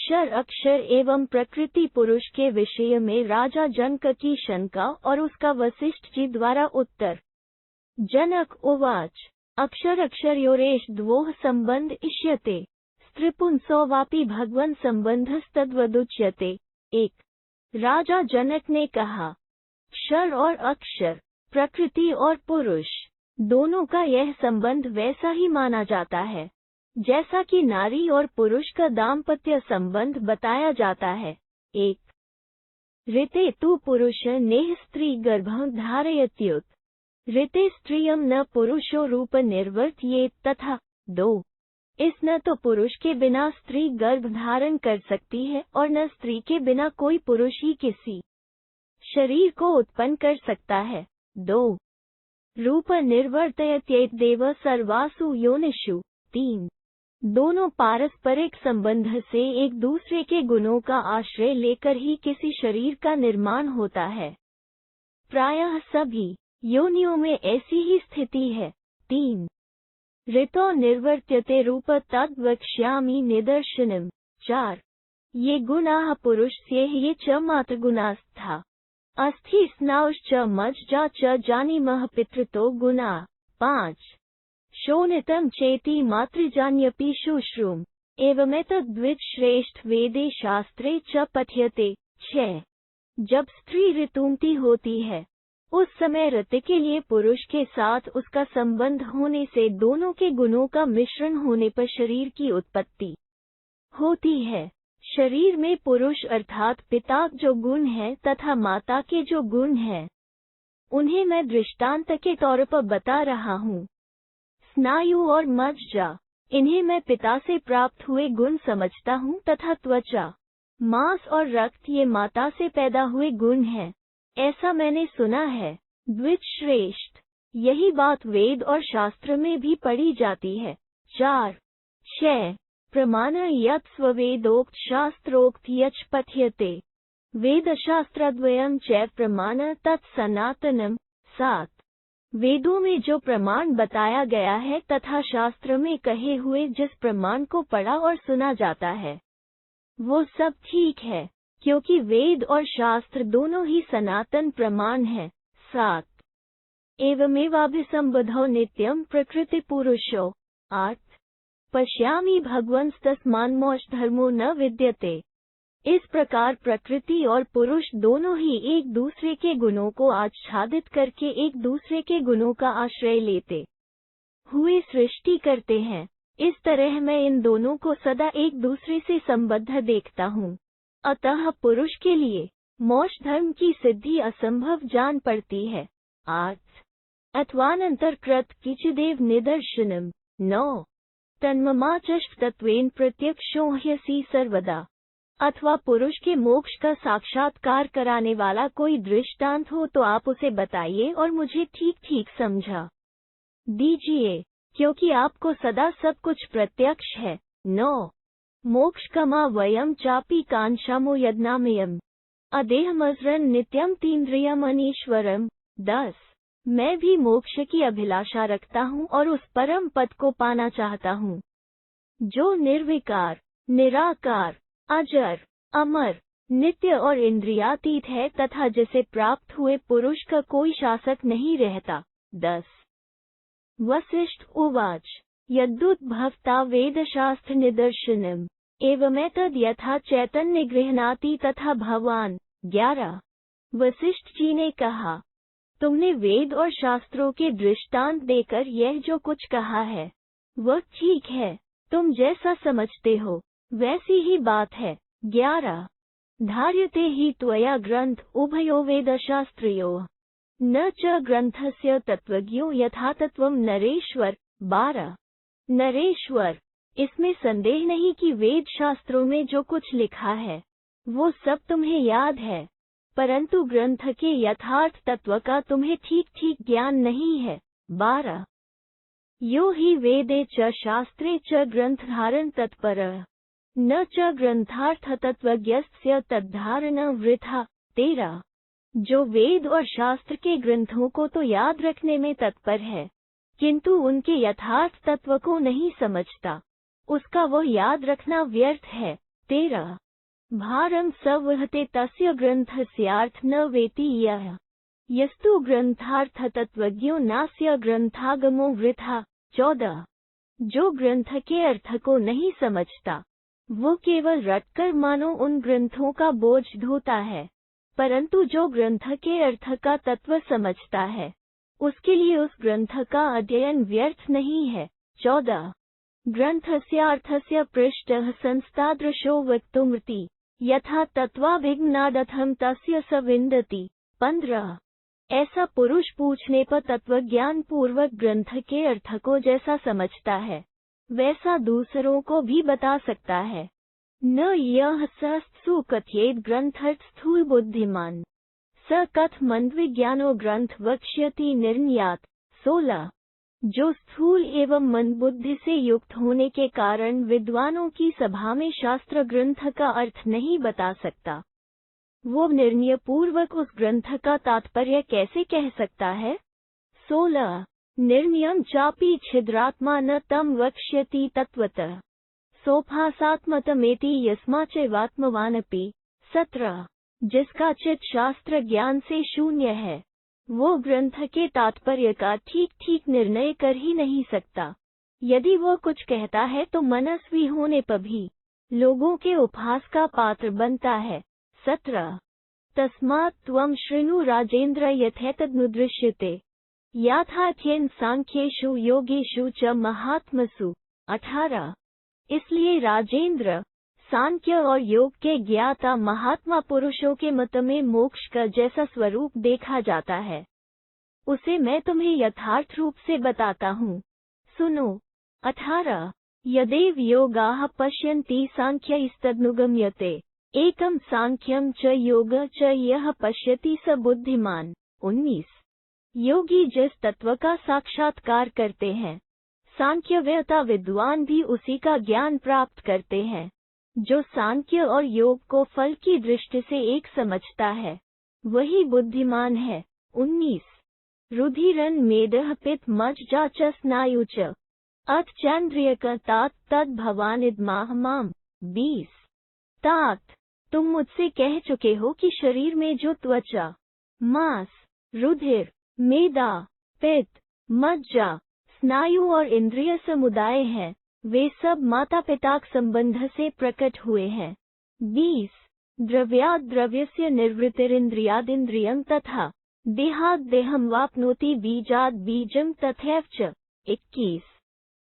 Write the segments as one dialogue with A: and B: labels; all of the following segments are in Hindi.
A: क्षर अक्षर एवं प्रकृति पुरुष के विषय में राजा जनक की शंका और उसका वशिष्ठ जी द्वारा उत्तर। जनक उवाच अक्षर अक्षरयोरेष द्वोः संबंध इष्यते स्त्रीपुंसो वापि भगवन् संबंधस्तद्वदुच्यते। 1। राजा जनक ने कहा, क्षर और अक्षर, प्रकृति और पुरुष, दोनों का यह संबंध वैसा ही माना जाता है जैसा कि नारी और पुरुष का दाम्पत्य संबंध बताया जाता है। 1। ऋते तु पुरुष नेह स्त्री गर्भं धारयत्युत ऋते स्त्रियं न पुरुषो रूप निर्वर्तयेत तथा। 2। इस न तो पुरुष के बिना स्त्री गर्भ धारण कर सकती है और न स्त्री के बिना कोई पुरुष ही किसी शरीर को उत्पन्न कर सकता है। 2। रूप निर्वर्तयत्येत देव सर्वासु योनिषु। 3। दोनों पारस्परिक संबंध से एक दूसरे के गुणों का आश्रय लेकर ही किसी शरीर का निर्माण होता है। प्रायः सभी योनियों में ऐसी ही स्थिति है। 3। ऋतो निर्वर्त्यते रूप तद् वक्ष्यामि निदर्शनम्। 4। ये गुणाः पुरुषस्य ये च मातृगुणास्था अस्थि स्नाउश्च मज्जा च जानीमः पितृतो गुणा। 5। शोणितं चेति मातृजान्यपि शुश्रूम एवमेतद्विद श्रेष्ठ वेदे शास्त्रे च पठ्यते। 6। जब स्त्री ऋतुमती होती है उस समय ऋतु के लिए पुरुष के साथ उसका संबंध होने से दोनों के गुणों का मिश्रण होने पर शरीर की उत्पत्ति होती है। शरीर में पुरुष अर्थात पिता जो गुण है तथा माता के जो गुण है उन्हें मैं दृष्टांत के तौर पर बता रहा हूँ। स्नायु और मज्जा, इन्हें मैं पिता से प्राप्त हुए गुण समझता हूँ तथा त्वचा, मांस और रक्त ये माता से पैदा हुए गुण हैं, ऐसा मैंने सुना है। द्विज श्रेष्ठ, यही बात वेद और शास्त्र में भी पढ़ी जाती है। 4। 6। प्रमाण यत् स्ववेदोक्त शास्त्रोक्त यच् पठ्यते वेदशास्त्रद्वयं च प्रमाण तत्सनातनम्। 7। वेदों में जो प्रमाण बताया गया है तथा शास्त्र में कहे हुए जिस प्रमाण को पढ़ा और सुना जाता है वो सब ठीक है, क्योंकि वेद और शास्त्र दोनों ही सनातन प्रमाण हैं। 7। एवमेवाभिसंबधो नित्यं प्रकृति पुरुषो। 8। पश्यामि भगवंस्तस्मान्मोक्षधर्मो न विद्यते। इस प्रकार प्रकृति और पुरुष दोनों ही एक दूसरे के गुणों को आच्छादित करके एक दूसरे के गुणों का आश्रय लेते हुए सृष्टि करते हैं। इस तरह मैं इन दोनों को सदा एक दूसरे से संबद्ध देखता हूँ। अतः पुरुष के लिए मोक्ष धर्म की सिद्धि असंभव जान पड़ती है। 8। अथवानंतरकृत किचिदेव निदर्शनम्। 9। तन्ममाचष्ट तत्वेन प्रत्यक्षो ह्यसि सर्वदा। अथवा पुरुष के मोक्ष का साक्षात्कार कराने वाला कोई दृष्टांत हो तो आप उसे बताइए और मुझे ठीक ठीक समझा दीजिए, क्योंकि आपको सदा सब कुछ प्रत्यक्ष है। 9। मोक्ष कमा वयम चापी कांक्षामो यज्ञामयम् अदेहमजरन नित्यम तीन्द्रियम अनीश्वरम। 10। मैं भी मोक्ष की अभिलाषा रखता हूँ और उस परम पद को पाना चाहता हूँ जो निर्विकार, निराकार, अजर, अमर, नित्य और इंद्रियातीत है तथा जिसे प्राप्त हुए पुरुष का कोई शासक नहीं रहता। 10। वसिष्ठ उवाच यद्युद्भवता वेदशास्त्र निदर्शनम् एवमेतद् यथा चैतन्य गृह्णाति तथा भवान। 11। वसिष्ठ जी ने कहा, तुमने वेद और शास्त्रों के दृष्टांत देकर यह जो कुछ कहा है वह ठीक है, तुम जैसा समझते हो वैसी ही बात है। 11। धार्यते हि त्वया ग्रंथ उभयो वेदशास्त्रयोः न च ग्रंथस्य तत्वज्ञो यथा तत्वम नरेश्वर। 12। नरेश्वर, इसमें संदेह नहीं कि वेद शास्त्रों में जो कुछ लिखा है वो सब तुम्हें याद है, परंतु ग्रंथ के यथार्थ तत्व का तुम्हें ठीक ठीक ज्ञान नहीं है। 12। यो हि वेदे च शास्त्रे च ग्रंथधारण तत्परः न च ग्रंथार्थ तत्वज्ञस्य तद्धारण वृथा। 13। जो वेद और शास्त्र के ग्रंथों को तो याद रखने में तत्पर है किंतु उनके यथार्थ तत्व को नहीं समझता, उसका वो याद रखना व्यर्थ है। 13 भारं संवहते तस्य ग्रन्थस्यार्थ न वेति यः यस्तु ग्रंथार्थतत्वज्ञो नास्य ग्रंथागमो वृथा। 14 जो ग्रंथ के अर्थ को नहीं समझता वो केवल रटकर मानो उन ग्रंथों का बोझ ढोता है, परंतु जो ग्रंथ के अर्थ का तत्व समझता है उसके लिए उस ग्रंथ का अध्ययन व्यर्थ नहीं है। 14 ग्रंथस्यार्थस्य पृष्ठः संस्तादृशो वक्तुमर्ति यथा तत्त्वाभिज्ञादथं तस्य स विन्दति। 15 ऐसा पुरुष पूछने पर तत्वज्ञान पूर्वक ग्रंथ के अर्थ को जैसा समझता है वैसा दूसरों को भी बता सकता है। न यह सस्तु कथयेत ग्रंथर्थ स्थूल बुद्धिमान स कथमन्विज्ञानो ग्रंथ वक्ष्यति निर्णयात्। 16 जो स्थूल एवं मन बुद्धि से युक्त होने के कारण विद्वानों की सभा में शास्त्र ग्रंथ का अर्थ नहीं बता सकता वो निर्णय पूर्वक उस ग्रंथ का तात्पर्य कैसे कह सकता है। 16 निर्णयं चापि छिद्रात्मा न तम वक्ष्यति तत्वतः सोपासात्मतमेति यस्माच्चैवात्मवानपि। 17 जिसका चित्त शास्त्र ज्ञान से शून्य है वो ग्रंथ के तात्पर्य का ठीक ठीक निर्णय कर ही नहीं सकता। यदि वो कुछ कहता है तो मनस्वी होने पर भी लोगों के उपहास का पात्र बनता है। 17 तस्मात् त्वं शृणु राजेन्द्र यथैतदनुदृश्यते याथाख्येन सांख्येषु योगेषु च महात्मसु। 18 इसलिए राजेंद्र सांख्य और योग के ज्ञाता महात्मा पुरुषों के मत में मोक्ष का जैसा स्वरूप देखा जाता है उसे मैं तुम्हें यथार्थ रूप से बताता हूँ, सुनो। 18 यदेव योगाः पश्यन्ति सांख्यैस्तदनुगम्यते एकम सांख्यम च योग च यह पश्यति स बुद्धिमान। 19 योगी जिस तत्व का साक्षात्कार करते हैं सांख्यवेत्ता विद्वान भी उसी का ज्ञान प्राप्त करते हैं। जो सांख्य और योग को फल की दृष्टि से एक समझता है वही बुद्धिमान है। 19 रुधिरन मेदः पित्त मज्जा च स्नायु च अथ चैन्द्रियक तात तद भवानिदमाह माम। 20 तात तुम मुझसे कह चुके हो कि शरीर में जो त्वचा, मांस, रुधिर, मेदा, पित्त, मज्जा, स्नायु और इंद्रिय समुदाय हैं वे सब माता पिता संबंध से प्रकट हुए हैं। 20 द्रव्याद् द्रव्यस्य निर्वृत्तिरिन्द्रियादिन्द्रियं तथा देहाद् देहं वाप्नोति बीजाद् बीजं तथैव च। 21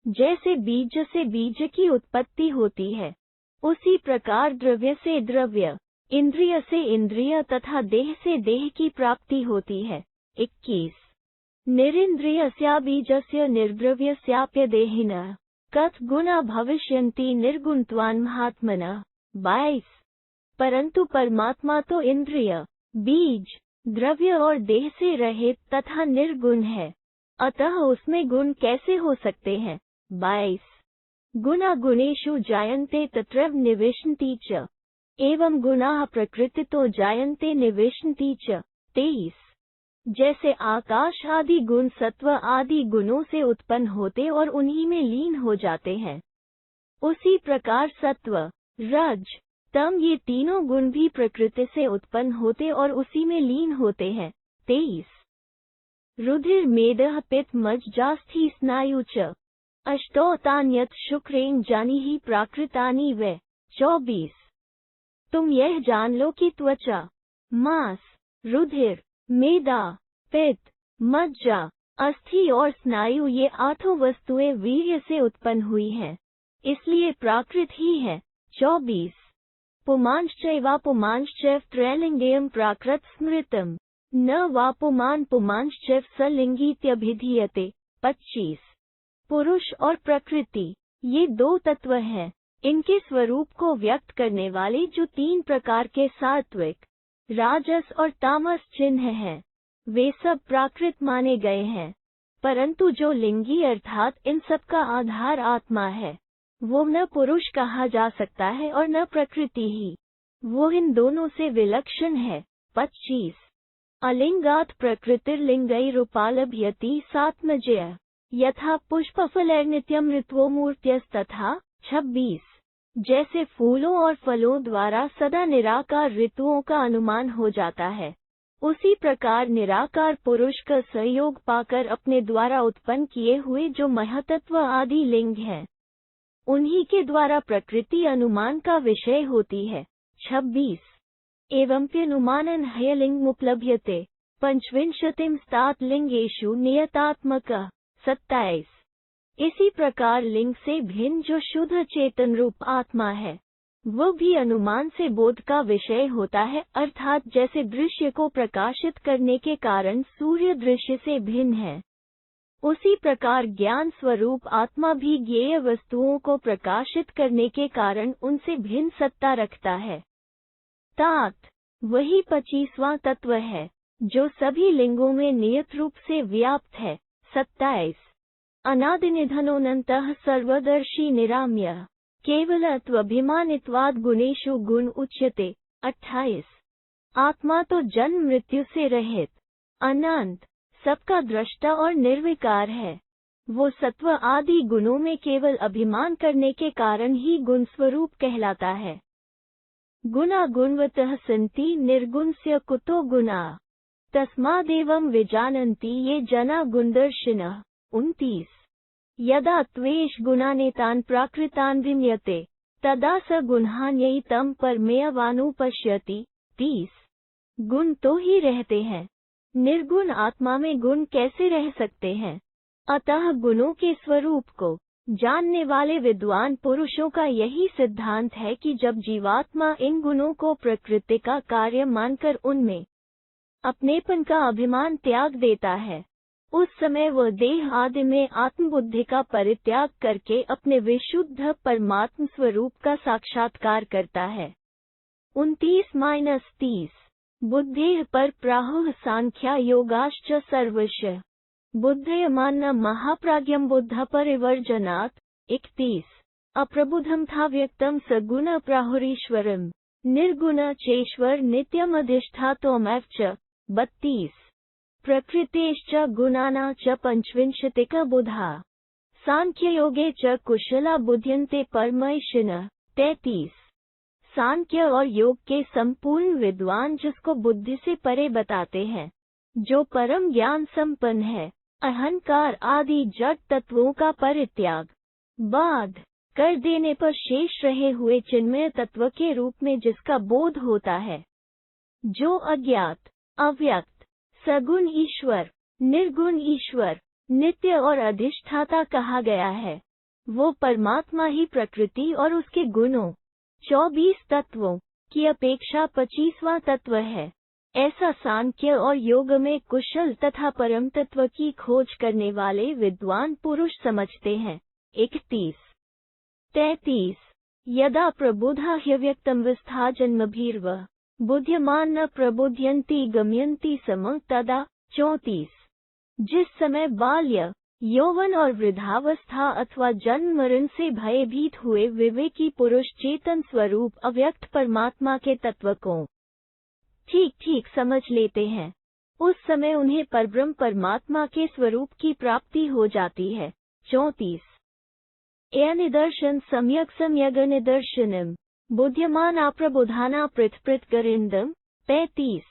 A: जैसे बीज से बीज की उत्पत्ति होती है उसी प्रकार द्रव्य से द्रव्य, इंद्रिय से इंद्रिय तथा देह से देह की प्राप्ति होती है। 21 निरिन्द्रियस्याबीजस्य निर्द्रव्यस्याप्यदेहिनः कथ गुणा भविष्यन्ति निर्गुणत्वान् महात्मनः। 22 परंतु परमात्मा तो इंद्रिय, बीज, द्रव्य और देह से रहित तथा निर्गुण है, अतः उसमें गुण कैसे हो सकते हैं। 22 गुणा गुणेषु जायन्ते तत्रैव निविशन्ति च एवं गुणाः प्रकृतितो जायन्ते निविशन्ति च। 23 जैसे आकाश आदि गुण सत्व आदि गुणों से उत्पन्न होते और उन्हीं में लीन हो जाते हैं उसी प्रकार सत्व, रज, तम ये तीनों गुण भी प्रकृति से उत्पन्न होते और उसी में लीन होते हैं। 23 रुधिर मेदः पित्त मज्जास्थि स्नायु च अष्टौ तान्यत् शुक्रेण जानीहि प्राकृतानि वै। 24 तुम यह जान लो कि त्वचा, मांस, रुधिर, मेदा, पित्त, मज्जा, अस्थि और स्नायु ये आठों वस्तुएं वीर्य से उत्पन्न हुई हैं, इसलिए प्राकृत ही है। 24 पुमांश्चैवापुमांश्चैव त्रैलिङ्गेयं प्राकृत स्मृतम् न वा पुमान पुमांश्चैव सलिङ्गीत्यभिधीयते। 25 पुरुष और प्रकृति ये दो तत्व हैं, इनके स्वरूप को व्यक्त करने वाले जो तीन प्रकार के सात्विक, राजस और तामस चिन्ह हैं वे सब प्राकृत माने गए हैं, परंतु जो लिंगी अर्थात इन सब का आधार आत्मा है वो न पुरुष कहा जा सकता है और न प्रकृति ही, वो इन दोनों से विलक्षण है। 25 अलिंगात् प्रकृतिर्लिंगैरुपालभ्यति सात्मजय यथा पुष्पफलैर्नित्यमृत्वो मूर्त्यस्तथा। 26 जैसे फूलों और फलों द्वारा सदा निराकार ऋतुओं का अनुमान हो जाता है, उसी प्रकार निराकार पुरुष का सहयोग पाकर अपने द्वारा उत्पन्न किए हुए जो महतत्व आदि लिंग हैं, उन्हीं के द्वारा प्रकृति अनुमान का विषय होती है। 26 एवंप्यनुमानन हयलिंगमुपलभ्यते पंचविंशतिं स्तात लिंगेषु नियतात्मक। 27 इसी प्रकार लिंग से भिन्न जो शुद्ध चेतन रूप आत्मा है, वो भी अनुमान से बोध का विषय होता है, अर्थात जैसे दृश्य को प्रकाशित करने के कारण सूर्य दृश्य से भिन्न है, उसी प्रकार ज्ञान स्वरूप आत्मा भी ज्ञेय वस्तुओं को प्रकाशित करने के कारण उनसे भिन्न सत्ता रखता है। तात वही 25वां तत्व है जो सभी लिंगों में नियत रूप से व्याप्त है। 27 अनादिनिधनोऽनन्तः सर्वदर्शी निराम्य केवलत्वाभिमानित्वाद् गुणेषु गुण उच्यते। 28 आत्मा तो जन्म मृत्यु से रहित, अनंत, सबका दृष्टा और निर्विकार है। वो सत्व आदि गुणों में केवल अभिमान करने के कारण ही गुण स्वरूप कहलाता है। गुणा गुणवतः सन्ति निर्गुणस्य कुतो गुणा तस्मादेवं विजानन्ति ये जना गुणदर्शिनः। 29 यदा त्वेष गुणानेतान् प्राकृतान् विम्यते तदा स गुणान्ययितं परमेयवानुपश्यति। 30 गुण तो ही रहते हैं, निर्गुण आत्मा में गुण कैसे रह सकते हैं? अतः गुणों के स्वरूप को जानने वाले विद्वान पुरुषों का यही सिद्धांत है कि जब जीवात्मा इन गुणों को प्रकृति का कार्य मानकर उनमें अपनेपन का अभिमान त्याग देता है, उस समय वह देह आदि में आत्मबुद्धि का परित्याग करके अपने विशुद्ध परमात्म स्वरूप का साक्षात्कार करता है। 29-30 बुद्धेः पर प्राहुः सांख्या योगाश्च सर्वश बुद्धयमान्न महाप्राज्ञं बुद्ध परिवर्जनात्। 31 अप्रबुद्धं था व्यक्तं सगुण प्राहुरीश्वरम् निर्गुण चेश्वर नित्यमधिष्ठातोमेव च। 32 प्रकृतेश्च गुणाना च पंचविंशतिक बुधा सांख्ययोगे च कुशला बुध्यन्ते परमैषिनः। 33 सांख्य और योग के संपूर्ण विद्वान जिसको बुद्धि से परे बताते हैं, जो परम ज्ञान संपन्न है, अहंकार आदि जड़ तत्वों का परित्याग बाध कर देने पर शेष रहे हुए चिन्मय तत्व के रूप में जिसका बोध होता है, जो अज्ञात, अव्यक्त, सगुण ईश्वर, निर्गुण ईश्वर, नित्य और अधिष्ठाता कहा गया है, वो परमात्मा ही प्रकृति और उसके गुणों 24 तत्वों की अपेक्षा 25वां तत्व है। ऐसा सांख्य और योग में कुशल तथा परम तत्व की खोज करने वाले विद्वान पुरुष समझते हैं। 31-33 यदा प्रबुद्धा ह्यव्यक्तं वस्था जन्मभिर्व बुध्यमान न प्रबुध्यन्ति गम्यन्ति समं तदा। 34 जिस समय बाल्य, यौवन और वृद्धावस्था अथवा जन्म मरण से भयभीत हुए विवेकी पुरुष चेतन स्वरूप अव्यक्त परमात्मा के तत्व को ठीक ठीक समझ लेते हैं, उस समय उन्हें परब्रह्म परमात्मा के स्वरूप की प्राप्ति हो जाती है। 34 निदर्शन सम्यक सम्यग निदर्शनम बुद्ध्यमाना प्रबुधाना पृथ्पृथगरिंदम। 35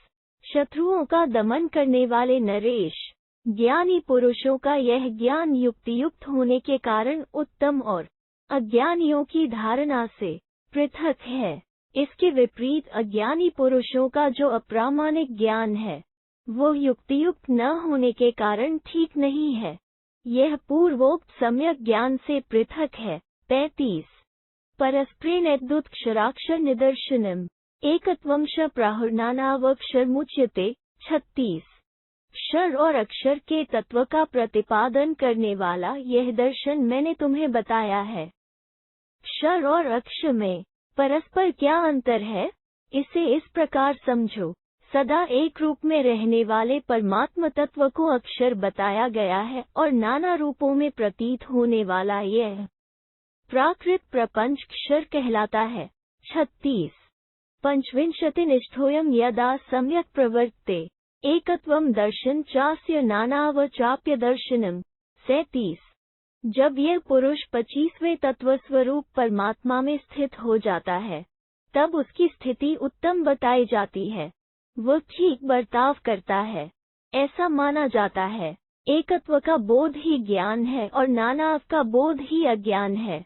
A: शत्रुओं का दमन करने वाले नरेश, ज्ञानी पुरुषों का यह ज्ञान युक्तियुक्त होने के कारण उत्तम और अज्ञानियों की धारणा से पृथक है। इसके विपरीत अज्ञानी पुरुषों का जो अप्रामाणिक ज्ञान है, वो युक्तियुक्त न होने के कारण ठीक नहीं है। यह पूर्वोक्त सम्यक ज्ञान से पृथक है। 35 परस्परेणेद्युत्क्षराक्षर निदर्शनम एकत्वं च प्राहुर्नानावक्षरमुच्यते। 36 क्षर और अक्षर के तत्व का प्रतिपादन करने वाला यह दर्शन मैंने तुम्हें बताया है। क्षर और अक्षर में परस्पर क्या अंतर है? इसे इस प्रकार समझो, सदा एक रूप में रहने वाले परमात्म तत्व को अक्षर बताया गया है और नाना रूपों में प्रतीत होने वाला यह प्राकृत प्रपंच क्षर कहलाता है। 36 पंचविंशतिनिष्ठोऽयं यदा सम्यक् प्रवर्तते एकत्वं दर्शन चास्य नानाव चाप्य दर्शनम। 37 जब यह पुरुष 25वें तत्व स्वरूप परमात्मा में स्थित हो जाता है, तब उसकी स्थिति उत्तम बताई जाती है। वह ठीक बर्ताव करता है, ऐसा माना जाता है। एकत्व का बोध ही ज्ञान है और नानात्व का बोध ही अज्ञान है।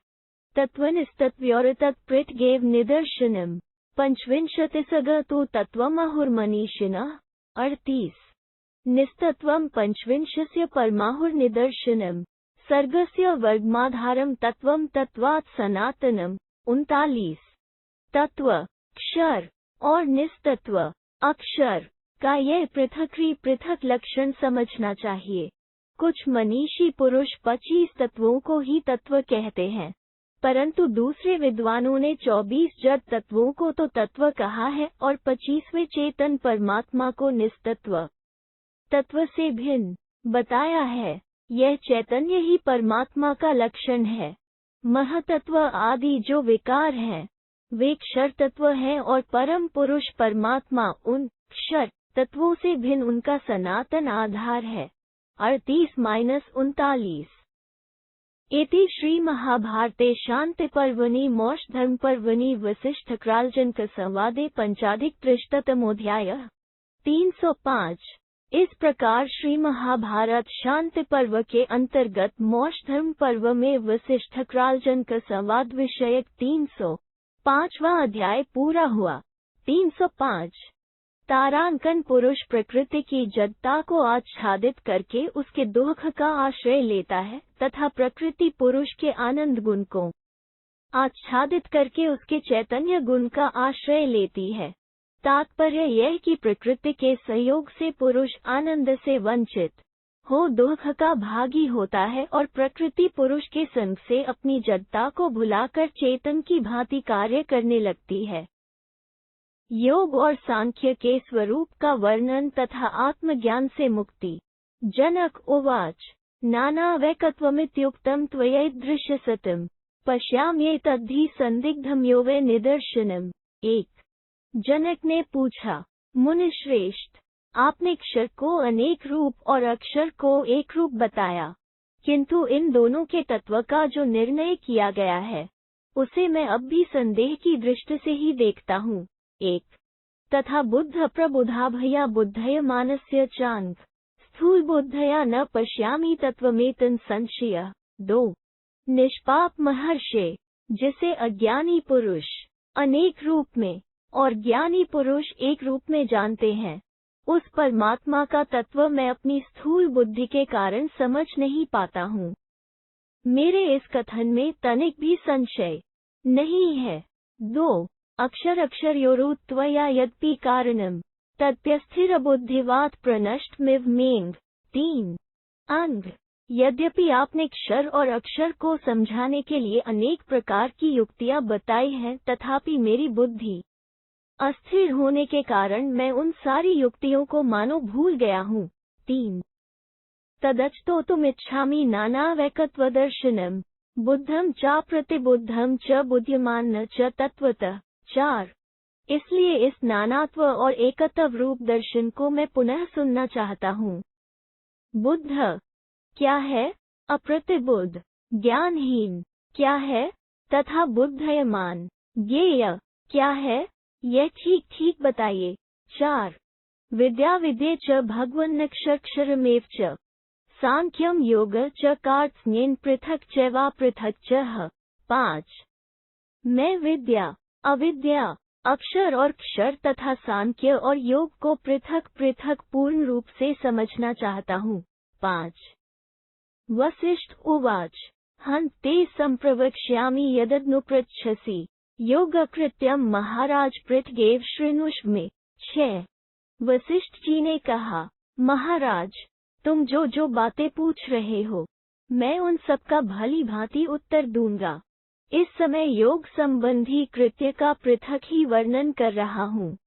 A: तत्त्वनिस्तत्व्योरतत्प्रीतिगेव निदर्शनम् 25 तु तत्त्वमाहुर्मनीषिणः 38 निस्तत्वं 25 परमाहुर्निदर्शनम् सर्गस्य वर्गमाधारं तत्त्वं तत्त्वात् सनातनम् 39 तत्व क्षर और निस्तत्व अक्षर का यह पृथक लक्षण समझना चाहिए। कुछ मनीषी पुरुष 25 तत्वों को ही तत्व कहते हैं, परंतु दूसरे विद्वानों ने 24 जड़ तत्वों को तो तत्व कहा है और 25वें चेतन परमात्मा को निस्तत्व तत्व से भिन्न बताया है। यह चैतन्य ही परमात्मा का लक्षण है। महतत्व आदि जो विकार हैं, वे क्षर तत्व हैं और परम पुरुष परमात्मा उन क्षर तत्वों से भिन्न उनका सनातन आधार है। 38-39 इति श्री महाभारते शांति पर्वणि मोक्ष धर्म पर्वणि वसिष्ठ क्रालजनक संवादे पंचाधिक त्रिशतमोध्याय 305। इस प्रकार श्री महाभारत शांति पर्व के अंतर्गत मोक्ष धर्म पर्व में वसिष्ठ क्रालजनक संवाद विषयक 305वां अध्याय पूरा हुआ। 305 तारांकन पुरुष प्रकृति की जड़ता को आच्छादित करके उसके दुख का आश्रय लेता है तथा प्रकृति पुरुष के आनंद गुण को आच्छादित करके उसके चैतन्य गुण का आश्रय लेती है। तात्पर्य यह कि प्रकृति के सहयोग से पुरुष आनंद से वंचित हो दुख का भागी होता है और प्रकृति पुरुष के संग से अपनी जड़ता को भुलाकर चेतन की भांति कार्य करने लगती है। योग और सांख्य के स्वरूप का वर्णन तथा आत्मज्ञान से मुक्ति। जनक उवाच नानावैकत्वमित्युक्तं त्वयैदृश्यसतम् पश्याम्येतद्धि संदिग्धं यो वै निदर्शनम्। 1 जनक ने पूछा, मुनिश्रेष्ठ, आपने क्षर को अनेक रूप और अक्षर को एक रूप बताया, किंतु इन दोनों के तत्व का जो निर्णय किया गया है, उसे मैं अब भी संदेह की दृष्टि से ही देखता हूँ। 1 तथा बुद्ध प्रबुधाभया बुद्धय मानस्य चांग स्थूल बुद्धया न पश्यामि तत्वमेतन संशय। 2 निष्पाप महर्षे, जिसे अज्ञानी पुरुष अनेक रूप में और ज्ञानी पुरुष एक रूप में जानते हैं, उस परमात्मा का तत्व मैं अपनी स्थूल बुद्धि के कारण समझ नहीं पाता हूँ। मेरे इस कथन में तनिक भी संशय नहीं है। 2 अक्षरयोरुत्वया यद्यपि कारणम तद्यस्थिर बुद्धिवात प्रनष्टमिव मेंग। 3 अंग यद्यपि आपने क्षर और अक्षर को समझाने के लिए अनेक प्रकार की युक्तियां बताई हैं, तथापि मेरी बुद्धि अस्थिर होने के कारण मैं उन सारी युक्तियों को मानो भूल गया हूँ। 3 तदचतो तुमिच्छामि नानावैकत्वदर्शनम् बुद्धं च प्रतिबुद्धं च बुद्धिमान च तत्वतः। 4 इसलिए इस नानात्व और एकत्व रूप दर्शन को मैं पुनः सुनना चाहता हूँ। बुद्ध क्या है? अप्रतिबुद्ध ज्ञानहीन क्या है? तथा बुद्धयमान ज्ञेय क्या है? यह ठीक ठीक बताइए। 4 विद्या विद्ये च भगवन्नक्षरक्षरमेव च सांख्यम योग च कार्त्स्येन पृथक् चैवा पृथक् च। 5 मैं विद्या अविद्या अक्षर और क्षर तथा सांख्य और योग को पृथक पृथक पूर्ण रूप से समझना चाहता हूँ। 5 वसिष्ठ उवाच हं ते संप्रवक्ष्यामि यदनुपृच्छसि योगकृत्यम महाराज पृथगेव शृणुष्व में। 6 वशिष्ठ जी ने कहा, महाराज, तुम जो बातें पूछ रहे हो, मैं उन सब का भली भांति उत्तर दूंगा। इस समय योग संबंधी कृत्य का पृथक ही वर्णन कर रहा हूँ,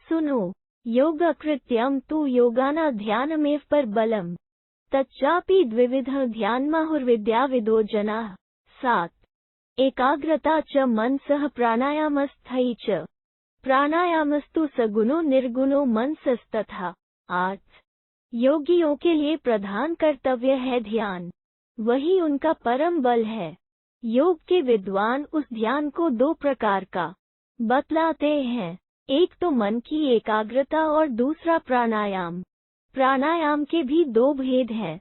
A: सुनो। योगकृत्यम तु योगाना ध्यानमेव पर बलम तच्चापि द्विविध ध्यानमाहुर्विद्याविदो जनाः। 7 एकाग्रता च मनसः प्राणायामस्थै च प्राणायामस्तु सगुणो निर्गुणो मनसस्तथा। 8 योगियों के लिए प्रधान कर्तव्य है ध्यान, वही उनका परम बल है। योग के विद्वान उस ध्यान को दो प्रकार का बतलाते हैं, एक तो मन की एकाग्रता और दूसरा प्राणायाम। प्राणायाम के भी दो भेद हैं,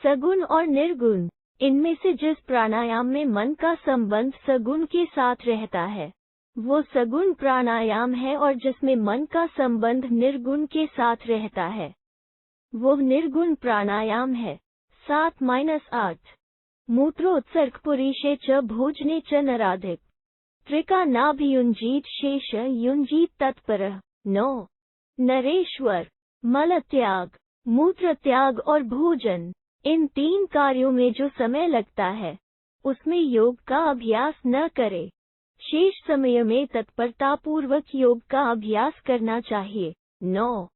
A: सगुण और निर्गुण। इनमें से जिस प्राणायाम में मन का संबंध सगुण के साथ रहता है वो सगुण प्राणायाम है, और जिसमें मन का संबंध निर्गुण के साथ रहता है वो निर्गुण प्राणायाम है। 7-8 मूत्रोत्सर्ग पुरीशे च भोजने च नराधिक त्रिका नाभियुञ्जीत शेष युञ्जीत तत्परः। 9 नरेश्वर मल त्याग, मूत्र त्याग और भोजन, इन 3 कार्यों में जो समय लगता है उसमें योग का अभ्यास न करे। शेष समय में तत्परतापूर्वक योग का अभ्यास करना चाहिए। 9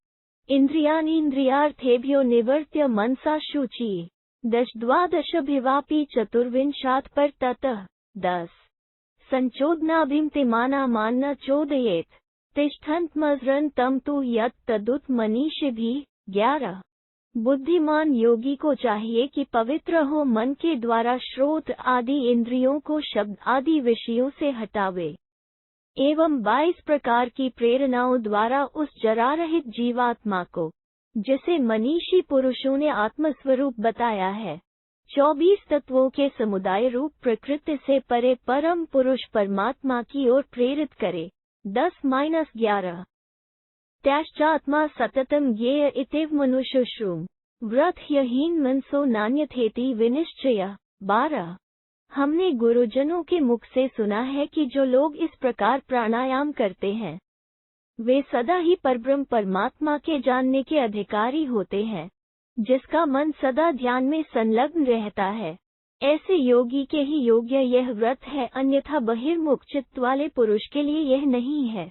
A: इंद्रियार्थेभ्यो निवर्त्य मनसा शुचि 10-12 चतुर्विंशात् पर ततः। 10 संचोदनाभिमतिमानान् न चोदयेत् तिष्ठन्तमजरन् तं तु यत् तदुत मनीषिभिः। 11 बुद्धिमान योगी को चाहिए कि पवित्र हो मन के द्वारा श्रोत आदि इंद्रियों को शब्द आदि विषयों से हटावे एवं 22 प्रकार की प्रेरणाओं द्वारा उस जरारहित जीवात्मा को, जिसे मनीषी पुरुषों ने आत्मस्वरूप बताया है, 24 तत्वों के समुदाय रूप प्रकृति से परे परम पुरुष परमात्मा की ओर प्रेरित करे। 10-11 त्याश्चात्मा सततम ज्ञेय इतिव मनुष्यश्रूम व्रतहीन मनसो नान्यथेति विनिश्चय। 12 हमने गुरुजनों के मुख से सुना है कि जो लोग इस प्रकार प्राणायाम करते हैं वे सदा ही परब्रह्म परमात्मा के जानने के अधिकारी होते हैं, जिसका मन सदा ध्यान में संलग्न रहता है। ऐसे योगी के ही योग्य यह व्रत है, अन्यथा बहिर्मुख चित्त वाले पुरुष के लिए यह नहीं है।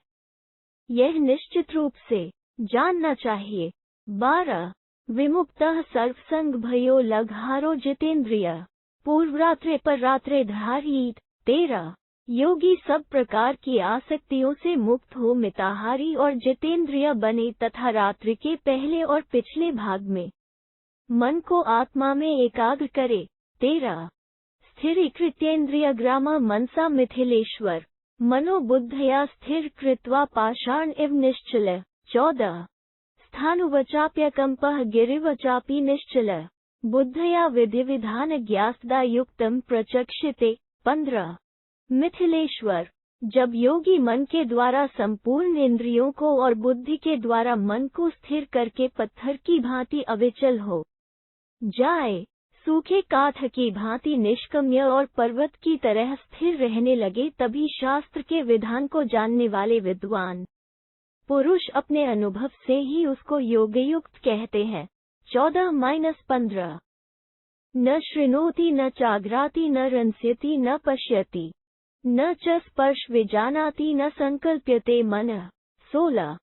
A: यह निश्चित रूप से जानना चाहिए। 12 विमुक्तः सर्वसंग भयो लघहारो जितेंद्रिय पूर्वरात्रे पर रात्रे धारित। 13 योगी सब प्रकार की आसक्तियों से मुक्त हो मिताहारी और जितेंद्रिय बने तथा रात्रि के पहले और पिछले भाग में मन को आत्मा में एकाग्र करे। 13 स्थिरीकृत्येन्द्रिय ग्राम मनसा मिथिलेश्वर मनोबुद्धया स्थिर कृत्वा पाषाण इव निश्चल। 14 स्थाणुवचाप्यकंपः गिरिवचापि निश्चल बुद्धया विधि विधान ज्ञासदा युक्तम प्रचक्षिते। 15 मिथिलेश्वर जब योगी मन के द्वारा संपूर्ण इंद्रियों को और बुद्धि के द्वारा मन को स्थिर करके पत्थर की भांति अविचल हो जाए, सूखे काठ की भांति निष्कम्य और पर्वत की तरह स्थिर रहने लगे, तभी शास्त्र के विधान को जानने वाले विद्वान पुरुष अपने अनुभव से ही उसको योगयुक्त कहते हैं। 14-15 न शृणोति न चाग्राति न रंस्यति न पश्यति न च स्पर्श विजानाति न संकल्प्यते मनः। 16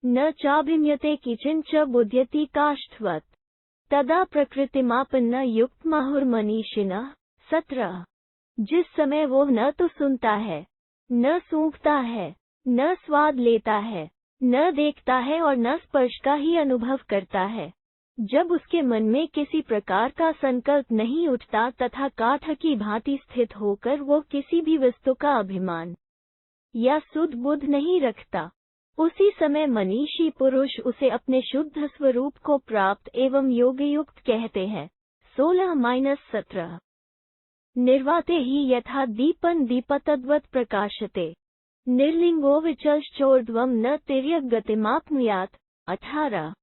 A: न चाभिम्यते किंचन च बुध्यति काष्ठवत् तदा प्रकृतिमापन्न युक्त माहुर्मनीषिणः। 17 जिस समय वो न तो सुनता है, न सूंघता है, न स्वाद लेता है, न देखता है और न स्पर्श का ही अनुभव करता है, जब उसके मन में किसी प्रकार का संकल्प नहीं उठता तथा काठ की भांति स्थित होकर वो किसी भी वस्तु का अभिमान या सुध बुध नहीं रखता, उसी समय मनीषी पुरुष उसे अपने शुद्ध स्वरूप को प्राप्त एवं योगयुक्त कहते हैं। 16-17 निर्वाते ही यथा दीपन दीपतद्वत् प्रकाशते निर्लिंगो विचलश्चोर्ध्वं न तिर्यक गतिमाप्नुयात्। 18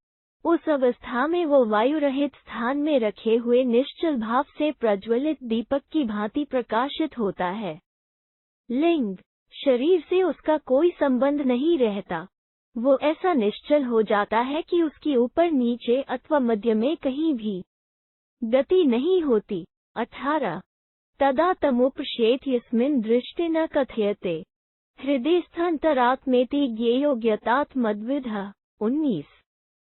A: उस अवस्था में वो वायु रहित स्थान में रखे हुए निश्चल भाव से प्रज्वलित दीपक की भांति प्रकाशित होता है। लिंग शरीर से उसका कोई संबंध नहीं रहता, वो ऐसा निश्चल हो जाता है कि उसकी ऊपर नीचे अथवा मध्य में कहीं भी गति नहीं होती। 18 तदा तमुपश्येत यस्मिन् दृष्टि न कथयते हृदयस्थान्तरात्मेति ज्ञेयोग्यतात्मद्विधः। 19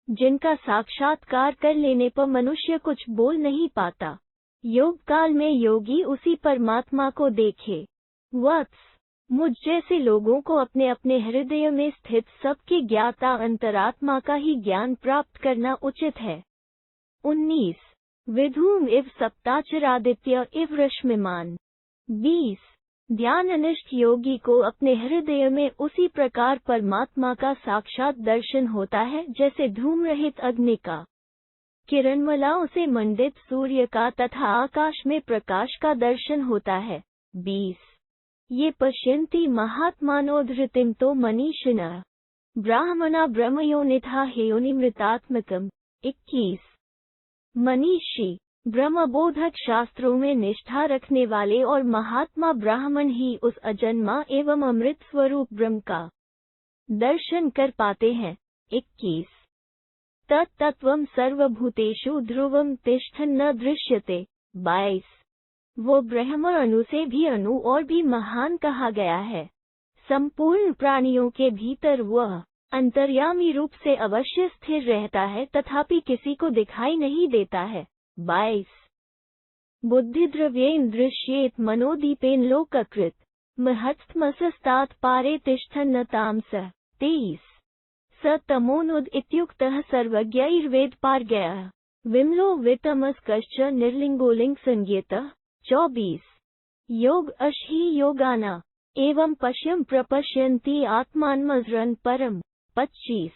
A: जिनका साक्षात्कार कर लेने पर मनुष्य कुछ बोल नहीं पाता, योग काल में योगी उसी परमात्मा को देखे। वत्स मुझ जैसे लोगों को अपने अपने हृदय में स्थित सबके ज्ञाता अंतरात्मा का ही ज्ञान प्राप्त करना उचित है। 19 विधूम इव सप्ताचरादित्य इव रश्मिमान। 20 ध्याननिष्ठ योगी को अपने हृदय में उसी प्रकार परमात्मा का साक्षात दर्शन होता है जैसे धूम रहित अग्नि का, किरणमलाओं से मंडित सूर्य का तथा आकाश में प्रकाश का दर्शन होता है। 20 ये पश्यन्ति महात्मानो धृतिं तो मनीषिणः ब्राह्मणा ब्रह्मयोनिथा हेयोनिमृतात्मकम्। 21 मनीषी ब्रह्मबोधक शास्त्रों में निष्ठा रखने वाले और महात्मा ब्राह्मण ही उस अजन्मा एवं अमृत स्वरूप ब्रह्म का दर्शन कर पाते हैं। 21 तत्तत्वं सर्वभूतेषु ध्रुवं तिष्ठन् न दृश्यते। 22 वो ब्रह्म अणु से भी अणु और भी महान कहा गया है। संपूर्ण प्राणियों के भीतर वह अंतर्यामी रूप से अवश्य स्थिर रहता है तथापि किसी को दिखाई नहीं देता है। 22 बुद्धिद्रव्येन दृश्येत मनोदीपेन लोककृत महत्तमसस्तात् पारे तिष्ठन्न तामसः। 23 स तमोनुद इत्युक्तः सर्वज्ञैर्वेद पारगयः विमलो वितमस्कश्च निर्लिंगोलिंग संज्ञेतः। 24 योग अशी योगाना एवं पश्यम प्रपश्यन्ति आत्मानमजरन परम। 25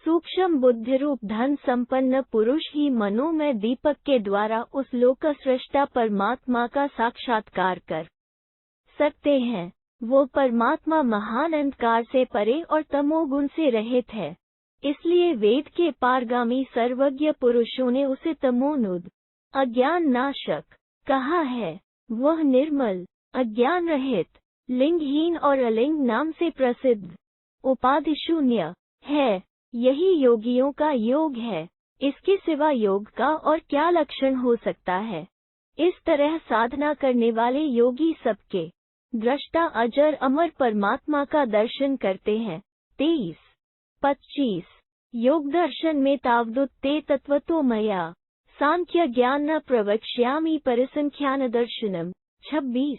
A: सूक्ष्म बुद्धिरूप धन संपन्न पुरुष ही मनोमय दीपक के द्वारा उस लोक सृष्टा परमात्मा का साक्षात्कार कर सकते हैं। वो परमात्मा महान अंधकार से परे और तमोगुण से रहित है, इसलिए वेद के पारगामी सर्वज्ञ पुरुषों ने उसे तमोनुद अज्ञान नाशक कहा है। वह निर्मल, अज्ञान रहित, लिंगहीन और अलिंग नाम से प्रसिद्ध उपाधि शून्य है। यही योगियों का योग है। इसके सिवा योग का और क्या लक्षण हो सकता है। इस तरह साधना करने वाले योगी सबके दृष्टा अजर अमर परमात्मा का दर्शन करते हैं। 23 25 योग दर्शन में तावदुत ते तत्वतो मया सांख्य ज्ञान न प्रवक्ष्यामि परिसंख्यान दर्शनम। 26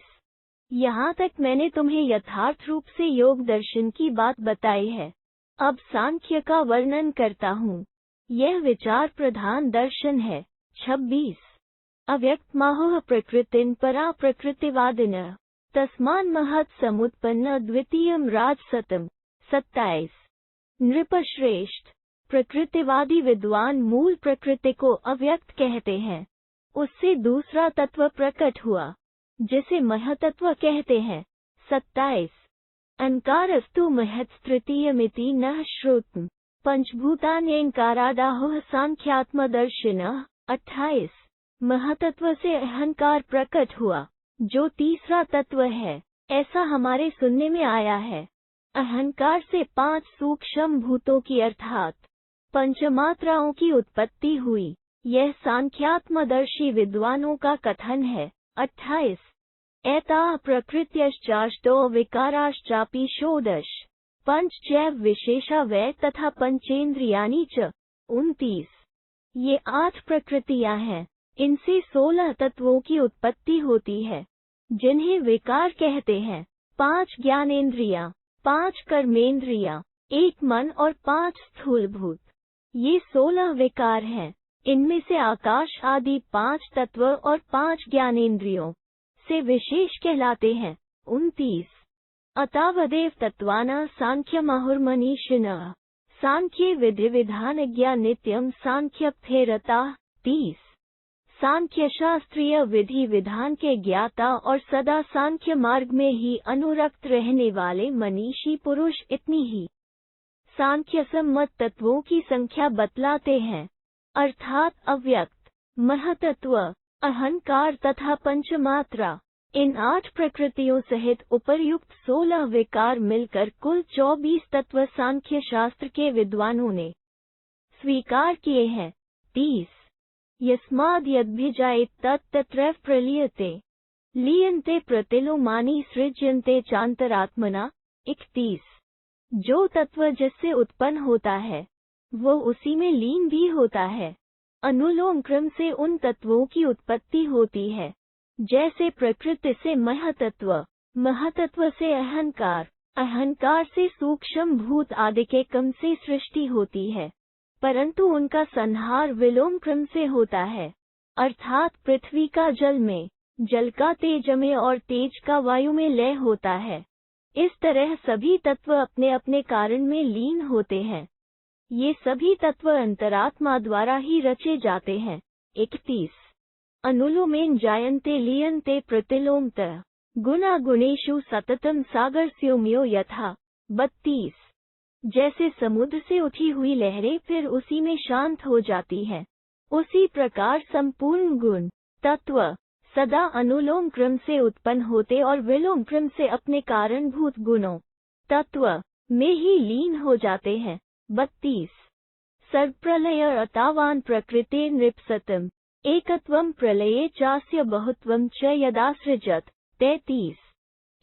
A: यहाँ तक मैंने तुम्हें यथार्थ रूप से योग दर्शन की बात बताई है। अब सांख्य का वर्णन करता हूँ। यह विचार प्रधान दर्शन है। 26 अव्यक्त माहुः प्रकृतिं परा प्रकृतिवादिनः तस्मान् महत् समुत्पन्न द्वितीयं राजसतम्। 27 नृपश्रेष्ठ प्रकृतिवादी विद्वान मूल प्रकृति को अव्यक्त कहते हैं। उससे दूसरा तत्व प्रकट हुआ जिसे महतत्व कहते हैं। 27 अहंकारस्तु महत्स्तृतीयमिति न श्रुतम् पंचभूतान्यंकारादाहुः सांख्यात्मदर्शिनः। 28 महतत्व से अहंकार प्रकट हुआ जो तीसरा तत्व है, ऐसा हमारे सुनने में आया है। अहंकार से 5 सूक्ष्म भूतों की अर्थात पंचमात्राओं की उत्पत्ति हुई। यह सांख्यात्मदर्शी विद्वानों का कथन है। 28 एताः प्रकृत्यश्चाष्टो विकाराश्चापि षोडश पंचचैव विशेषा वै तथा पंचेन्द्रियाणि च। 29 ये 8 प्रकृतियां हैं। इनसे 16 तत्वों की उत्पत्ति होती है जिन्हें विकार कहते हैं। 5 ज्ञानेन्द्रियां, 5 कर्मेंद्रियां, 1 मन और 5 स्थूलभूत, ये 16 विकार हैं। इनमें से आकाश आदि 5 तत्व और 5 ज्ञानेन्द्रियों से विशेष कहलाते हैं। 29 अतावदेव तत्वाना सांख्यमाहुर्मनीषिणः सांख्ये विधि विधान ज्ञा नित्यम सांख्यप्थेरता। 30 सांख्य शास्त्रीय विधि विधान के ज्ञाता और सदा सांख्य मार्ग में ही अनुरक्त रहने वाले मनीषी पुरुष इतनी ही सांख्य सम्मत तत्वों की संख्या बतलाते हैं, अर्थात अव्यक्त, महतत्व, अहंकार तथा पंचमात्रा। इन 8 प्रकृतियों सहित उपर्युक्त 16 विकार मिलकर कुल 24 तत्व सांख्य शास्त्र के विद्वानों ने स्वीकार किए हैं। 30 यस्माद् यद्भिजायेत तत्तत्रैव प्रलीयते लीयन्ते प्रतिलोमानि सृज्यन्ते चान्तरात्मना। 31 जो तत्व जिससे उत्पन्न होता है वो उसी में लीन भी होता है। अनुलोम क्रम से उन तत्वों की उत्पत्ति होती है, जैसे प्रकृति से महतत्व, महतत्व से अहंकार, अहंकार से सूक्ष्म भूत आदि के क्रम से सृष्टि होती है, परंतु उनका संहार विलोम क्रम से होता है। अर्थात पृथ्वी का जल में, जल का तेज में और तेज का वायु में लय होता है। इस तरह सभी तत्व अपने अपने कारण में लीन होते हैं। ये सभी तत्व अंतरात्मा द्वारा ही रचे जाते हैं। 31 अनुलोमेन जायन्ते लीयन्ते प्रतिलोमतः गुणा गुणेषु सततम सागरस्योम्यो यथा। 32 जैसे समुद्र से उठी हुई लहरें फिर उसी में शांत हो जाती हैं, उसी प्रकार संपूर्ण गुण तत्व सदा अनुलोम क्रम से उत्पन्न होते और विलोम क्रम से अपने कारणभूत गुणों तत्व में ही लीन हो जाते हैं। 32 सर्वप्रलय अतावान प्रकृते नृपसतम एकत्वं प्रलये चास्य बहुत्वं च यदा सृजत। 33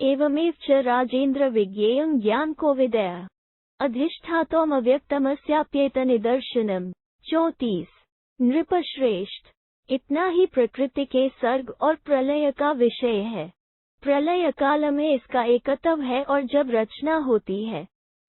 A: एवमेव च राजेन्द्र विज्ञेयं ज्ञान को विदया अधिष्ठातोम अव्यक्तमस्याप्येत निदर्शनम। 34 नृपश्रेष्ठ इतना ही प्रकृति के सर्ग और प्रलय का विषय है। प्रलय काल में इसका एकत्व है और जब रचना होती है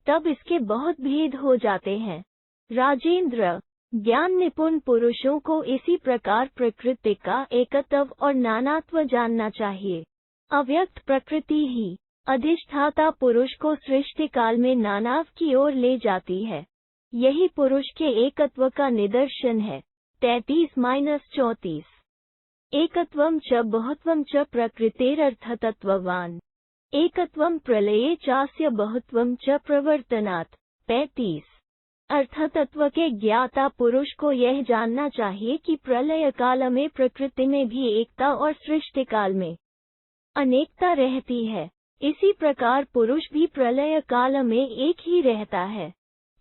A: तब इसके बहुत भेद हो जाते हैं। राजेंद्र ज्ञान निपुण पुरुषों को इसी प्रकार प्रकृति का एकत्व और नानात्व जानना चाहिए। अव्यक्त प्रकृति ही अधिष्ठाता पुरुष को सृष्टि काल में नानाव की ओर ले जाती है। यही पुरुष के एकत्व का निदर्शन है। 33-34 एकत्वं च बहुत्वं च प्रकृतेरर्थतत्त्ववान् एकत्वं प्रलये चास्य बहुत्वं च प्रवर्तनात्। 35 अर्थतत्व के ज्ञाता पुरुष को यह जानना चाहिए कि प्रलय काल में प्रकृति में भी एकता और सृष्टि काल में अनेकता रहती है। इसी प्रकार पुरुष भी प्रलय काल में एक ही रहता है,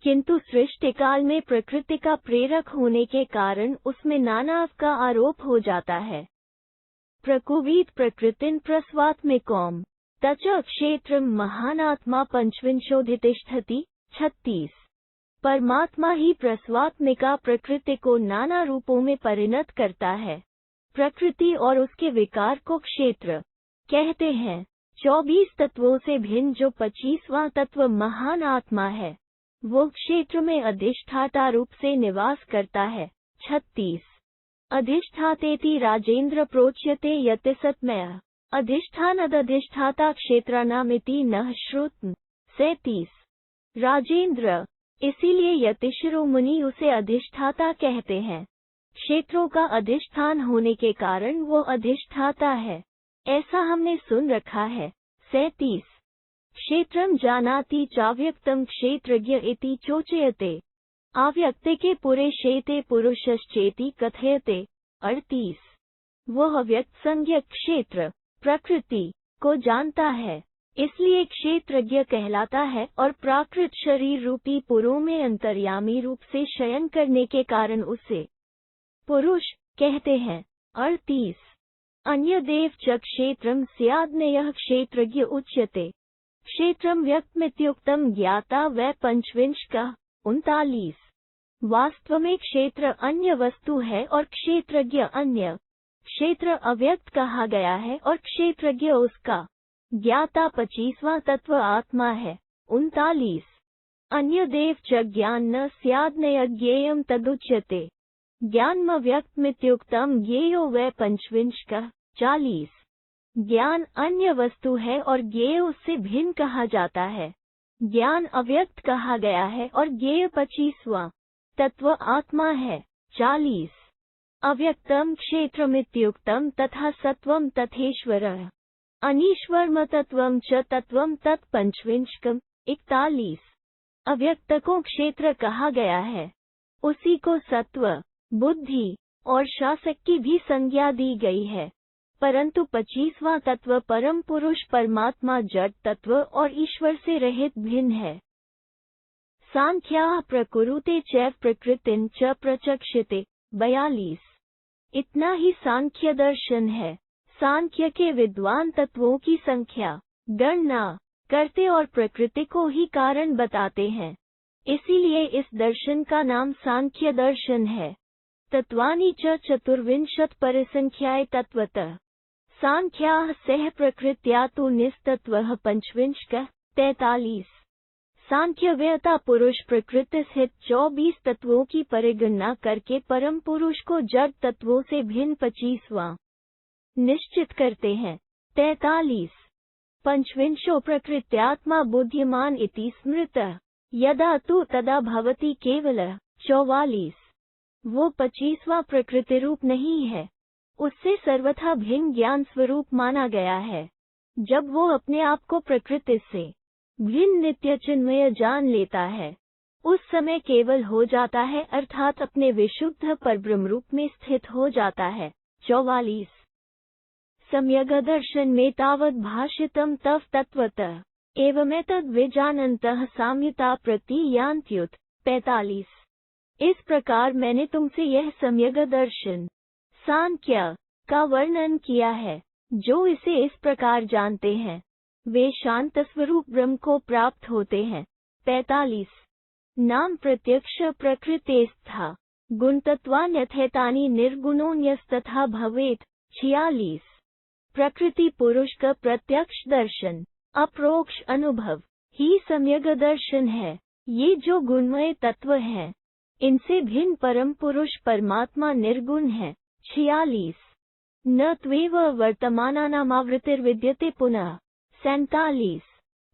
A: किंतु सृष्टि काल में प्रकृति का प्रेरक होने के कारण उसमें नानाव का आरोप हो जाता है। प्रकुवीत प्रकृतिन प्रस्वात्मिकौम तच क्षेत्रम महानात्मा पंचविंशोधितिष्ठति। 36 परमात्मा ही प्रस्वात्मिका प्रकृति को नाना रूपों में परिणत करता है। प्रकृति और उसके विकार को क्षेत्र कहते हैं। 24 तत्वों से भिन्न जो 25वां तत्व महान आत्मा है, वो क्षेत्र में अधिष्ठाता रूप से निवास करता है। 36 अधिष्ठातेति राजेंद्र प्रोच्यते यत् सत्मय अधिष्ठानदधिष्ठाता क्षेत्रानामिति नः श्रुतम्। 37 राजेंद्र इसीलिए यतिशिरोमुनि उसे अधिष्ठाता कहते हैं। क्षेत्रों का अधिष्ठान होने के कारण वो अधिष्ठाता है, ऐसा हमने सुन रखा है। 37 क्षेत्रम जानाति चाव्यक्तम क्षेत्रज्ञ इति चोचयते अव्यक्ते के पुरे शेते पुरुषश्चेति कथयते। 38 वो अव्यक्त संज्ञ क्षेत्र प्रकृति को जानता है, इसलिए क्षेत्रज्ञ कहलाता है और प्राकृत शरीर रूपी पुरों में अंतर्यामी रूप से शयन करने के कारण उसे पुरुष कहते हैं। 38 अन्य देव च क्षेत्रम स्याद्नयः क्षेत्रज्ञ उच्यते क्षेत्रम व्यक्तमित्युक्तम ज्ञाता वै पंचविंशकः। 39 वास्तव में क्षेत्र अन्य वस्तु है और क्षेत्रज्ञ अन्य। क्षेत्र अव्यक्त कहा गया है और क्षेत्रज्ञ उसका ज्ञाता 25वां तत्व आत्मा है। 39 अन्य देव च ज्ञान न स्याद्नय ज्ञेयम तदुच्यते ज्ञानमव्यक्तमित्युक्तम ज्ञेयो वै पंचविंशकः। 40 ज्ञान अन्य वस्तु है और ज्ञेय उससे भिन्न कहा जाता है। ज्ञान अव्यक्त कहा गया है और ज्ञेय 25वां तत्व आत्मा है। 40 अव्यक्तम क्षेत्रमित्युक्तम तथा सत्वम तथेश्वरः अनीश्वरम तत्वम च तत्वम तत्पंचविंशकम्। 41 अव्यक्त को क्षेत्र कहा गया है, उसी को सत्व बुद्धि और शासक की भी संज्ञा दी गई है, परंतु 25वां तत्व परम पुरुष परमात्मा जड़ तत्व और ईश्वर से रहित भिन्न है। सांख्याः प्रकुरुते चैव प्रकृतिं च प्रचक्षते। 42 इतना ही सांख्य दर्शन है। सांख्य के विद्वान तत्वों की संख्या गणना करते और प्रकृति को ही कारण बताते हैं, इसीलिए इस दर्शन का नाम सांख्य दर्शन है। तत्वानि च चतुर्विंशत् परिसंख्याय तत्वतः सांख्याः सह प्रकृत्या तु निस्तत्वः पंचविंशकः। 43 सांख्यव्यता पुरुष प्रकृति स्थित 24 तत्वों की परिगणना करके परम पुरुष को जड़ तत्वों से भिन्न 25वां निश्चित करते हैं। 43 पंचविंशो प्रकृत्यात्मा बुद्धिमान इति स्मृतः यदा तु तदा भवति केवलः। 44 वो 25वां प्रकृति रूप नहीं है, उससे सर्वथा भिन्न ज्ञान स्वरूप माना गया है। जब वो अपने आप को प्रकृति से भिन्न नित्य चिन्मय जान लेता है, उस समय केवल हो जाता है, अर्थात अपने विशुद्ध परब्रह्म रूप में स्थित हो जाता है। 44 सम्यग् दर्शन में तावद् भाषितम् तव तत्त्वतः एवमेतद् विजानन्तः साम्यता प्रतीयान्त्युत। 45 इस प्रकार मैंने तुमसे यह सम्यग् दर्शन सांख्य का वर्णन किया है। जो इसे इस प्रकार जानते हैं वे शांत स्वरूप ब्रह्म को प्राप्त होते हैं। 45 नाम प्रत्यक्ष प्रकृतेस्था गुणतत्वान्यथेतानि निर्गुणोऽन्यस्तथा भवेत्। 46 प्रकृति पुरुष का प्रत्यक्ष दर्शन अप्रोक्ष अनुभव ही सम्यग् दर्शन है। ये जो गुणमय तत्व हैं, इनसे भिन्न परम पुरुष परमात्मा निर्गुण है। 46 न त्वेव वर्तमानानामावृत्तिर्विद्यते पुनः। 47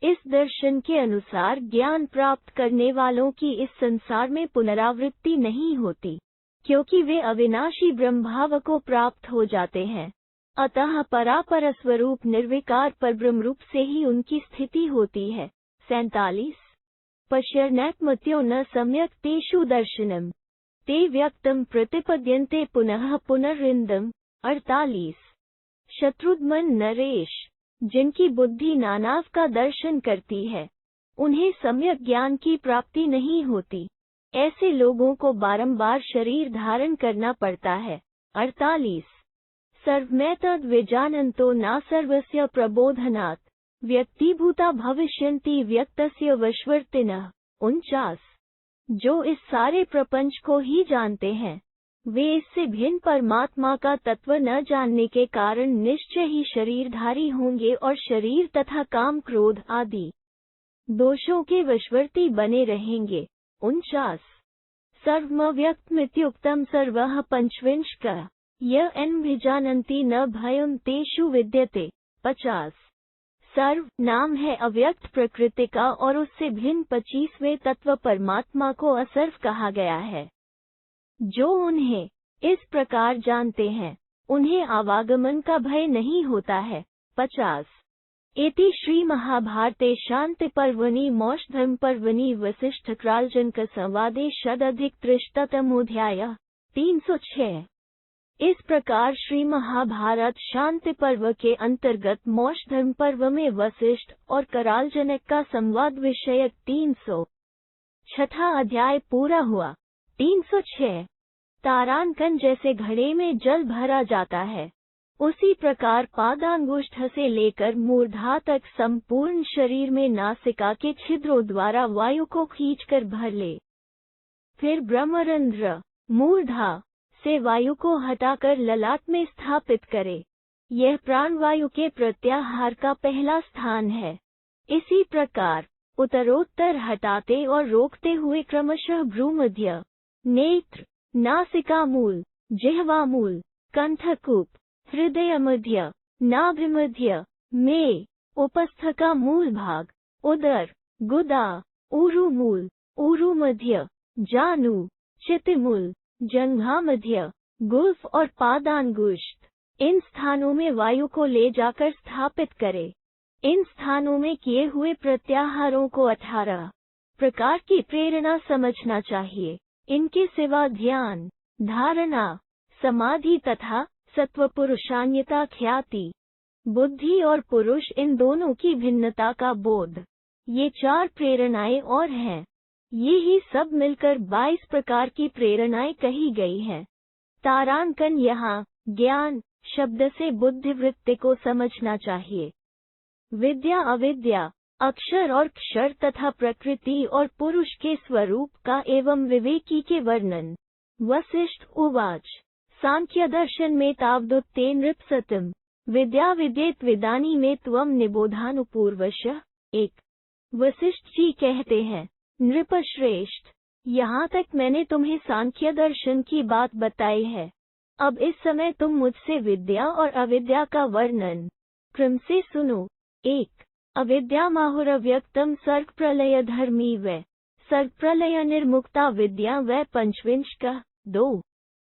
A: इस दर्शन के अनुसार ज्ञान प्राप्त करने वालों की इस संसार में पुनरावृत्ति नहीं होती, क्योंकि वे अविनाशी ब्रह्मभाव को प्राप्त हो जाते हैं। अतः परापर स्वरूप निर्विकार परब्रह्म रूप से ही उनकी स्थिति होती है। 47 पश्यन्नैकमत्यो न सम्यक् तेषु दर्शनम् ते व्यक्तं प्रतिपद्यन्ते पुनः पुनरिन्दम्। 48 शत्रुघ्न नरेश जिनकी बुद्धि नानाव का दर्शन करती है, उन्हें सम्यक ज्ञान की प्राप्ति नहीं होती। ऐसे लोगों को बारंबार शरीर धारण करना पड़ता है। 48 सर्वमेतद् विजानन्तो न सर्वस्य प्रबोधनात् व्यक्तिभूता भविष्यन्ति व्यक्तस्य वशवर्तिनः। 49 जो इस सारे प्रपंच को ही जानते हैं, वे इससे भिन्न परमात्मा का तत्व न जानने के कारण निश्चय ही शरीरधारी होंगे और शरीर तथा काम क्रोध आदि दोषों के वशवर्ती बने रहेंगे। 49 सर्वमव्यक्तमित्युक्तम् सर्वः पंचविंशः य एन्विजानन्ति न भयं तेषु विद्यते। 50 सर्व नाम है अव्यक्त प्रकृति का और उससे भिन्न 25वें तत्व परमात्मा को असर्व कहा गया है। जो उन्हें इस प्रकार जानते हैं, उन्हें आवागमन का भय नहीं होता है। 50 इति श्री महाभारते शांति पर्वणि मौषधर्म पर्वणि वसिष्ठ क्रालजनक संवादे षडधिक-300तमोऽध्यायः। 306 इस प्रकार श्री महाभारत शांति पर्व के अंतर्गत मौषधर्म पर्व में वसिष्ठ और करालजनक का संवाद विषयक 306 अध्याय पूरा हुआ। 306 तारांकन जैसे घड़े में जल भरा जाता है, उसी प्रकार पादांगुष्ठ से लेकर मूर्धा तक संपूर्ण शरीर में नासिका के छिद्रों द्वारा वायु को खींचकर भर ले। फिर ब्रह्मरंध्र मूर्धा से वायु को हटाकर ललाट में स्थापित करे। यह प्राणवायु के प्रत्याहार का पहला स्थान है। इसी प्रकार उत्तरोत्तर हटाते और रोकते हुए क्रमशः भ्रूमध्य, नेत्र, नासिका मूल, जिह्वा मूल, कंठकूप, हृदय मध्य, नाभि मध्य में उपस्थ का मूल भाग, उदर, गुदा, ऊरु मूल, ऊरु मध्य, जानु, चितिमूल, जंघा मध्य, गुल्फ और पादांगुष्ठ, इन स्थानों में वायु को ले जाकर स्थापित करे। इन स्थानों में किए हुए प्रत्याहारों को 18 प्रकार की प्रेरणा समझना चाहिए। इनके सिवा ध्यान, धारणा, समाधि तथा सत्वपुरुषान्यता ख्याति, बुद्धि और पुरुष इन दोनों की भिन्नता का बोध, ये 4 प्रेरणाएं और हैं। ये ही सब मिलकर 22 प्रकार की प्रेरणाएं कही गई हैं। तारांकन यहाँ ज्ञान शब्द से बुद्धिवृत्ति को समझना चाहिए। विद्या अविद्या, अक्षर और क्षर तथा प्रकृति और पुरुष के स्वरूप का एवं विवेकी के वर्णन। वसिष्ठ उवाच सांख्य दर्शन में तावदुत्ते नृपसतम् विद्या विद्येत विदानी में त्वं निबोधानुपूर्वशः। 1 वशिष्ठ जी कहते हैं, नृपश्रेष्ठ, यहाँ तक मैंने तुम्हें सांख्य दर्शन की बात बताई है। अब इस समय तुम मुझसे विद्या और अविद्या का वर्णन क्रम से सुनो। 1. अविद्या माहुरव्यक्तम सर्ग प्रलय धर्मी व सर्ग प्रलय निर्मुक्ता विद्या व पंचविंश का। 2.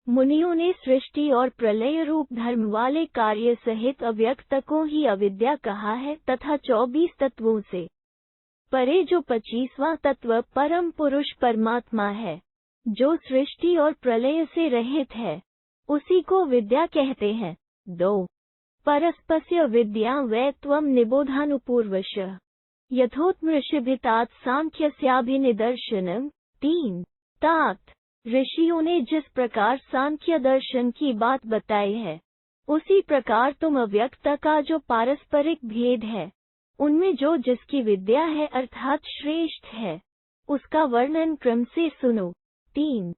A: मुनियों ने सृष्टि और प्रलय रूप धर्म वाले कार्य सहित अव्यक्त को ही अविद्या कहा है तथा 24 तत्वों से परे जो 25वां तत्व परम पुरुष परमात्मा है, जो सृष्टि और प्रलय से रहित है, उसी को विद्या कहते हैं। 2. परस्पस्य विद्या वै त्वं निबोधानुपूर्वश यथोत्मृषिभितात सांख्यस्याभिनिदर्शनम्। 3. तात ऋषियों ने जिस प्रकार सांख्य दर्शन की बात बताई है, उसी प्रकार तुम अव्यक्त का जो पारस्परिक भेद है, उनमें जो जिसकी विद्या है अर्थात श्रेष्ठ है, उसका वर्णन क्रम से सुनो। 3.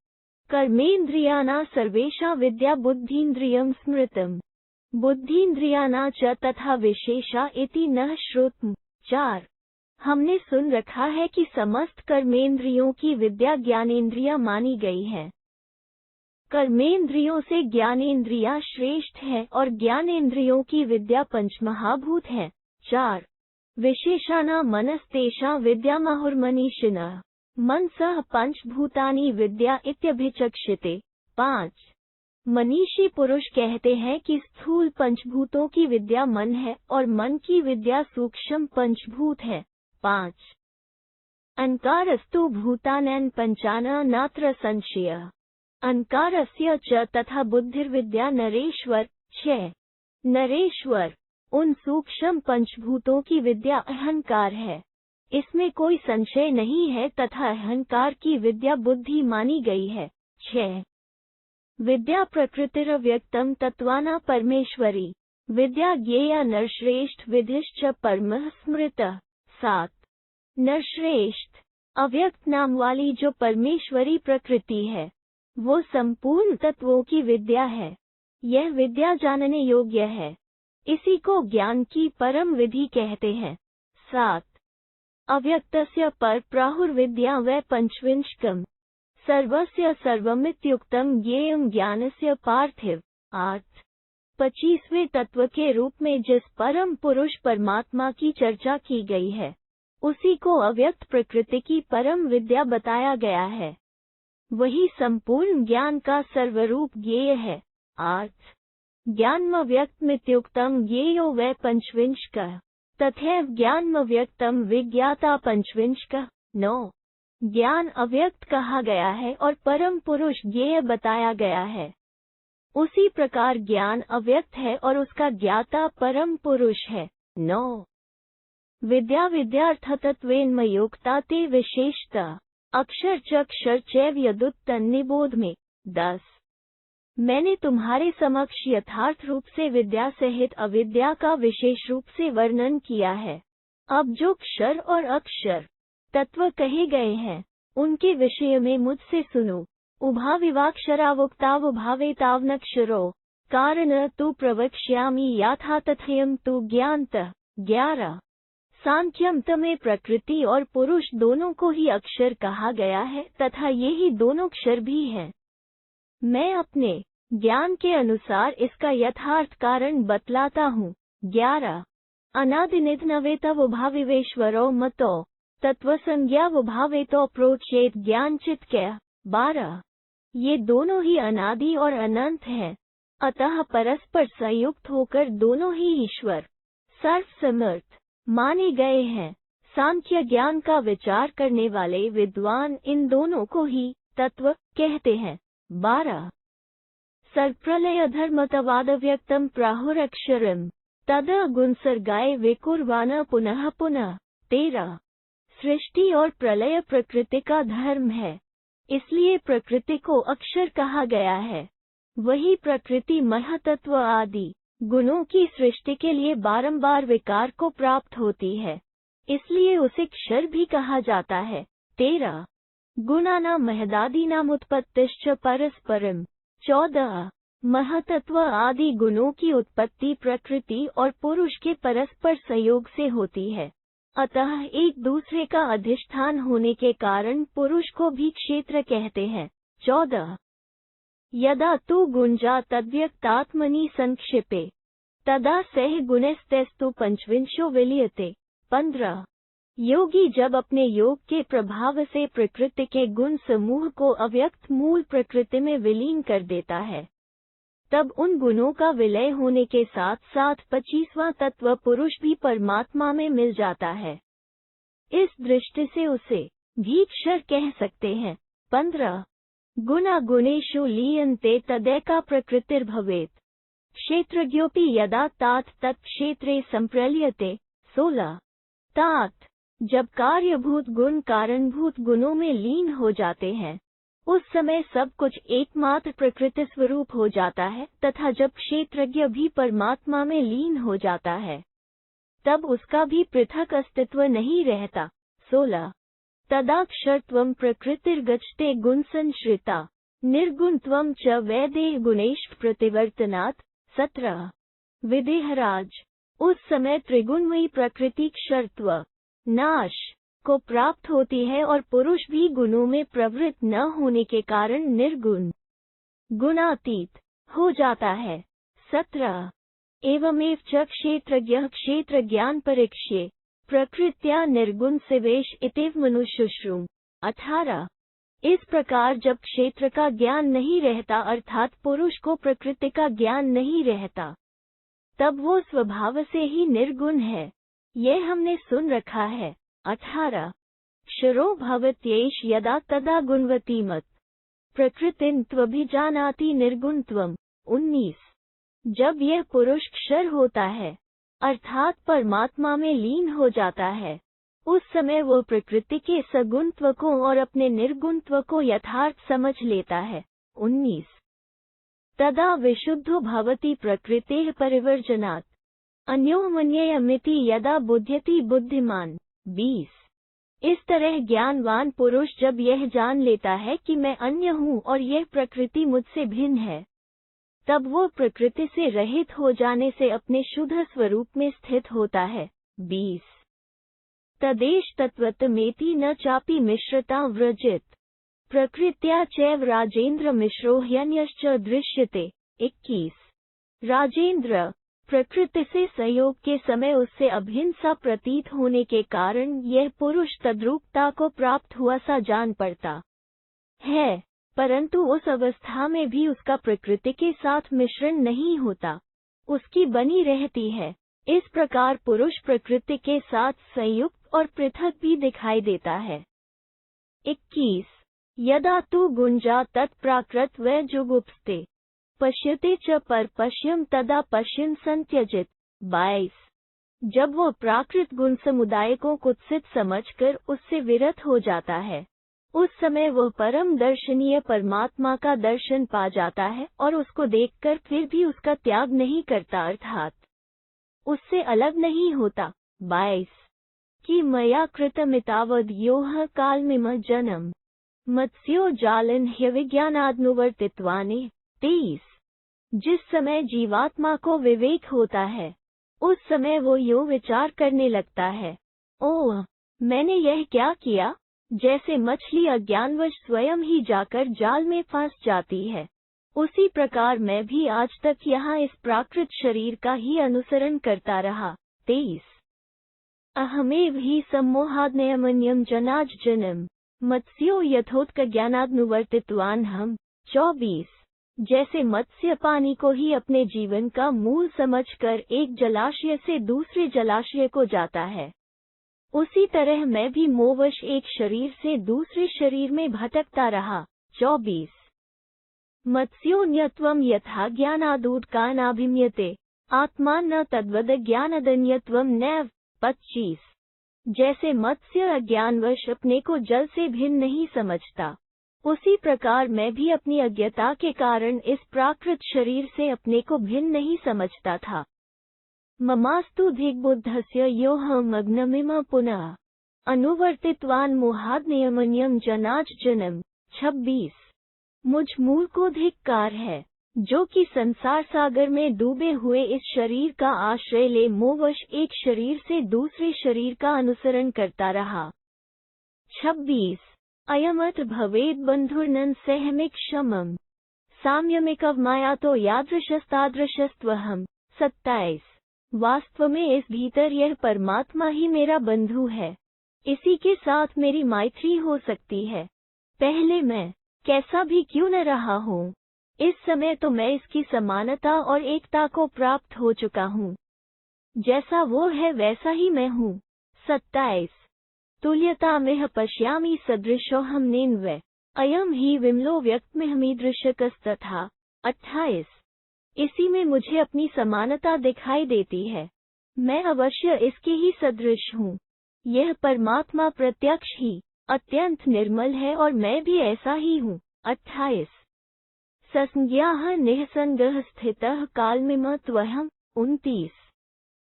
A: कर्मेन्द्रियाणा सर्वेषा विद्या बुद्धीन्द्रियं स्मृतम् बुद्धीन्द्रियाणा च तथा विशेषा इति न श्रुतम्। 4. हमने सुन रखा है कि समस्त कर्मेंद्रियों की विद्या ज्ञानेन्द्रिया मानी गई है। कर्मेंद्रियों से ज्ञानेन्द्रिया श्रेष्ठ है और ज्ञानेन्द्रियों की विद्या पंचमहाभूत है। 4. विशेषाणा मनस्तेषां विद्या माहुर्मनीषिणः मनसः पंचभूतानि विद्या इत्यभिचक्षते। 5. मनीषी पुरुष कहते हैं कि स्थूल पंचभूतों की विद्या मन है और मन की विद्या सूक्ष्म पंचभूत है। 5. अहंकारस्तु भूतानां पंचानां नात्र संशयः अहंकारस्य च तथा बुद्धिर्विद्या नरेश्वर। 6. नरेश्वर, उन सूक्ष्म पंचभूतों की विद्या अहंकार है, इसमें कोई संशय नहीं है तथा अहंकार की विद्या बुद्धि मानी गई है। 6. विद्या प्रकृतिरव्यक्तम तत्वाना परमेश्वरी विद्या ज्ञेया नरश्रेष्ठ विधिश्च परमः स्मृतः। 7. नरश्रेष्ठ, अव्यक्त नाम वाली जो परमेश्वरी प्रकृति है, वो संपूर्ण तत्वों की विद्या है। यह विद्या जानने योग्य है, इसी को ज्ञान की परम विधि कहते हैं। 7. अव्यक्तस्य पर प्राहुर्विद्या व पंचविंशकम् सर्वस्य सर्वमित्युक्तम् ज्ञेयम् ज्ञानस्य पार्थिव। 8. 25वें तत्व के रूप में जिस परम पुरुष परमात्मा की चर्चा की गई है, उसी को अव्यक्त प्रकृति की परम विद्या बताया गया है। वही संपूर्ण ज्ञान का सर्वरूप ज्ञेय है। 8. ज्ञानमव्यक्तमित्युक्तम् ज्ञेयो वै पंचविंशकः तथैव ज्ञानमव्यक्तम् विज्ञाता पंचविंशकः। 9. ज्ञान अव्यक्त कहा गया है और परम पुरुष ज्ञेय बताया गया है, उसी प्रकार ज्ञान अव्यक्त है और उसका ज्ञाता परम पुरुष है। 9. विद्या विद्यार्थतत्वेन्मयोक्ता ते विशेषता अक्षर चक्षर चैव यदुत्तन्निबोध में। 10. मैंने तुम्हारे समक्ष यथार्थ रूप से विद्या सहित अविद्या का विशेष रूप से वर्णन किया है। अब जो क्षर और अक्षर तत्व कहे गए हैं, उनके विषय में मुझसे सुनो। उभाविवाक्षरावुक्तावुभावेतावनक्षरो कारण तु प्रवक्ष्यामि यथा तथयम् तु ज्ञानतः। 11. सांख्यम में प्रकृति और पुरुष दोनों को ही अक्षर कहा गया है तथा ये ही दोनों क्षर भी हैं। मैं अपने ज्ञान के अनुसार इसका यथार्थ कारण बतलाता हूँ। 11. अनादिनिधनवेतवुभाविवेश्वरो मतो तत्वसंज्ञावुभावेतो प्रोच्येत ज्ञानचित्क्य। 12. ये दोनों ही अनादि और अनंत हैं, अतः परस्पर संयुक्त होकर दोनों ही ईश्वर सर्वसमर्थ माने गए हैं। सांख्य ज्ञान का विचार करने वाले विद्वान इन दोनों को ही तत्व कहते हैं। 12. सर्गप्रलय धर्मतवादव्यक्तम प्राहुरक्षरम तद गुणसर्गाय विकुर्वाण पुनः पुनः। 13. सृष्टि और प्रलय प्रकृति का धर्म है, इसलिए प्रकृति को अक्षर कहा गया है। वही प्रकृति महतत्व आदि गुणों की सृष्टि के लिए बारंबार विकार को प्राप्त होती है, इसलिए उसे क्षर भी कहा जाता है। 13. गुणानां महदादीनां उत्पत्तिश्च परस्परम्। 14. महतत्व आदि गुणों की उत्पत्ति प्रकृति और पुरुष के परस्पर संयोग से होती है। अतः एक दूसरे का अधिष्ठान होने के कारण पुरुष को भी क्षेत्र कहते हैं। 14 यदा तु गुंजा तद्व्यक्तात्मनि संक्षिपे तदा सह गुणस्तस्तु पंचविंशो विलीयते। 15 योगी जब अपने योग के प्रभाव से प्रकृति के गुण समूह को अव्यक्त मूल प्रकृति में विलीन कर देता है, तब उन गुणों का विलय होने के साथ साथ 25वां तत्व पुरुष भी परमात्मा में मिल जाता है। इस दृष्टि से उसे भी क्षर कह सकते हैं। 15 गुणा गुणेषु लीयन्ते तदैका प्रकृतिर्भवेत् क्षेत्रज्ञोऽपि यदा तात तत्क्षेत्रे संप्रलीयते। 16 तात जब कार्यभूत गुण कारणभूत गुणों में लीन हो जाते हैं, उस समय सब कुछ एकमात्र प्रकृति स्वरूप हो जाता है, तथा जब क्षेत्रज्ञ भी परमात्मा में लीन हो जाता है, तब उसका भी पृथक अस्तित्व नहीं रहता। 16 तदाक्षरत्वं प्रकृतिर्गच्छते गुणसंश्रिता निर्गुणत्वं च वैदेह गुणेश प्रतिवर्तनात्। 17 विदेहराज उस समय त्रिगुणमयी प्रकृति क्षरत्व नाश को प्राप्त होती है और पुरुष भी गुणों में प्रवृत्त न होने के कारण निर्गुण गुणातीत हो जाता है। 17 एवमेव च क्षेत्रज्ञः क्षेत्र ज्ञान परीक्ष्ये प्रकृत्या निर्गुण सिवेश इतिव मनुष्युश्रुम। 18 इस प्रकार जब क्षेत्र का ज्ञान नहीं रहता अर्थात पुरुष को प्रकृति का ज्ञान नहीं रहता, तब वो स्वभाव से ही निर्गुण है। यह हमने सुन रखा है। 18 क्षरो भवत्येष यदा तदा गुणवती मत प्रकृतिं त्वभिजानाति निर्गुणत्वम्। 19 जब यह पुरुष क्षर होता है अर्थात परमात्मा में लीन हो जाता है, उस समय वो प्रकृति के सगुणत्व को और अपने निर्गुणत्व को यथार्थ समझ लेता है। 19 तदा विशुद्धो भवति प्रकृतेः परिवर्जनात् अन्योमन्येयमिति यदा बुध्यति बुद्धिमान। 20 इस तरह ज्ञानवान पुरुष जब यह जान लेता है कि मैं अन्य हूँ और यह प्रकृति मुझसे भिन्न है, तब वो प्रकृति से रहित हो जाने से अपने शुद्ध स्वरूप में स्थित होता है। 20 तदेश तत्वतमेति न चापि मिश्रता व्रजित प्रकृत्या चैव राजेंद्र मिश्रो ह्यन्यश्च दृश्यते। 21 राजेंद्र प्रकृति से संयोग के समय उससे अभिन्न सा प्रतीत होने के कारण यह पुरुष तद्रूपता को प्राप्त हुआ सा जान पड़ता है, परंतु उस अवस्था में भी उसका प्रकृति के साथ मिश्रण नहीं होता, उसकी बनी रहती है। इस प्रकार पुरुष प्रकृति के साथ संयुक्त और पृथक भी दिखाई देता है। 21 यदा तु गुंजा तत्प्राकृत वै जुगुप्स्ते पश्यते च पर पश्यम तदा पश्यन् संत्यजित। 22 जब वो प्राकृत गुण समुदाय को कुत्सित समझकर उससे विरत हो जाता है, उस समय वह परम दर्शनीय परमात्मा का दर्शन पा जाता है और उसको देखकर फिर भी उसका त्याग नहीं करता अर्थात उससे अलग नहीं होता। 22 कि मया कृतमितावद् योह कालमिमः जन्म मत्स्यो जालन ह्यविज्ञानादनुवर्तित्वानि। 23 जिस समय जीवात्मा को विवेक होता है, उस समय वो यूं विचार करने लगता है, ओह मैंने यह क्या किया, जैसे मछली अज्ञानवश स्वयं ही जाकर जाल में फंस जाती है, उसी प्रकार मैं भी आज तक यहाँ इस प्राकृत शरीर का ही अनुसरण करता रहा। 23 अहमेव ही सम्मोहाद्नयमन्यम जनाज जनम मत्स्यो यथोत्क ज्ञानादनुवर्तित्वान् हम। 24 जैसे मत्स्य पानी को ही अपने जीवन का मूल समझकर एक जलाशय से दूसरे जलाशय को जाता है, उसी तरह मैं भी मोहवश एक शरीर से दूसरे शरीर में भटकता रहा। 24 मत्स्योन्यत्वं यथा ज्ञानादूदकानाभिम्यते आत्मा न तद्वद ज्ञानदन्यत्वं नैव। 25 जैसे मत्स्य अज्ञानवश अपने को जल से भिन्न नहीं समझता, उसी प्रकार मैं भी अपनी अज्ञता के कारण इस प्राकृत शरीर से अपने को भिन्न नहीं समझता था। ममास्तु धिग्बुद्धस्य योऽहमग्नमिम पुनः अनुवर्तित्वान् मोहाद्नियमन्यं जनाज जनम। 26 मुझ मूल को धिक्कार है, जो कि संसार सागर में डूबे हुए इस शरीर का आश्रय ले मोहवश एक शरीर से दूसरे शरीर का अनुसरण करता रहा। 26 अयमत भवेद बंधुर्नन सहमिक क्षमम साम्यमिकव माया तो यादृशस्तादृशस्त्वहम। 27 वास्तव में इस भीतर यह परमात्मा ही मेरा बंधु है, इसी के साथ मेरी मैत्री हो सकती है। पहले मैं कैसा भी क्यों न रहा हूँ, इस समय तो मैं इसकी समानता और एकता को प्राप्त हो चुका हूँ। जैसा वो है वैसा ही मैं हूँ। 27 तुल्यता में पश्यामि सदृशोऽहं नेन्वै अयम ही विमलो व्यक्तमिहमीदृशकस्तथा। 28 इसी में मुझे अपनी समानता दिखाई देती है, मैं अवश्य इसके ही सदृश हूँ। यह परमात्मा प्रत्यक्ष ही अत्यंत निर्मल है और मैं भी ऐसा ही हूँ। 28 ससंज्ञाः निःसंगः स्थितः कालमिमत्वहम्। 29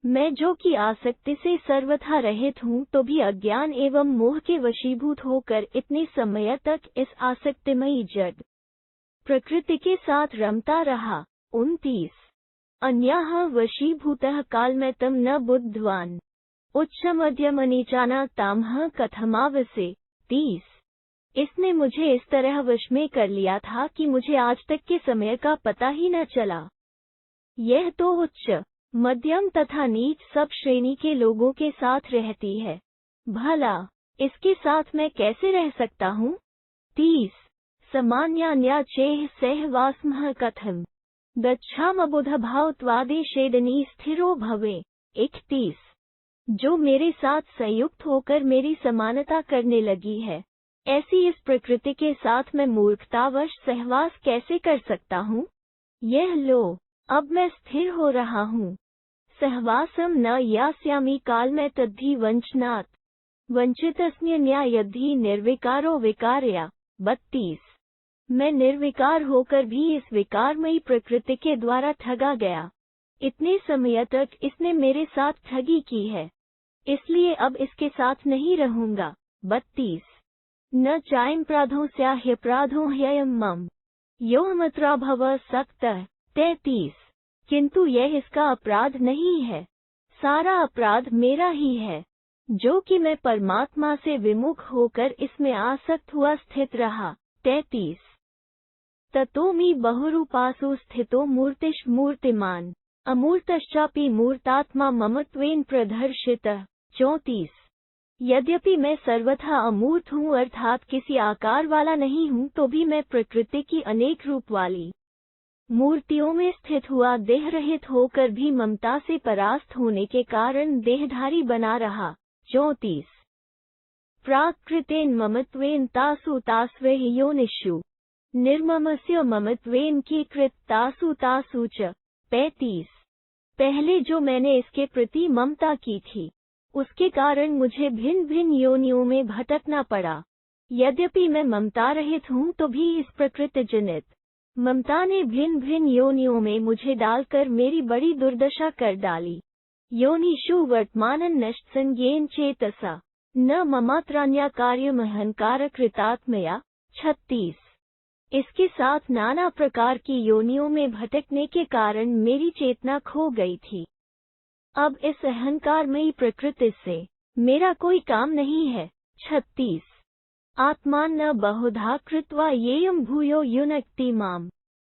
A: मैं जो कि आसक्ति से सर्वथा रहित हूँ तो भी अज्ञान एवं मोह के वशीभूत होकर इतने समय तक इस आसक्तिमयी जड़ प्रकृति के साथ रमता रहा। 29 अन्याः वशीभूतः कालमैतं न बुद्धवान् उच्चमध्यमनीचाना तामह कथमावसे। 30 इसने मुझे इस तरह वश में कर लिया था कि मुझे आज तक के समय का पता ही न चला। यह तो उच्च, मध्यम तथा नीच सब श्रेणी के लोगों के साथ रहती है, भला इसके साथ मैं कैसे रह सकता हूँ। 30 सामान्यान्या चेह सहवास्मः कथम गच्छामबुधभावत्वादेशेदनी स्थिरो भवे। 31 जो मेरे साथ संयुक्त होकर मेरी समानता करने लगी है, ऐसी इस प्रकृति के साथ मैं मूर्खतावश सहवास कैसे कर सकता हूँ। यह लो अब मैं स्थिर हो रहा हूँ। सहवासम न यास्यामि काल में तद्धि वंचनात् वंचितस्म्यन्या यद्धि निर्विकारो विकारया। 32 मैं निर्विकार होकर भी इस विकारमयी प्रकृति के द्वारा ठगा गया। इतने समय तक इसने मेरे साथ ठगी की है, इसलिए अब इसके साथ नहीं रहूंगा। 32 न चायमप्राधो स्याह्यपराधो ह्ययम् मम योऽहमत्राभव सक्तः। 33 किंतु यह इसका अपराध नहीं है, सारा अपराध मेरा ही है, जो कि मैं परमात्मा से विमुख होकर इसमें आसक्त हुआ स्थित रहा। 33 ततोमि बहुरूपासु स्थितो मूर्तिश मूर्तिमान अमूर्तश्चापि मूर्तात्मा ममत्वेन प्रदर्शितः। 34 यद्यपि मैं सर्वथा अमूर्त हूँ अर्थात किसी आकार वाला नहीं हूँ, तो भी मैं प्रकृति की अनेक रूप वाली मूर्तियों में स्थित हुआ देह रहित होकर भी ममता से परास्त होने के कारण देहधारी बना रहा। 34 प्राकृतेन ममत्वेन तासु तास्वे योनिषु निर्ममस्य ममत्वेन की कृत तासु तासु च। 35 पहले जो मैंने इसके प्रति ममता की थी, उसके कारण मुझे भिन्न भिन्न योनियों में भटकना पड़ा। यद्यपि मैं ममता रहित हूँ तो भी इस प्रकृति जनित ममता ने भिन्न भिन्न योनियों में मुझे डालकर मेरी बड़ी दुर्दशा कर डाली। योनिषु वर्तमानं नष्ट संज्ञेन चेतसा न ममात्रान्या कार्यमहंकार कृतात्मया। 36 इसके साथ नाना प्रकार की योनियों में भटकने के कारण मेरी चेतना खो गई थी। अब इस अहंकारमयी प्रकृति से मेरा कोई काम नहीं है। 36 आत्मान न बहुधा कृत्वा येयं भूयो युनक्ति माम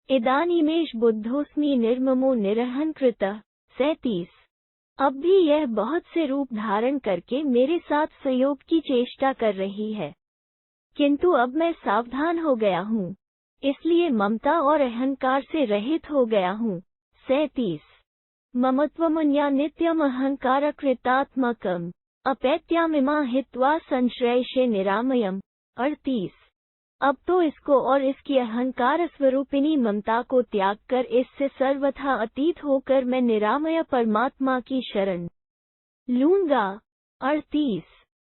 A: इदानीमेष बुद्धोस्मि निर्ममो निरहंकृतः। 37 अब भी यह बहुत से रूप धारण करके मेरे साथ सहयोग की चेष्टा कर रही है, किंतु अब मैं सावधान हो गया हूँ, इसलिए ममता और अहंकार से रहित हो गया हूँ। 37 ममत्वमन्या नित्यम अहंकार कृतात्मकम अपैत्यामिमा हित्वा संश्रयशे निरामयम। 38 अब तो इसको और इसकी अहंकार स्वरूपिणी ममता को त्याग कर इससे सर्वथा अतीत होकर मैं निरामय परमात्मा की शरण लूंगा। 38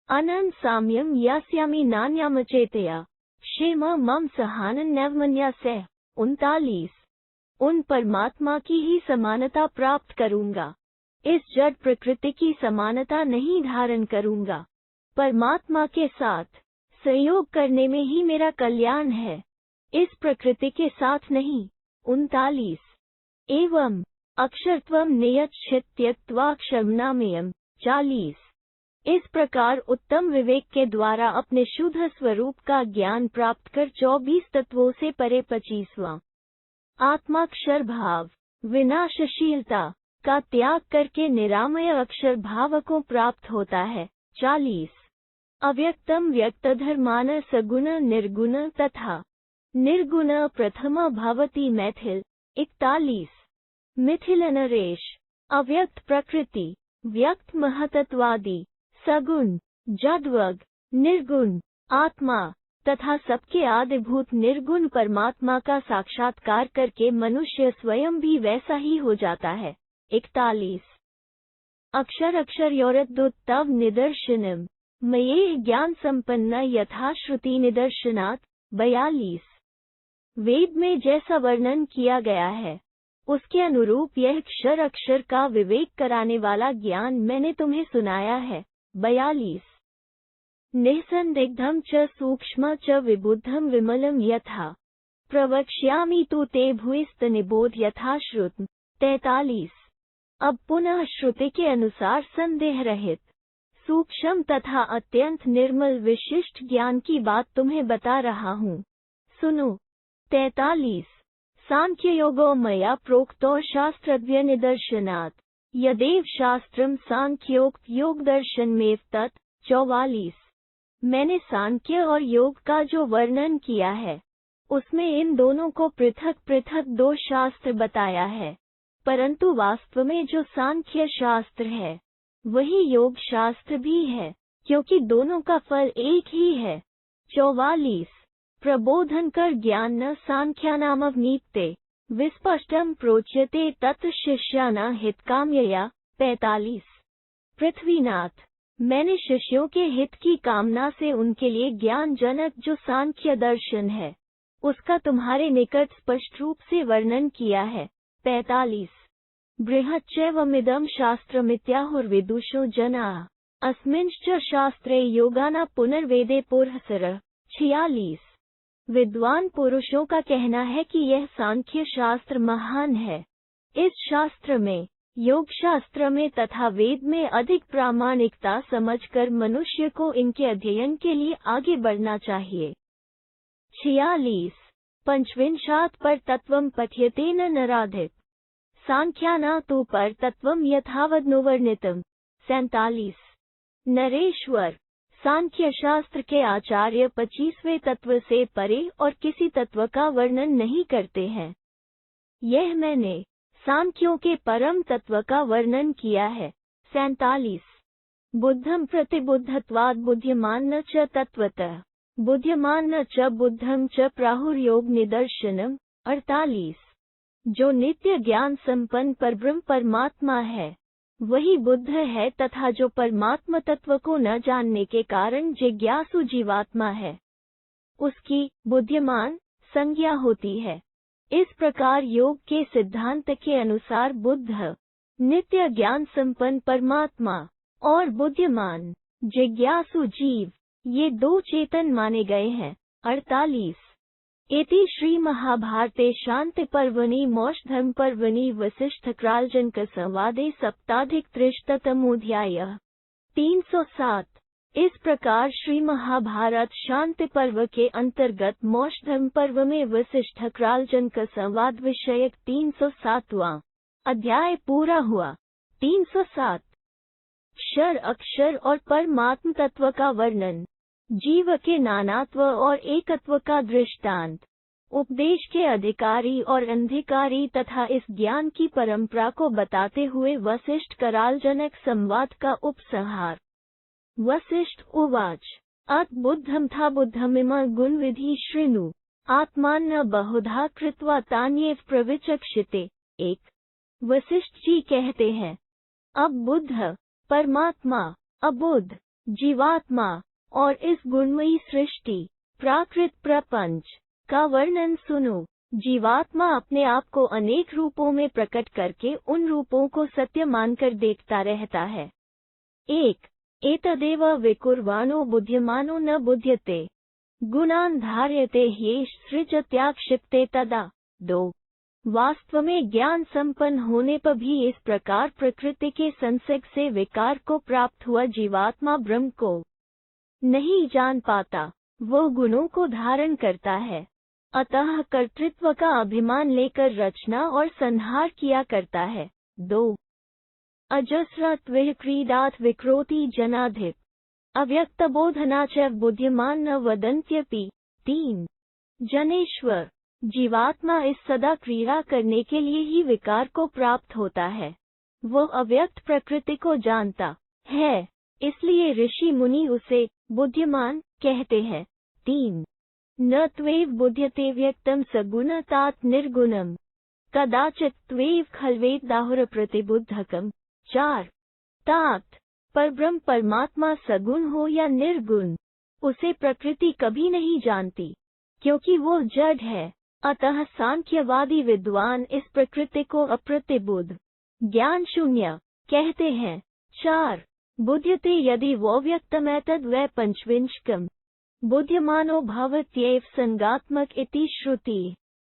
A: अनंत साम्यम यास्यामि नान्यामचेतया क्षेम मम सहानन्यवमन्या सह। 39 उन परमात्मा की ही समानता प्राप्त करूंगा, इस जड़ प्रकृति की समानता नहीं धारण करूंगा। परमात्मा के साथ सहयोग करने में ही मेरा कल्याण है, इस प्रकृति के साथ नहीं। 39 एवं अक्षरत्वम नियच्छित त्यक्त्वाक्षरनामयम् 40। इस प्रकार उत्तम विवेक के द्वारा अपने शुद्ध स्वरूप का ज्ञान प्राप्त कर 24 तत्वों से परे 25वां आत्माक्षर भाव विनाशशीलता का त्याग करके निरामय अक्षर भाव को प्राप्त होता है। 40 अव्यक्तम व्यक्तधर्मान सगुण निर्गुण तथा निर्गुण प्रथम भवति मैथिल। 41 मिथिल नरेश अव्यक्त प्रकृति व्यक्त महतत्वादि सगुण जडवग निर्गुण आत्मा तथा सबके आदिभूत निर्गुण परमात्मा का साक्षात्कार करके मनुष्य स्वयं भी वैसा ही हो जाता है। 41 अक्षर अक्षरयोरद्भुत तव निदर्शनम मये ज्ञान संपन्न यथाश्रुति निदर्शनात्। 42 वेद में जैसा वर्णन किया गया है उसके अनुरूप यह अक्षर अक्षर का विवेक कराने वाला ज्ञान मैंने तुम्हें सुनाया है। 42 निःसंदिग्धम च सूक्ष्म च विबुद्धम विमलम यथा प्रवक्ष्यामि तु ते भूयस्त निबोध यथाश्रुत। 43 अब पुनः श्रुति के अनुसार संदेह रहित सूक्ष्म तथा अत्यंत निर्मल विशिष्ट ज्ञान की बात तुम्हें बता रहा हूँ, सुनो। 43 सांख्य योगो मया प्रोक्तो शास्त्रज्ञ निदर्शनात् यदेव शास्त्रम सांख्योक्त योग दर्शन में तत्। 44 मैंने सांख्य और योग का जो वर्णन किया है उसमें इन दोनों को पृथक पृथक दो शास्त्र बताया है, परंतु वास्तव में जो सांख्य शास्त्र है वही योग शास्त्र भी है, क्योंकि दोनों का फल एक ही है। 44 प्रबोधन कर ज्ञान न सांख्यानामवनीते विस्पष्टम प्रोच्यते तत् शिष्याना हितकाम्यया। 45 पृथ्वीनाथ मैंने शिष्यों के हित की कामना से उनके लिए ज्ञान जनक जो सांख्य दर्शन है उसका तुम्हारे निकट स्पष्ट रूप से वर्णन किया है। 45 बृहच्चैवमिदं शास्त्रमित्याहुर्विदुषो जनाः अस्मिंश्च शास्त्रे योगाना पुनर्वेदे पुरःसरः। 46 विद्वान पुरुषों का कहना है कि यह सांख्य शास्त्र महान है। इस शास्त्र में योग शास्त्र में तथा वेद में अधिक प्रामाणिकता समझकर मनुष्य को इनके अध्ययन के लिए आगे बढ़ना चाहिए। 46 पंचविंशात् पर तत्वं पठ्यते न नराधिप सांख्याना तो पर तत्वम यथावदनुवर्णितम। 47 नरेश्वर सांख्य शास्त्र के आचार्य 25वें तत्व से परे और किसी तत्व का वर्णन नहीं करते हैं। यह मैंने सांख्यों के परम तत्व का वर्णन किया है। 47 बुद्धम प्रतिबुद्धत्वाद बुद्धिमान न च तत्वतः बुद्धिमान न च बुद्धम च प्राहुर्योग निदर्शनम। 48 जो नित्य ज्ञान संपन्न परब्रह्म परमात्मा है वही बुद्ध है तथा जो परमात्मा तत्व को न जानने के कारण जिज्ञासु जीवात्मा है उसकी बुद्धिमान संज्ञा होती है। इस प्रकार योग के सिद्धांत के अनुसार बुद्ध नित्य ज्ञान संपन्न परमात्मा और बुद्धिमान जिज्ञासु जीव ये दो चेतन माने गए हैं। 48 इति श्री महाभारते शांति पर्वणि मोक्षधर्म पर्वणि वसिष्ठ क्रालजनक संवादे सप्ताधिक-300तमोऽध्यायः। 307 इस प्रकार श्री महाभारत शांति पर्व के अंतर्गत मोक्षधर्म पर्व में वसिष्ठ क्रालजनक संवाद विषयक 307वां अध्याय पूरा हुआ। 307 क्षर अक्षर और परमात्म तत्व का वर्णन, जीव के नानात्व और एकत्व का दृष्टांत, उपदेश के अधिकारी और अंधिकारी तथा इस ज्ञान की परंपरा को बताते हुए वसिष्ठ करालजनक संवाद का उपसंहार। वसिष्ठ उवाच अथ बुद्धम था बुद्धमिमं गुण विधि शृणु आत्मान्न बहुधा कृत्वा तान्येव प्रविचक्षिते। 1 वसिष्ठ जी कहते हैं, अब बुद्ध परमात्मा, अबुद्ध जीवात्मा और इस गुणमयी सृष्टि प्राकृत प्रपंच का वर्णन सुनो। जीवात्मा अपने आप को अनेक रूपों में प्रकट करके उन रूपों को सत्य मानकर देखता रहता है। 1 एतदेव विकुर्वाणो बुद्धिमानो न बुध्यते गुणान् धार्यते ह्येष सृजत्याक्षिप्ते तदा। 2 वास्तव में ज्ञान संपन्न होने पर भी इस प्रकार प्रकृति के संसर्ग से विकार को प्राप्त हुआ जीवात्मा ब्रह्म को नहीं जान पाता, वो गुणों को धारण करता है, अतः कर्तृत्व का अभिमान लेकर रचना और संहार किया करता है। 2 अजस्रत्विः क्रीडात् विक्रोति जनाधिप अव्यक्तबोधना च बुद्धिमान न वदन्त्यपि। 3 जनेश्वर जीवात्मा इस सदा क्रीड़ा करने के लिए ही विकार को प्राप्त होता है, वो अव्यक्त प्रकृति को जानता है, इसलिए ऋषि मुनि उसे बुद्धिमान कहते हैं। 3 न त्वेव बुध्यते व्यक्तम सगुणतात् निर्गुणम कदाचित् त्वेव खल्वेदाहुर प्रतिबुद्धकम। 4 तात परब्रह्म परमात्मा सगुण हो या निर्गुण, उसे प्रकृति कभी नहीं जानती, क्योंकि वो जड़ है, अतः सांख्यवादी विद्वान इस प्रकृति को अप्रतिबुद्ध ज्ञान शून्य कहते हैं। 4 बुध्यते यदि वो व्यक्तमेतद् वै पंचविंशकम् बुध्यमानो भवत्येव संगात्मक इति श्रुति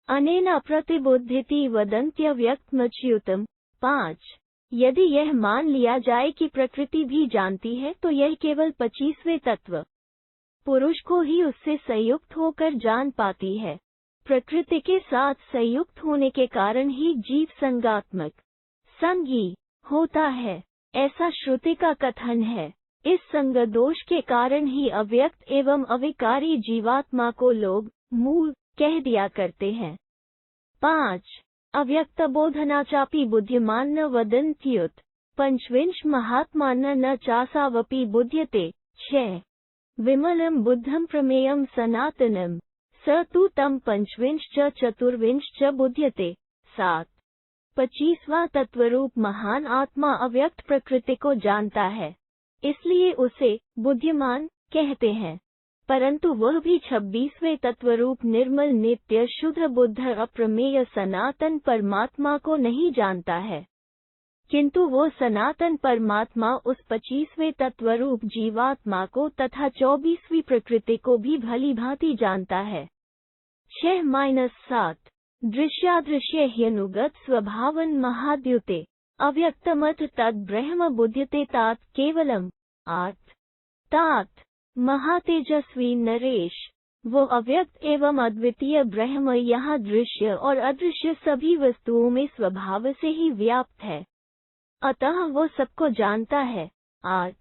A: अनेन अप्रतिबुद्धिति वदन्त्यव्यक्तमच्युतम्। 5 यदि यह मान लिया जाए कि प्रकृति भी जानती है तो यह केवल 25वें तत्व पुरुष को ही उससे संयुक्त होकर जान पाती है। प्रकृति के साथ संयुक्त होने के कारण ही जीव संगात्मक संगी होता है, ऐसा श्रुति का कथन है। इस संग दोष के कारण ही अव्यक्त एवं अविकारी जीवात्मा को लोग मूल कह दिया करते हैं। 5 अव्यक्त बोधना चापि बुद्धिमान न वदन्त्युत पंचविंश महात्मान न चासावपि बुध्यते। 6 विमलम बुद्धम प्रमेयम सनातनम स तु तम पंचविंश च चतुर्विंश च बुध्यते। 7 25वां तत्वरूप महान आत्मा अव्यक्त प्रकृति को जानता है, इसलिए उसे बुद्धिमान कहते हैं, परंतु वह भी 26वें तत्वरूप निर्मल नित्य शुद्ध बुद्ध अप्रमेय सनातन परमात्मा को नहीं जानता है, किंतु वो सनातन परमात्मा उस 25वें तत्वरूप जीवात्मा को तथा 24वीं प्रकृति को भी भली भांति जानता है। 6-7 दृश्यादृश्य ह्यनुगत स्वभावन महाद्युते अव्यक्तमथ तद ब्रह्म बुध्यते तात केवलम। 8 तात महातेजस्वी नरेश वो अव्यक्त एवं अद्वितीय ब्रह्म यहाँ दृश्य और अदृश्य सभी वस्तुओं में स्वभाव से ही व्याप्त है, अतः वो सबको जानता है। 8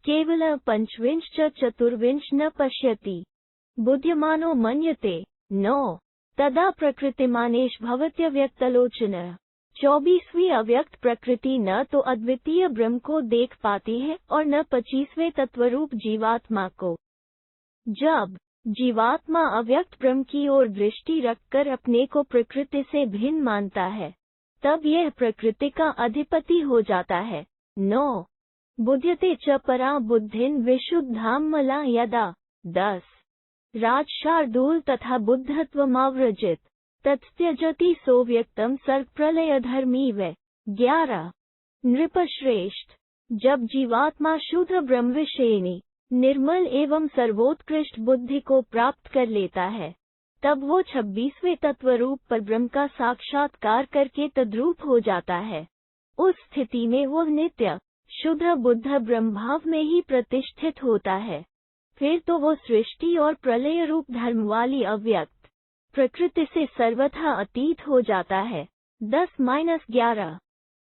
A: केवल पंचविंश च चतुर्विंश न पश्यति बुद्धिमानो मन्यते। 9 तदा प्रकृतिमानेश भवत्यव्यक्तलोचन 24वीं अव्यक्त प्रकृति न तो अद्वितीय ब्रह्म को देख पाती है और न 25वें तत्वरूप जीवात्मा को। जब जीवात्मा अव्यक्त ब्रह्म की ओर दृष्टि रखकर अपने को प्रकृति से भिन्न मानता है, तब यह प्रकृति का अधिपति हो जाता है। 9 बुध्यते च परा बुद्धिन विशुद्धामला यदा। 10 राजशार्दूल तथा बुद्धत्वमाव्रजित तत्त्यजति सोव्यक्तम सर्ग प्रलय धर्मी व। 11 नृपश्रेष्ठ जब जीवात्मा शुद्ध ब्रह्म विषयिणी निर्मल एवं सर्वोत्कृष्ट बुद्धि को प्राप्त कर लेता है, तब वो 26वें तत्वरूप पर ब्रह्म का साक्षात्कार करके तद्रूप हो जाता है। उस स्थिति में वो नित्य शुद्ध बुद्ध ब्रह्मभाव में ही प्रतिष्ठित होता है। फिर तो वो सृष्टि और प्रलय रूप धर्म वाली अव्यक्त प्रकृति से सर्वथा अतीत हो जाता है। 10-11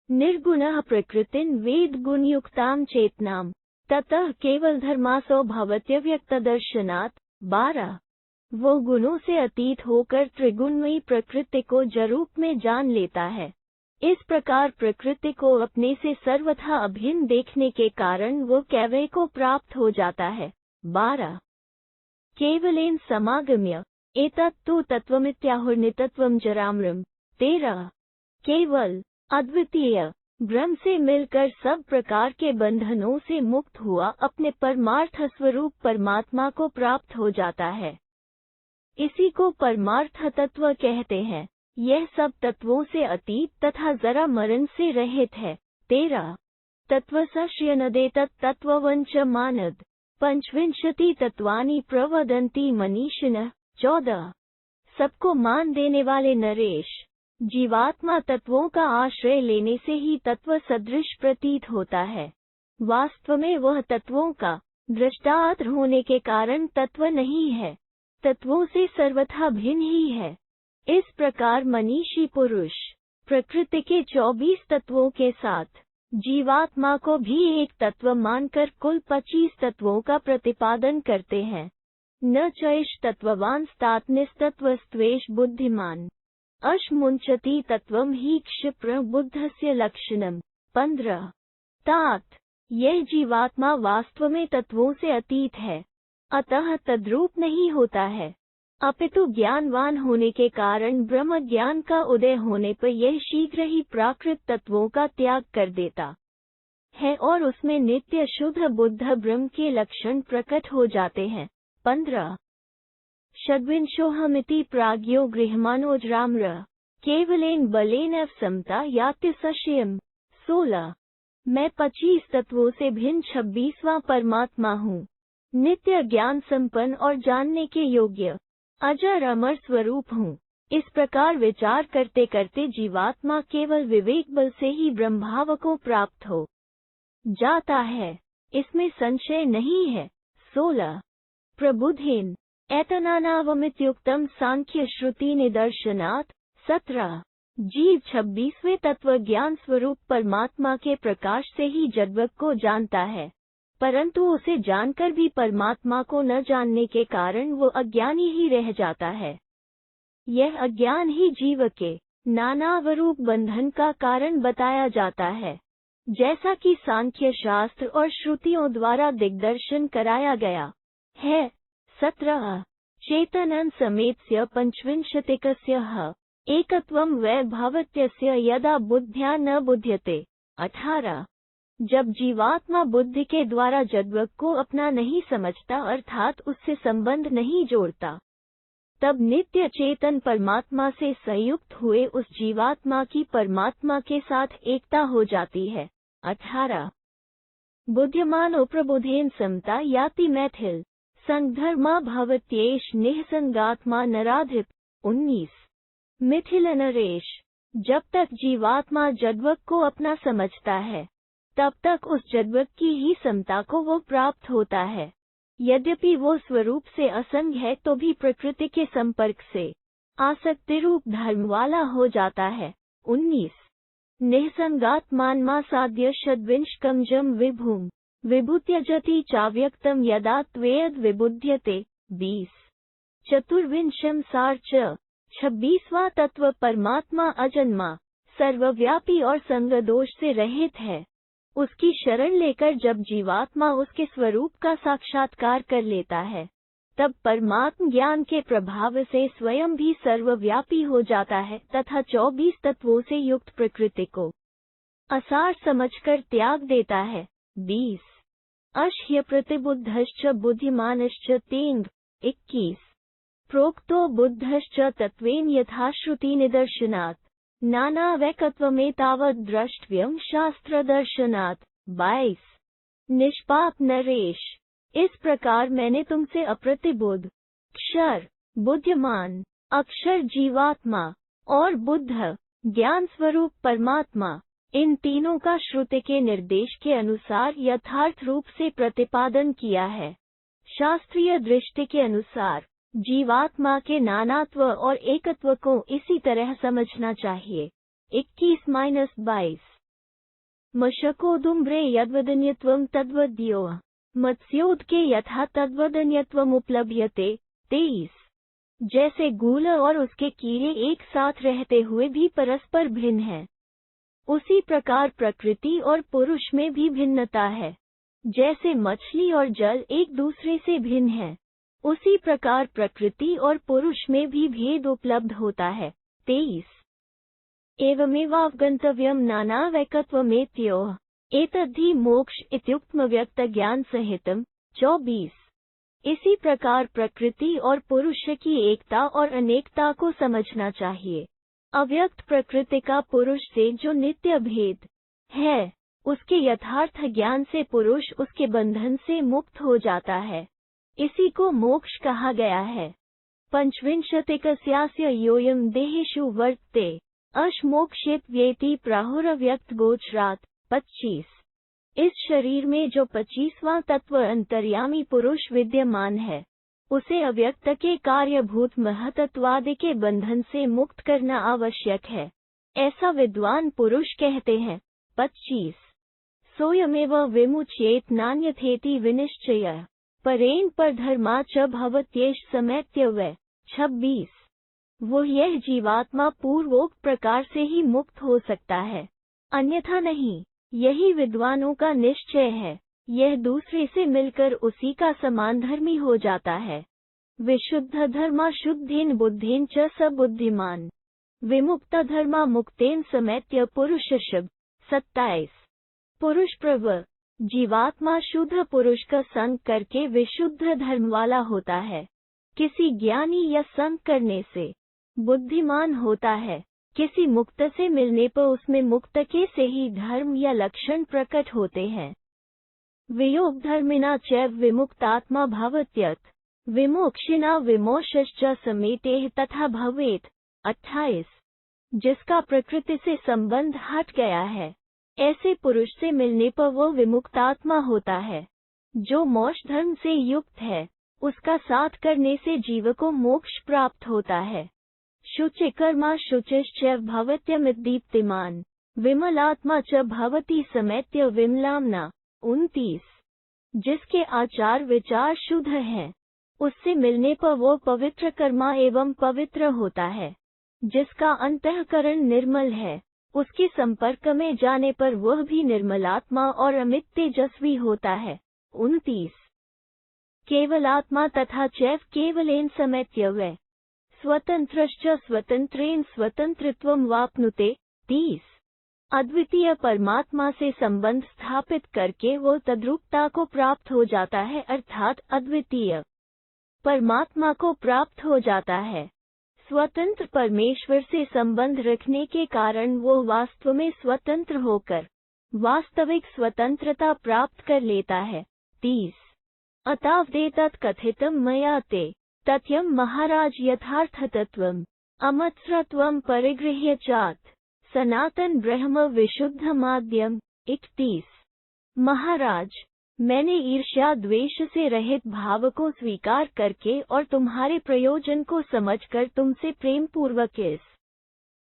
A: निर्गुणः प्रकृतिं वेद गुणयुक्तां चेतनाम ततः केवल धर्मासो भवत्यव्यक्तदर्शनात्। 12 वो गुणों से अतीत होकर त्रिगुणमयी प्रकृति को जरूप में जान लेता है। इस प्रकार प्रकृति को अपने से सर्वथा अभिन्न देखने के कारण वो कैवल्य को प्राप्त हो जाता है। 12 केवलेन समागम्य एतत्तु तत्वमित्याहुर्नितत्वं जरामृम। 13 केवल अद्वितीय ब्रह्म से मिलकर सब प्रकार के बंधनों से मुक्त हुआ अपने परमार्थ स्वरूप परमात्मा को प्राप्त हो जाता है। इसी को परमार्थ तत्व कहते हैं। यह सब तत्वों से अतीत तथा जरा मरण से रहित है। 13 तत्वसश्यनदेतत् तत्त्ववञ्च मानद पंचविंशति तत्वानि प्रवदन्ति मनीषिणः। 14 सबको मान देने वाले नरेश जीवात्मा तत्वों का आश्रय लेने से ही तत्व सदृश प्रतीत होता है। वास्तव में वह तत्वों का दृष्टांत होने के कारण तत्व नहीं है, तत्वों से सर्वथा भिन्न ही है। इस प्रकार मनीषी पुरुष प्रकृति के 24 तत्वों के साथ जीवात्मा को भी एक तत्व मानकर कुल 25 तत्वों का प्रतिपादन करते हैं। न चैष तत्ववान स्तात निस्तत्वस्त्वेष बुद्धिमान अश्मुंचति तत्वम ही क्षिप्र बुद्धस्य लक्षणम। 15 तात यह जीवात्मा वास्तव में तत्वों से अतीत है, अतः तद्रूप नहीं होता है, अपितु ज्ञानवान होने के कारण ब्रह्म ज्ञान का उदय होने पर यह शीघ्र ही प्राकृत तत्वों का त्याग कर देता है और उसमें नित्य शुद्ध बुद्ध ब्रह्म के लक्षण प्रकट हो जाते हैं। 15 षड्विंशोऽहमिति प्राज्ञो गृह्मानोजराम्र केवलेन बलेन समता याति सशयम्। 16 मैं 25 तत्वों से भिन्न 26वां परमात्मा हूँ, नित्य ज्ञान संपन्न और जानने के योग्य अजर अमर स्वरूप हूँ। इस प्रकार विचार करते करते जीवात्मा केवल विवेक बल से ही ब्रह्मभाव को प्राप्त हो जाता है, इसमें संशय नहीं है। 16 प्रबुद्धेन एतनानावमित्युक्तम सांख्य श्रुति निदर्शनात्। 17 जीव 26वें तत्व ज्ञान स्वरूप परमात्मा के प्रकाश से ही जगत को जानता है, परंतु उसे जानकर भी परमात्मा को न जानने के कारण वो अज्ञानी ही रह जाता है। यह अज्ञान ही जीव के नानावरूप बंधन का कारण बताया जाता है, जैसा कि सांख्य शास्त्र और श्रुतियों द्वारा दिग्दर्शन कराया गया है। 17 चेतनं समेत्य पंचविंशतिकस्य एकत्वं वै भवत्यस्य यदा बुद्ध्या न बुध्यते। 18 जब जीवात्मा बुद्धि के द्वारा जगत को अपना नहीं समझता अर्थात उससे संबंध नहीं जोड़ता, तब नित्य चेतन परमात्मा से संयुक्त हुए उस जीवात्मा की परमात्मा के साथ एकता हो जाती है। 18 बुद्धिमानो प्रबुद्धेन समता याति मैथिल संगधर्मा भवत्येष निःसंगात्मा नराधिप। 19 मिथिल नरेश जब तक जीवात्मा जगत को अपना समझता है, तब तक उस जगत की ही समता को वो प्राप्त होता है। यद्यपि वो स्वरूप से असंग है तो भी प्रकृति के संपर्क से आसक्ति रूप धर्म वाला हो जाता है। 19 निःसंगात्मानमा साध्य षड्विंशकमजम विभुम विभुत्यजति चाव्यक्तम यदा त्वेयद विबुध्यते। 20 चतुर्विंशम सार्च 26वां तत्व परमात्मा अजन्मा सर्वव्यापी और संग दोष से रहित है। उसकी शरण लेकर जब जीवात्मा उसके स्वरूप का साक्षात्कार कर लेता है, तब परमात्म ज्ञान के प्रभाव से स्वयं भी सर्वव्यापी हो जाता है तथा 24 तत्वों से युक्त प्रकृति को असार समझकर त्याग देता है। 20 अश्य प्रतिबुद्धश्च बुद्धिमानश्च तेंग। 21 प्रोक्तो बुद्धश्च तत्वेन यथाश्रुति निदर्शनात् नानावैकत्वमेतावद् द्रष्टव्यं शास्त्र दर्शनात्। 22 निष्पाप नरेश इस प्रकार मैंने तुमसे अप्रतिबुद्ध क्षर बुद्धिमान अक्षर जीवात्मा और बुद्ध ज्ञान स्वरूप परमात्मा इन तीनों का श्रुति के निर्देश के अनुसार यथार्थ रूप से प्रतिपादन किया है। शास्त्रीय दृष्टि के अनुसार जीवात्मा के नानात्व और एकत्व को इसी तरह समझना चाहिए। 21-22 मशकोदुम्ब्रे यद्वदन्यत्वं तद्वद्यो मत्स्योदके यथा तद्वदन्यत्वम उपलभ्यते। 23 जैसे गूल और उसके कीड़े एक साथ रहते हुए भी परस्पर भिन्न हैं, उसी प्रकार प्रकृति और पुरुष में भी भिन्नता है। जैसे मछली और जल एक दूसरे से भिन्न है, उसी प्रकार प्रकृति और पुरुष में भी भेद उपलब्ध होता है। 23 एवमेवावगन्तव्यं नानावैकत्वमेत्योः एतद्धि मोक्ष इत्युक्तम् व्यक्त ज्ञान सहितम्। 24 इसी प्रकार प्रकृति और पुरुष की एकता और अनेकता को समझना चाहिए। अव्यक्त प्रकृति का पुरुष से जो नित्य भेद है, उसके यथार्थ ज्ञान से पुरुष उसके बंधन से मुक्त हो जाता है। इसी को मोक्ष कहा गया है। 25 योऽयं देहेषु वर्तते अश्मोक्षित व्येति प्राहुरव्यक्त गोचरात् 25। इस शरीर में जो 25वां तत्व अंतर्यामी पुरुष विद्यमान है, उसे अव्यक्त के कार्यभूत महतत्वादि के बंधन से मुक्त करना आवश्यक है, ऐसा विद्वान पुरुष कहते हैं। 25। सोयमेव विमुच्येत नान्यथेति विनिश्चयः परेण परधर्मा च भवत्येष समैत्यव्यय। 26। वो यह जीवात्मा पूर्वोक्त प्रकार से ही मुक्त हो सकता है, अन्यथा नहीं। यही विद्वानों का निश्चय है। यह दूसरे से मिलकर उसी का समान धर्मी हो जाता है। विशुद्ध धर्मा शुद्धेन बुद्धेन च स बुद्धिमान। विमुक्त धर्मा मुक्तेन समैत्य पुरुषशब्द। 27। पुरुष प्रव जीवात्मा शुद्ध पुरुष का संग करके विशुद्ध धर्म वाला होता है। किसी ज्ञानी या संग करने से बुद्धिमान होता है। किसी मुक्त से मिलने पर उसमें मुक्त के से ही धर्म या लक्षण प्रकट होते हैं। वियोग धर्मिना चैव विमुक्तात्मा भवत्यत विमोक्षिना विमोक्षश्च समेतेह तथा भवेत। 28। जिसका प्रकृति से संबंध हट गया है, ऐसे पुरुष से मिलने पर वो विमुक्तात्मा होता है। जो मोक्ष धर्म से युक्त है, उसका साथ करने से जीव को मोक्ष प्राप्त होता है। शुचिकर्मा शुचिश्च भवत्यमित दीप्तिमान विमलात्मा च भवति समैत्य विमलाम्ना। 29। जिसके आचार विचार शुद्ध हैं, उससे मिलने पर वो पवित्र कर्मा एवं पवित्र होता है। जिसका अंतःकरण निर्मल है, उसके संपर्क में जाने पर वह भी निर्मलात्मा और अमित तेजस्वी होता है। 29। केवलात्मा तथा चैव केवलेन समैत्यव्यय स्वतंत्रश्च स्वतंत्रेण स्वतंत्रत्वं वाप्नुते। 30। अद्वितीय परमात्मा से संबंध स्थापित करके वो तद्रूपता को प्राप्त हो जाता है, अर्थात अद्वितीय परमात्मा को प्राप्त हो जाता है। स्वतंत्र परमेश्वर से संबंध रखने के कारण वो वास्तव में स्वतंत्र होकर वास्तविक स्वतंत्रता प्राप्त कर लेता है। 30। अतावदेतत् कथितं मया ते तथ्यं महाराज यथार्थतत्त्वम् अमत्सरत्वं परिगृह्य चात् सनातन ब्रह्म विशुद्ध माध्यम। 31। महाराज, मैंने ईर्ष्या द्वेष से रहित भाव को स्वीकार करके और तुम्हारे प्रयोजन को समझकर तुमसे प्रेम पूर्वक इस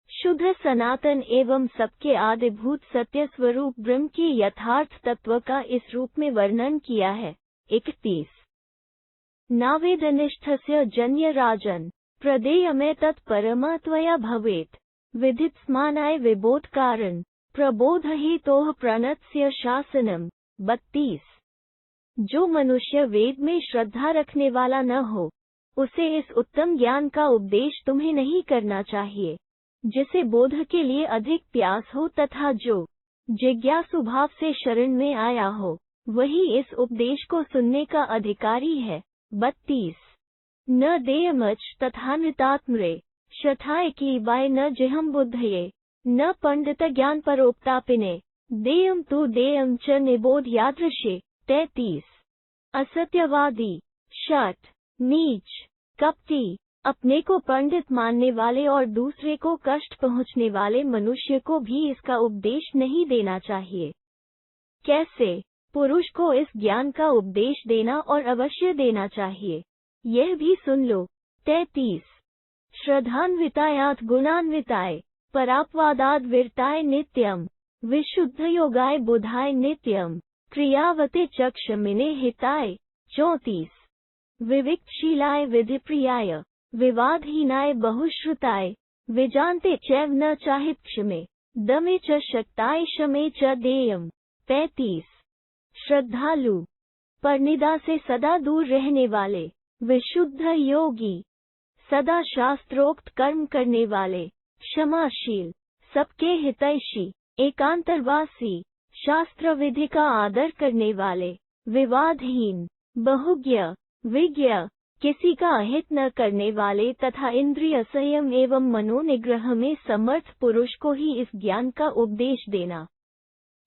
A: शुद्ध सनातन एवं सबके आदिभूत सत्य स्वरूप ब्रह्म के यथार्थ तत्व का इस रूप में वर्णन किया है। 31। नावेदनिष्ठस्य जन्य राजन प्रदेयमेतत् परमत्वया भवेत् विदित स्मानाय विबोध कारण प्रबोध हेतोः प्रणतस्य शासनम। 32। जो मनुष्य वेद में श्रद्धा रखने वाला न हो, उसे इस उत्तम ज्ञान का उपदेश तुम्हें नहीं करना चाहिए, जिसे बोध के लिए अधिक प्यास हो, तथा जो जिज्ञासु भाव से शरण में आया हो, वही इस उपदेश को सुनने का अधिकारी है। 32। न देयमच तथा नृतात्मरे शठाय की बाय न जिहम बुद्धये न पंडित ज्ञान परोक्तापिने देयम तु देयम च निबोध यादृशे। 33। असत्यवादी शठ नीच कपटी अपने को पंडित मानने वाले और दूसरे को कष्ट पहुंचने वाले मनुष्य को भी इसका उपदेश नहीं देना चाहिए। कैसे? पुरुष को इस ज्ञान का उपदेश देना और अवश्य देना चाहिए, यह भी सुन लो। 33। श्रद्धान्वितायात गुणान्विताय परापवादाद वीरताय नित्यम विशुद्ध योगाय बुधाय नित्यम क्रियावते चक्षमिने हिताय। 34। विविक्तशीलाय विधिप्रियाय विवादहीनाय बहुश्रुताय विजानते चैव न चाहित क्षमे दमे च शक्ताय शमे च देयम। 35। श्रद्धालु परनिदा से सदा दूर रहने वाले विशुद्ध योगी सदा शास्त्रोक्त कर्म करने वाले क्षमाशील सबके हितैषी एकांतरवासी शास्त्र विधि का आदर करने वाले विवादहीन बहुज्ञ विज्ञ किसी का अहित न करने वाले तथा इंद्रिय संयम एवं मनोनिग्रह में समर्थ पुरुष को ही इस ज्ञान का उपदेश देना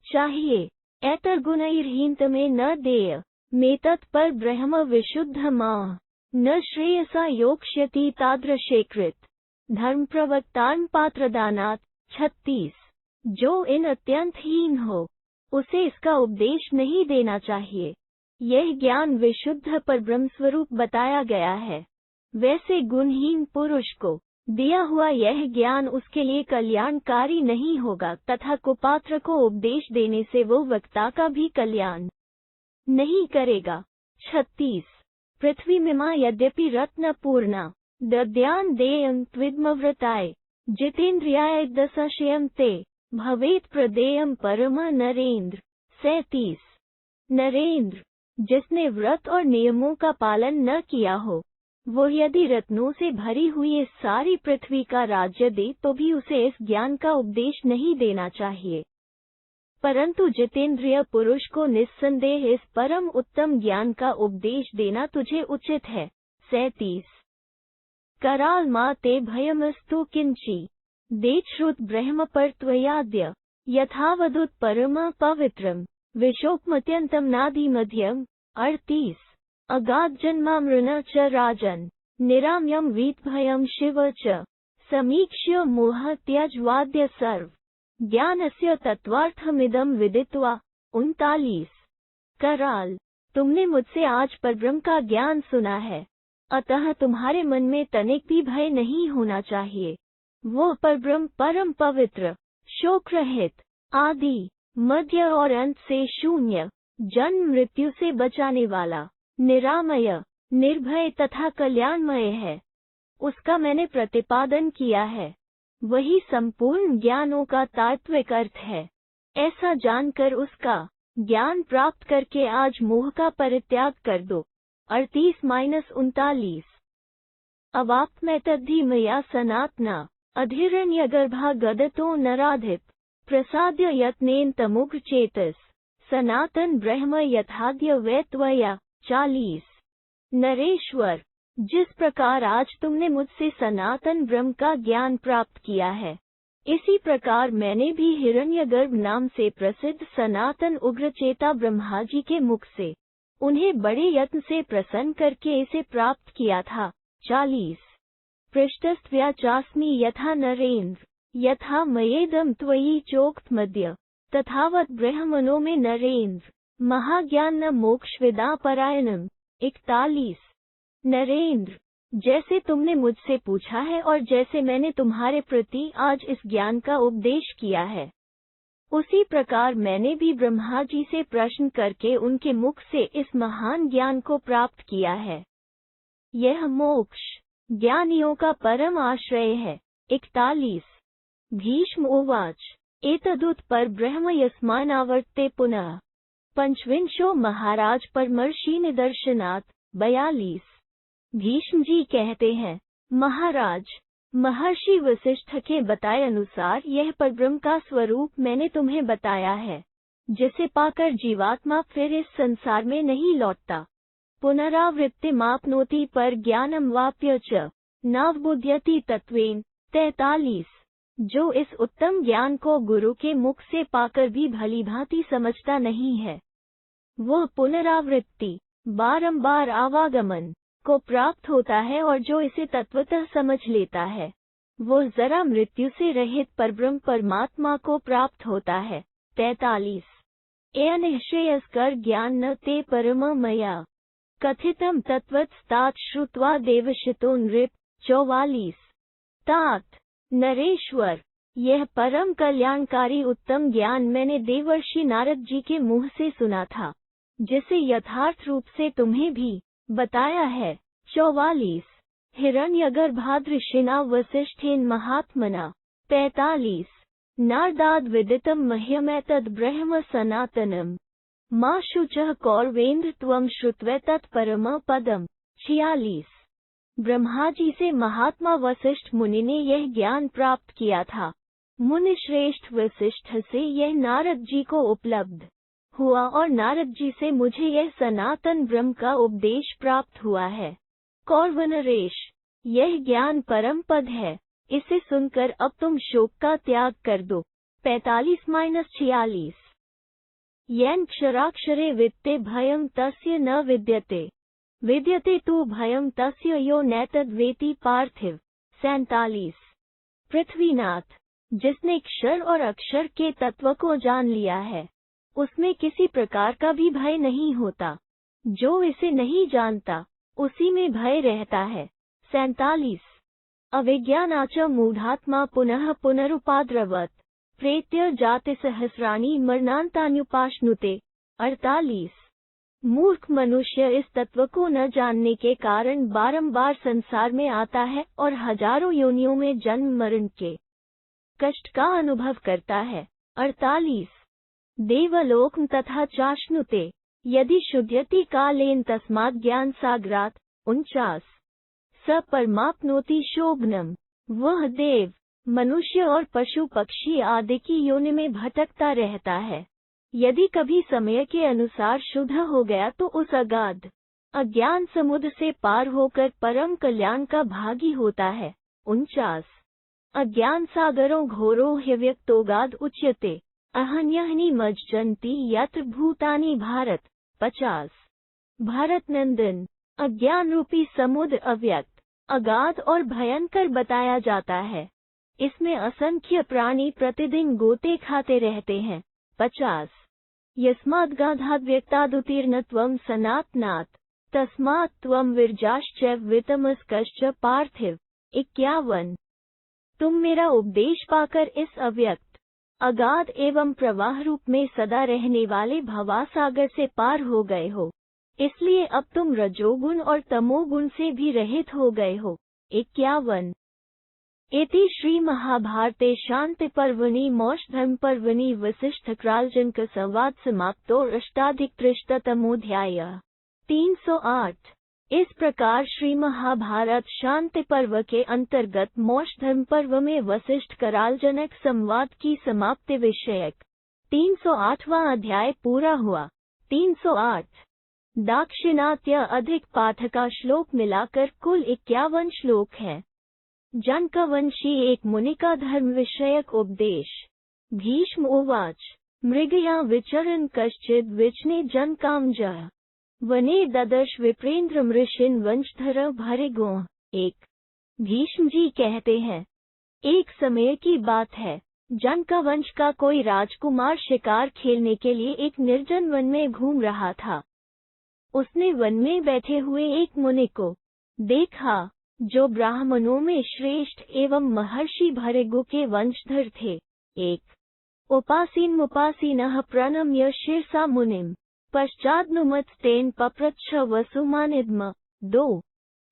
A: चाहिए। एतर्गुणैर्हीनतमे न देय मेतत् पर ब्रह्म विशुद्ध माह न श्रेयसा योक्ष्यति तादृशे कृत। धर्म प्रवक्तान पात्रदानात। 36। जो इन अत्यंत हीन हो उसे इसका उपदेश नहीं देना चाहिए। यह ज्ञान विशुद्ध परब्रह्म स्वरूप बताया गया है। वैसे गुणहीन पुरुष को दिया हुआ यह ज्ञान उसके लिए कल्याणकारी नहीं होगा तथा कुपात्र को उपदेश देने से वो वक्ता का भी कल्याण नहीं करेगा। 36। पृथ्वी मिमा यद्यपि रत्न पूर्णा दद्यान देयं त्विद्मव्रताय जितेन्द्रियाय दशयं ते भवेत प्रदेयम परम नरेंद्र। 37। नरेंद्र, जिसने व्रत और नियमों का पालन न किया हो वो यदि रत्नों से भरी हुई इस सारी पृथ्वी का राज्य दे तो भी उसे इस ज्ञान का उपदेश नहीं देना चाहिए, परंतु जितेंद्रिय पुरुष को निस्संदेह इस परम उत्तम ज्ञान का उपदेश देना तुझे उचित है। 37। कराल मा ते भयमस्तु किंची देच्छ्रुत ब्रह्म पर त्वयाद्य यथावदुत परम पवित्रम विशोकमत्यंतम नादि मध्यम। 38। अगाध जन्मामृण च राजन निराम्यम वीतभयम शिव च समीक्ष्य मोह त्यजवाद्य सर्व ज्ञानस्य तत्वार्थमिदं विदित्वा। 39। कराल, तुमने मुझसे आज परब्रह्म का ज्ञान सुना है, अतः तुम्हारे मन में तनिक भी भय नहीं होना चाहिए। वो परब्रह्म परम पवित्र, शोक रहित, आदि, मध्य और अंत से शून्य, जन्म मृत्यु से बचाने वाला, निरामय, निर्भय तथा कल्याणमय है। उसका मैंने प्रतिपादन किया है। वही संपूर्ण ज्ञानों का तात्विक अर्थ है। ऐसा जानकर उसका ज्ञान प्राप्त करके आज मोह का परित्याग कर दो। 38-39। अवाप्तमेतद्धि मया सनातना अधिरण्यगर्भा गदतो नराधिप प्रसाद्य यत्नेन तमुग्र चेतस सनातन ब्रह्म यथाद्य वै त्वया। 40। नरेश्वर, जिस प्रकार आज तुमने मुझसे सनातन ब्रह्म का ज्ञान प्राप्त किया है, इसी प्रकार मैंने भी हिरण्यगर्भ नाम से प्रसिद्ध सनातन उग्रचेता ब्रह्मा जी के मुख से उन्हें बड़े यत्न से प्रसन्न करके इसे प्राप्त किया था। 40। पृष्ठस्त्वया चास्मि यथा नरेंद्र यथा मयेदम त्वयि चोक्त मध्य तथावत ब्रह्मणो में नरेंद्र महाज्ञान न मोक्षविदा परायणम। 41। नरेंद्र, जैसे तुमने मुझसे पूछा है और जैसे मैंने तुम्हारे प्रति आज इस ज्ञान का उपदेश किया है, उसी प्रकार मैंने भी ब्रह्मा जी से प्रश्न करके उनके मुख से इस महान ज्ञान को प्राप्त किया है। यह मोक्ष ज्ञानियों का परम आश्रय है। 41। भीष्म उवाच एतदुत पर ब्रह्म यस्मानावर्ते पुनः। पंचविंशो महाराज परमर्षि निदर्शनात्। 42। भीष्म जी कहते हैं, महाराज, महर्षि वशिष्ठ के बताए अनुसार यह परब्रह्म का स्वरूप मैंने तुम्हें बताया है, जिसे पाकर जीवात्मा फिर इस संसार में नहीं लौटता। पुनरावृत्ति मापनोति पर ज्ञानम वाप्य च नवबुध्यति तत्वेन। 43। जो इस उत्तम ज्ञान को गुरु के मुख से पाकर भी भलीभांति समझता नहीं है, वो पुनरावृत्ति बारंबार आवागमन को प्राप्त होता है, और जो इसे तत्वतः समझ लेता है वो जरा मृत्यु से रहित परब्रह्म परमात्मा को प्राप्त होता है। 43। अनिश्रेयस्कर ज्ञान न ते परम मया कथितम तत्वत्स्तात श्रुत्वा देवशितो नृप। 44। तात नरेश्वर, यह परम कल्याणकारी उत्तम ज्ञान मैंने देवर्षि नारद जी के मुंह से सुना था, जिसे यथार्थ रूप से तुम्हें भी बताया है। 44। हिरण्यगर्भादृशिना वसिष्ठेन महात्मना। 45। नारदाद विदितम मह्यमेतद् ब्रह्म सनातनम मा शुचः कौरवेन्द्र त्वं श्रुत्वै तत्परम पदम। 46। ब्रह्मा जी से महात्मा वशिष्ठ मुनि ने यह ज्ञान प्राप्त किया था। मुनि श्रेष्ठ वशिष्ठ से यह नारद जी को उपलब्ध हुआ और नारद जी से मुझे यह सनातन ब्रह्म का उपदेश प्राप्त हुआ है। कौरवनरेश, यह ज्ञान परम पद है, इसे सुनकर अब तुम शोक का त्याग कर दो। 45-46। येन क्षराक्षरे वित्ते भयं तस्य न विद्यते, विद्यते तु भयं तस्य यो नैतद्वेति पार्थिव 47। पृथ्वीनाथ, जिसने क्षर और अक्षर के तत्व को जान लिया है, उसमें किसी प्रकार का भी भय नहीं होता। जो इसे नहीं जानता, उसी में भय रहता है। 47। अविज्ञानाच मूढ़ात्मा पुनः पुनरुपाद्रवत् प्रेत्य जाति सहस्राणि मरणान्तान्युपाश्नुते। 48। मूर्ख मनुष्य इस तत्व को न जानने के कारण बारंबार संसार में आता है और हजारों योनियों में जन्म मरण के कष्ट का अनुभव करता है। 48। देवलोक तथा चाश्नुते यदि शुद्ध्यति कालेन तस्मात् ज्ञान सागरात्। 49। स परमाप्नोति शोभनम, वह देव, मनुष्य और पशु पक्षी आदि की योनि में भटकता रहता है। यदि कभी समय के अनुसार शुद्ध हो गया तो उस अगाध अज्ञान समुद्र से पार होकर परम कल्याण का भागी होता है। 49। अज्ञान सागरों घोरो ह्यव्यक्तोगाध उच्यते अहन्यहनि मज्जन्ति यत्र भूतानि भारत। 50। भारत नंदन, अज्ञान रूपी समुद्र अव्यक्त, अगाध और भयंकर बताया जाता है। इसमें असंख्य प्राणी प्रतिदिन गोते खाते रहते हैं। 50। यस्माद्गाधाद्व्यक्तादुतीर्न त्वं सनातनात् तस्मात् त्वं विरजाश्च वितमस्कश्च पार्थिव। 51। तुम मेरा उपदेश पाकर इस अव्यक्त, अगाध एवं प्रवाह रूप में सदा रहने वाले भवासागर से पार हो गए हो, इसलिए अब तुम रजोगुण और तमोगुण से भी रहित हो गए हो। 51। इति श्री महाभारते शांति पर्वणि मौषधर्म पर्वणि वसिष्ठ क्रालजनक संवाद समाप्तो। अष्टाधिक-त्रिशतमोऽध्यायः। 308। इस प्रकार श्री महाभारत शांति पर्व के अंतर्गत मौषधर्म पर्व में वसिष्ठ करालजनक संवाद की समाप्ति विषयक 308वां अध्याय पूरा हुआ। 308। दाक्षिणात्य अधिक पाठ का श्लोक मिलाकर कुल 51 श्लोक है। जनकवंशी एक मुनि का धर्म विषयक उपदेश। भीष्म उवाच मृगया विचरन् कश्चिद् विचने जनकामजः वने ददर्श विप्रेंद्र मृषिन् वंशधर भरिगोः। 1। भीष्म जी कहते हैं, एक समय की बात है, जनकवंश का कोई राजकुमार शिकार खेलने के लिए एक निर्जन वन में घूम रहा था। उसने वन में बैठे हुए एक मुनि को देखा, जो ब्राह्मणों में श्रेष्ठ एवं महर्षि भृगु के वंशधर थे। 1। उपासीनः प्रणम्य शिरसा मुनिम् पश्चादनुमत्स्तेन पप्रच्छ वसुमानिद्म। 2।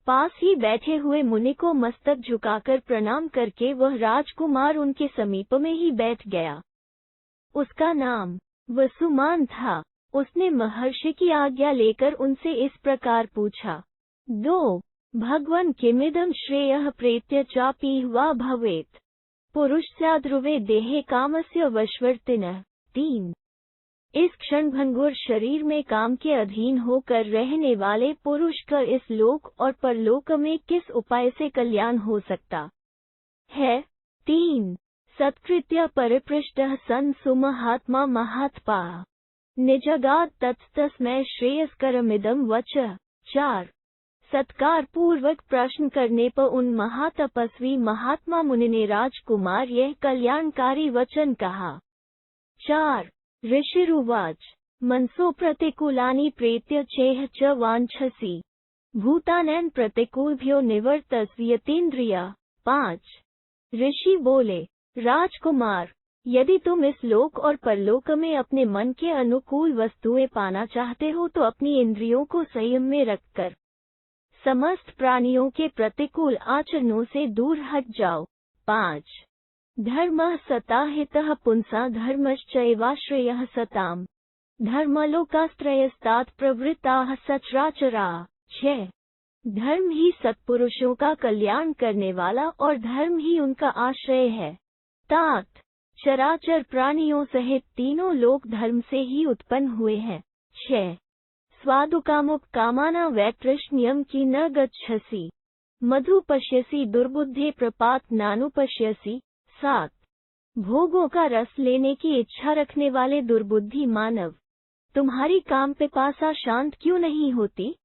A: पास ही बैठे हुए मुनि को मस्तक झुकाकर प्रणाम करके वह राजकुमार उनके समीप में ही बैठ गया। उसका नाम वसुमान था। उसने महर्षि की आज्ञा लेकर उनसे इस प्रकार पूछा। 2। भगवन् किमिदं श्रेयः प्रेत्य चापि वा भवेत् पुरुषस्याध्रुवे देहे कामस्य वशवर्तिनः। 3। इस क्षणभंगुर शरीर में काम के अधीन होकर रहने वाले पुरुष का इस लोक और परलोक में किस उपाय से कल्याण हो सकता है। 3। सत्कृत्य परिपृष्टः सन् सुमहात्मा महात्पाः निजगाद तत्तस्मै श्रेयस्करमिदं वचः। 4। सत्कार पूर्वक प्रश्न करने पर उन महातपस्वी महात्मा मुनि ने राजकुमार यह कल्याणकारी वचन कहा। 4। ऋषिरुवाच मनसो प्रतिकूलानि प्रेत्य चेह च वाञ्छसि भूतानैन प्रतिकूलभ्यो निवर्तस्व यतीन्द्रिया। 5। ऋषि बोले, राजकुमार, यदि तुम इस लोक और परलोक में अपने मन के अनुकूल वस्तुएं पाना चाहते हो तो अपनी इंद्रियों को संयम में रखकर समस्त प्राणियों के प्रतिकूल आचरणों से दूर हट जाओ। 5। धर्मः सताहितः पुंसा धर्मश्चैवाश्रयः सताम् धर्मलोकास्त्रयस्तात् प्रवृत्ताः सचराचराः। 6। धर्म ही सत्पुरुषों का कल्याण करने वाला और धर्म ही उनका आश्रय है। तात चराचर प्राणियों सहित तीनों लोक धर्म से ही उत्पन्न हुए हैं। 6। स्वादुकामुक कामाना वैतृष्ण्यम की न गच्छसि मधु पश्यसि दुर्बुद्धि प्रपात नानुपश्यसि। 7। भोगों का रस लेने की इच्छा रखने वाले दुर्बुद्धि मानव, तुम्हारी काम पिपासा शांत क्यों नहीं होती?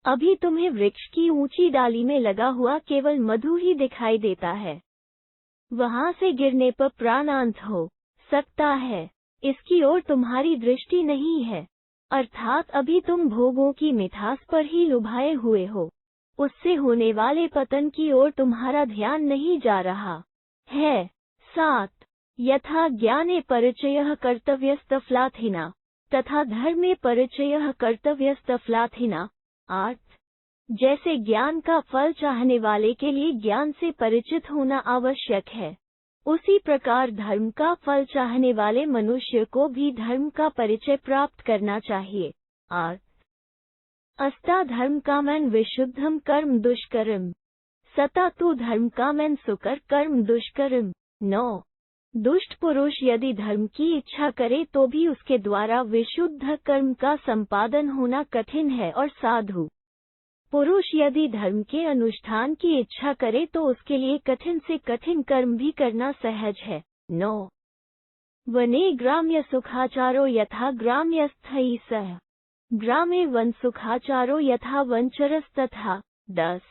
A: अभी तुम्हें वृक्ष की ऊंची डाली में लगा हुआ केवल मधु ही दिखाई देता है। वहां से गिरने पर प्राणांत हो सकता है, इसकी ओर तुम्हारी दृष्टि नहीं है। अर्थात अभी तुम भोगों की मिठास पर ही लुभाए हुए हो, उससे होने वाले पतन की ओर तुम्हारा ध्यान नहीं जा रहा है। 7. यथा ज्ञाने परिचयः कर्तव्यस्तफलाथिना तथा धर्मे परिचयः कर्तव्यस्तफलाथिना। 8. जैसे ज्ञान का फल चाहने वाले के लिए ज्ञान से परिचित होना आवश्यक है, उसी प्रकार धर्म का फल चाहने वाले मनुष्य को भी धर्म का परिचय प्राप्त करना चाहिए। 8. अस्ता धर्म कामन विशुद्धम कर्म दुष्कर्म सता तु धर्म कामन सुकर कर्म दुष्कर्म। 9. दुष्ट पुरुष यदि धर्म की इच्छा करे तो भी उसके द्वारा विशुद्ध कर्म का संपादन होना कठिन है, और साधु पुरुष यदि धर्म के अनुष्ठान की इच्छा करे तो उसके लिए कठिन से कठिन कर्म भी करना सहज है। 9. वने ग्राम्य सुखाचारो यथा ग्राम्यस्थैः सह ग्रामे वन सुखाचारो यथा वनचरस्तथा। 10.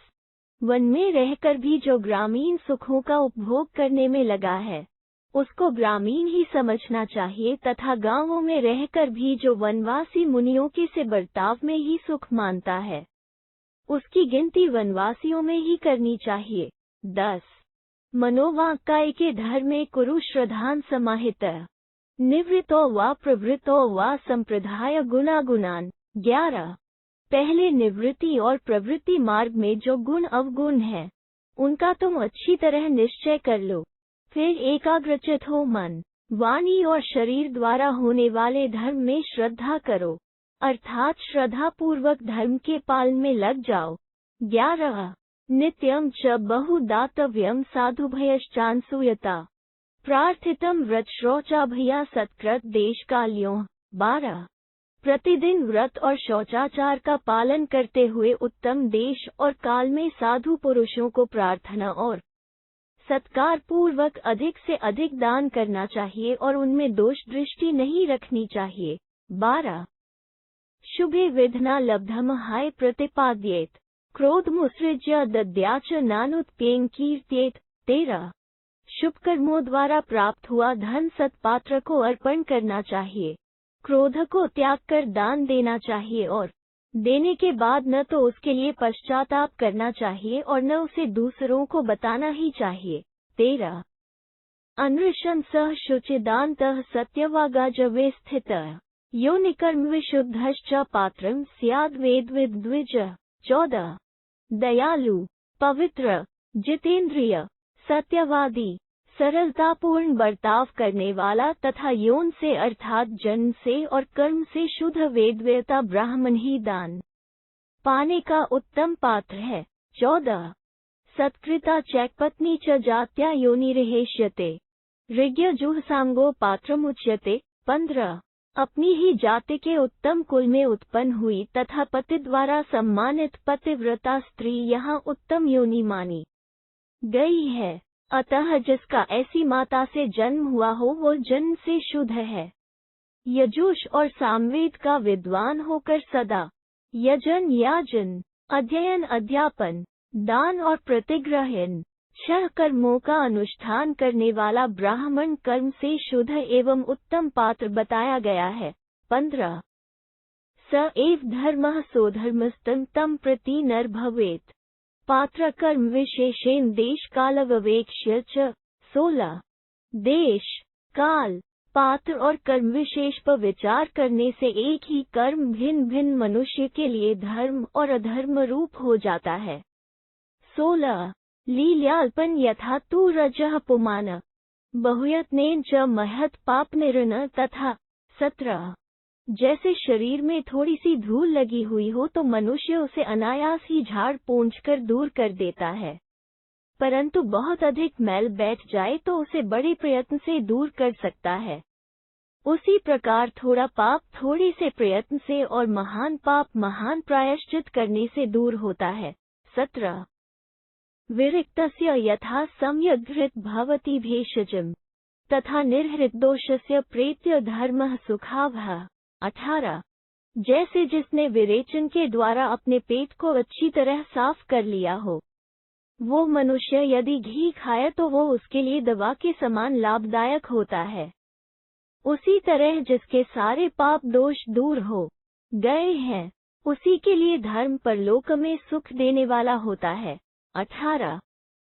A: वन में रहकर भी जो ग्रामीण सुखों का उपभोग करने में लगा है, उसको ग्रामीण ही समझना चाहिए, तथा गांवों में रहकर भी जो वनवासी मुनियों के से बर्ताव में ही सुख मानता है, उसकी गिनती वनवासियों में ही करनी चाहिए। 10. मनोवाक्काय के धर्मे कुरु श्रद्धान समाहितः निवृत्तो वा प्रवृत्तो वा संप्रदाय गुणागुणान। 11. पहले निवृत्ति और प्रवृत्ति मार्ग में जो गुण अवगुण है, उनका तुम अच्छी तरह निश्चय कर लो। फिर एकाग्रचित हो मन, वाणी और शरीर द्वारा होने वाले धर्म में श्रद्धा करो, अर्थात श्रद्धा पूर्वक धर्म के पालन में लग जाओ। 11. नित्यं च बहुदातव्यं साधुभयश्चान्सूयता प्रार्थितम व्रत शौचाभया सत्कृत देशकाल्यों। 12. प्रतिदिन व्रत और शौचाचार का पालन करते हुए उत्तम देश और काल में साधु पुरुषों को प्रार्थना और सत्कार पूर्वक अधिक से अधिक दान करना चाहिए और उनमें दोष दृष्टि नहीं रखनी चाहिए। 12. शुभे विधना लब्धम हाय प्रतिपाद्येत क्रोधमुत्सृज्य दद्याच नानुत्प्येन कीर्त्येत। 13. शुभ कर्मों द्वारा प्राप्त हुआ धन सत्पात्र को अर्पण करना चाहिए, क्रोध को त्याग कर दान देना चाहिए, और देने के बाद न तो उसके लिए पश्चाताप करना चाहिए और न उसे दूसरों को बताना ही चाहिए। 13. अनृशंसः शुचिदान्तः सत्यवागाजवे स्थितः योनिकर्म विशुद्धश्च पात्रं स्याद् वेदविद्विजः। 14. दयालु, पवित्र, जितेंद्रिय, सत्यवादी, सरलतापूर्ण बर्ताव करने वाला तथा यौन से अर्थात जन्म से और कर्म से शुद्ध वेदवेता ब्राह्मण ही दान पाने का उत्तम पात्र है। 14. सत्कृता चैकपत्नी च जात्या योनिर्हेष्यते ऋग्यजुः पात्रमुच्यते। 15. अपनी ही जाति के उत्तम कुल में उत्पन्न हुई तथा पति द्वारा सम्मानित पतिव्रता स्त्री यहाँ उत्तम योनि मानी गई है, अतः जिसका ऐसी माता से जन्म हुआ हो वो जन्म से शुद्ध है। यजुष और सामवेद का विद्वान होकर सदा यजन याजन, अध्ययन अध्यापन, दान और प्रतिग्रहण 6 कर्मों का अनुष्ठान करने वाला ब्राह्मण कर्म से शुद्ध एवं उत्तम पात्र बताया गया है। 15. स एव धर्मः सोधर्मस्तं तं प्रति नर भवेत् पात्र कर्म विशेषेण देश कालववेक्ष्य च। 16. देश, काल, पात्र और कर्म विशेष पर विचार करने से एक ही कर्म भिन्न भिन्न मनुष्य के लिए धर्म और अधर्म रूप हो जाता है। 16. लील्याल्पन यथा तु रजः पुमान बहुयत्नेन च महत् पापनिर्न तथा। 17. जैसे शरीर में थोड़ी सी धूल लगी हुई हो तो मनुष्य उसे अनायास ही झाड़ पोंछ कर दूर कर देता है, परंतु बहुत अधिक मैल बैठ जाए तो उसे बड़े प्रयत्न से दूर कर सकता है। उसी प्रकार थोड़ा पाप थोड़े से प्रयत्न से और महान पाप महान प्रायश्चित करने से दूर होता है। 17. विरिक्तस्य यथा सम्यग् हृत् भवति भेषजम् तथा निर्हृत दोषस्य प्रेत्य धर्मः सुखावहः। 18. जैसे जिसने विरेचन के द्वारा अपने पेट को अच्छी तरह साफ कर लिया हो। वो मनुष्य यदि घी खाए तो वो उसके लिए दवा के समान लाभदायक होता है। उसी तरह जिसके सारे पाप दोष दूर हो गए हैं, उसी के लिए धर्म परलोक में सुख देने वाला होता है। 18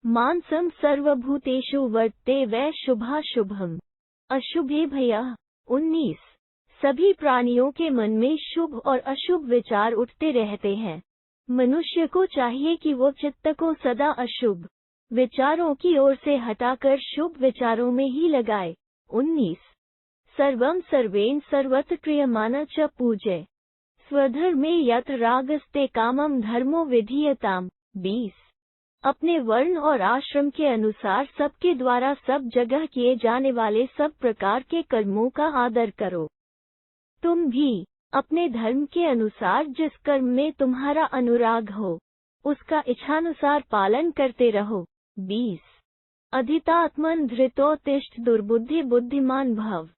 A: मानसम सर्वभूतेषु वर्तते वै शुभाशुभम अशुभे भयः। 19 सभी प्राणियों के मन में शुभ और अशुभ विचार उठते रहते हैं। मनुष्य को चाहिए कि वो चित्त को सदा अशुभ विचारों की ओर से हटाकर शुभ विचारों में ही लगाए। 19 सर्वं सर्वेन सर्वत्र क्रियमाण च पूज्य स्वधर्मे यत् रागस्ते कामम धर्मो विधीयताम। 20 अपने वर्ण और आश्रम के अनुसार सबके द्वारा सब जगह किए जाने वाले सब प्रकार के कर्मों का आदर करो। तुम भी अपने धर्म के अनुसार जिस कर्म में तुम्हारा अनुराग हो, उसका इच्छानुसार पालन करते रहो। 20 अधितात्मन धृतोत्तिष्ठ दुर्बुद्धि बुद्धिमान भव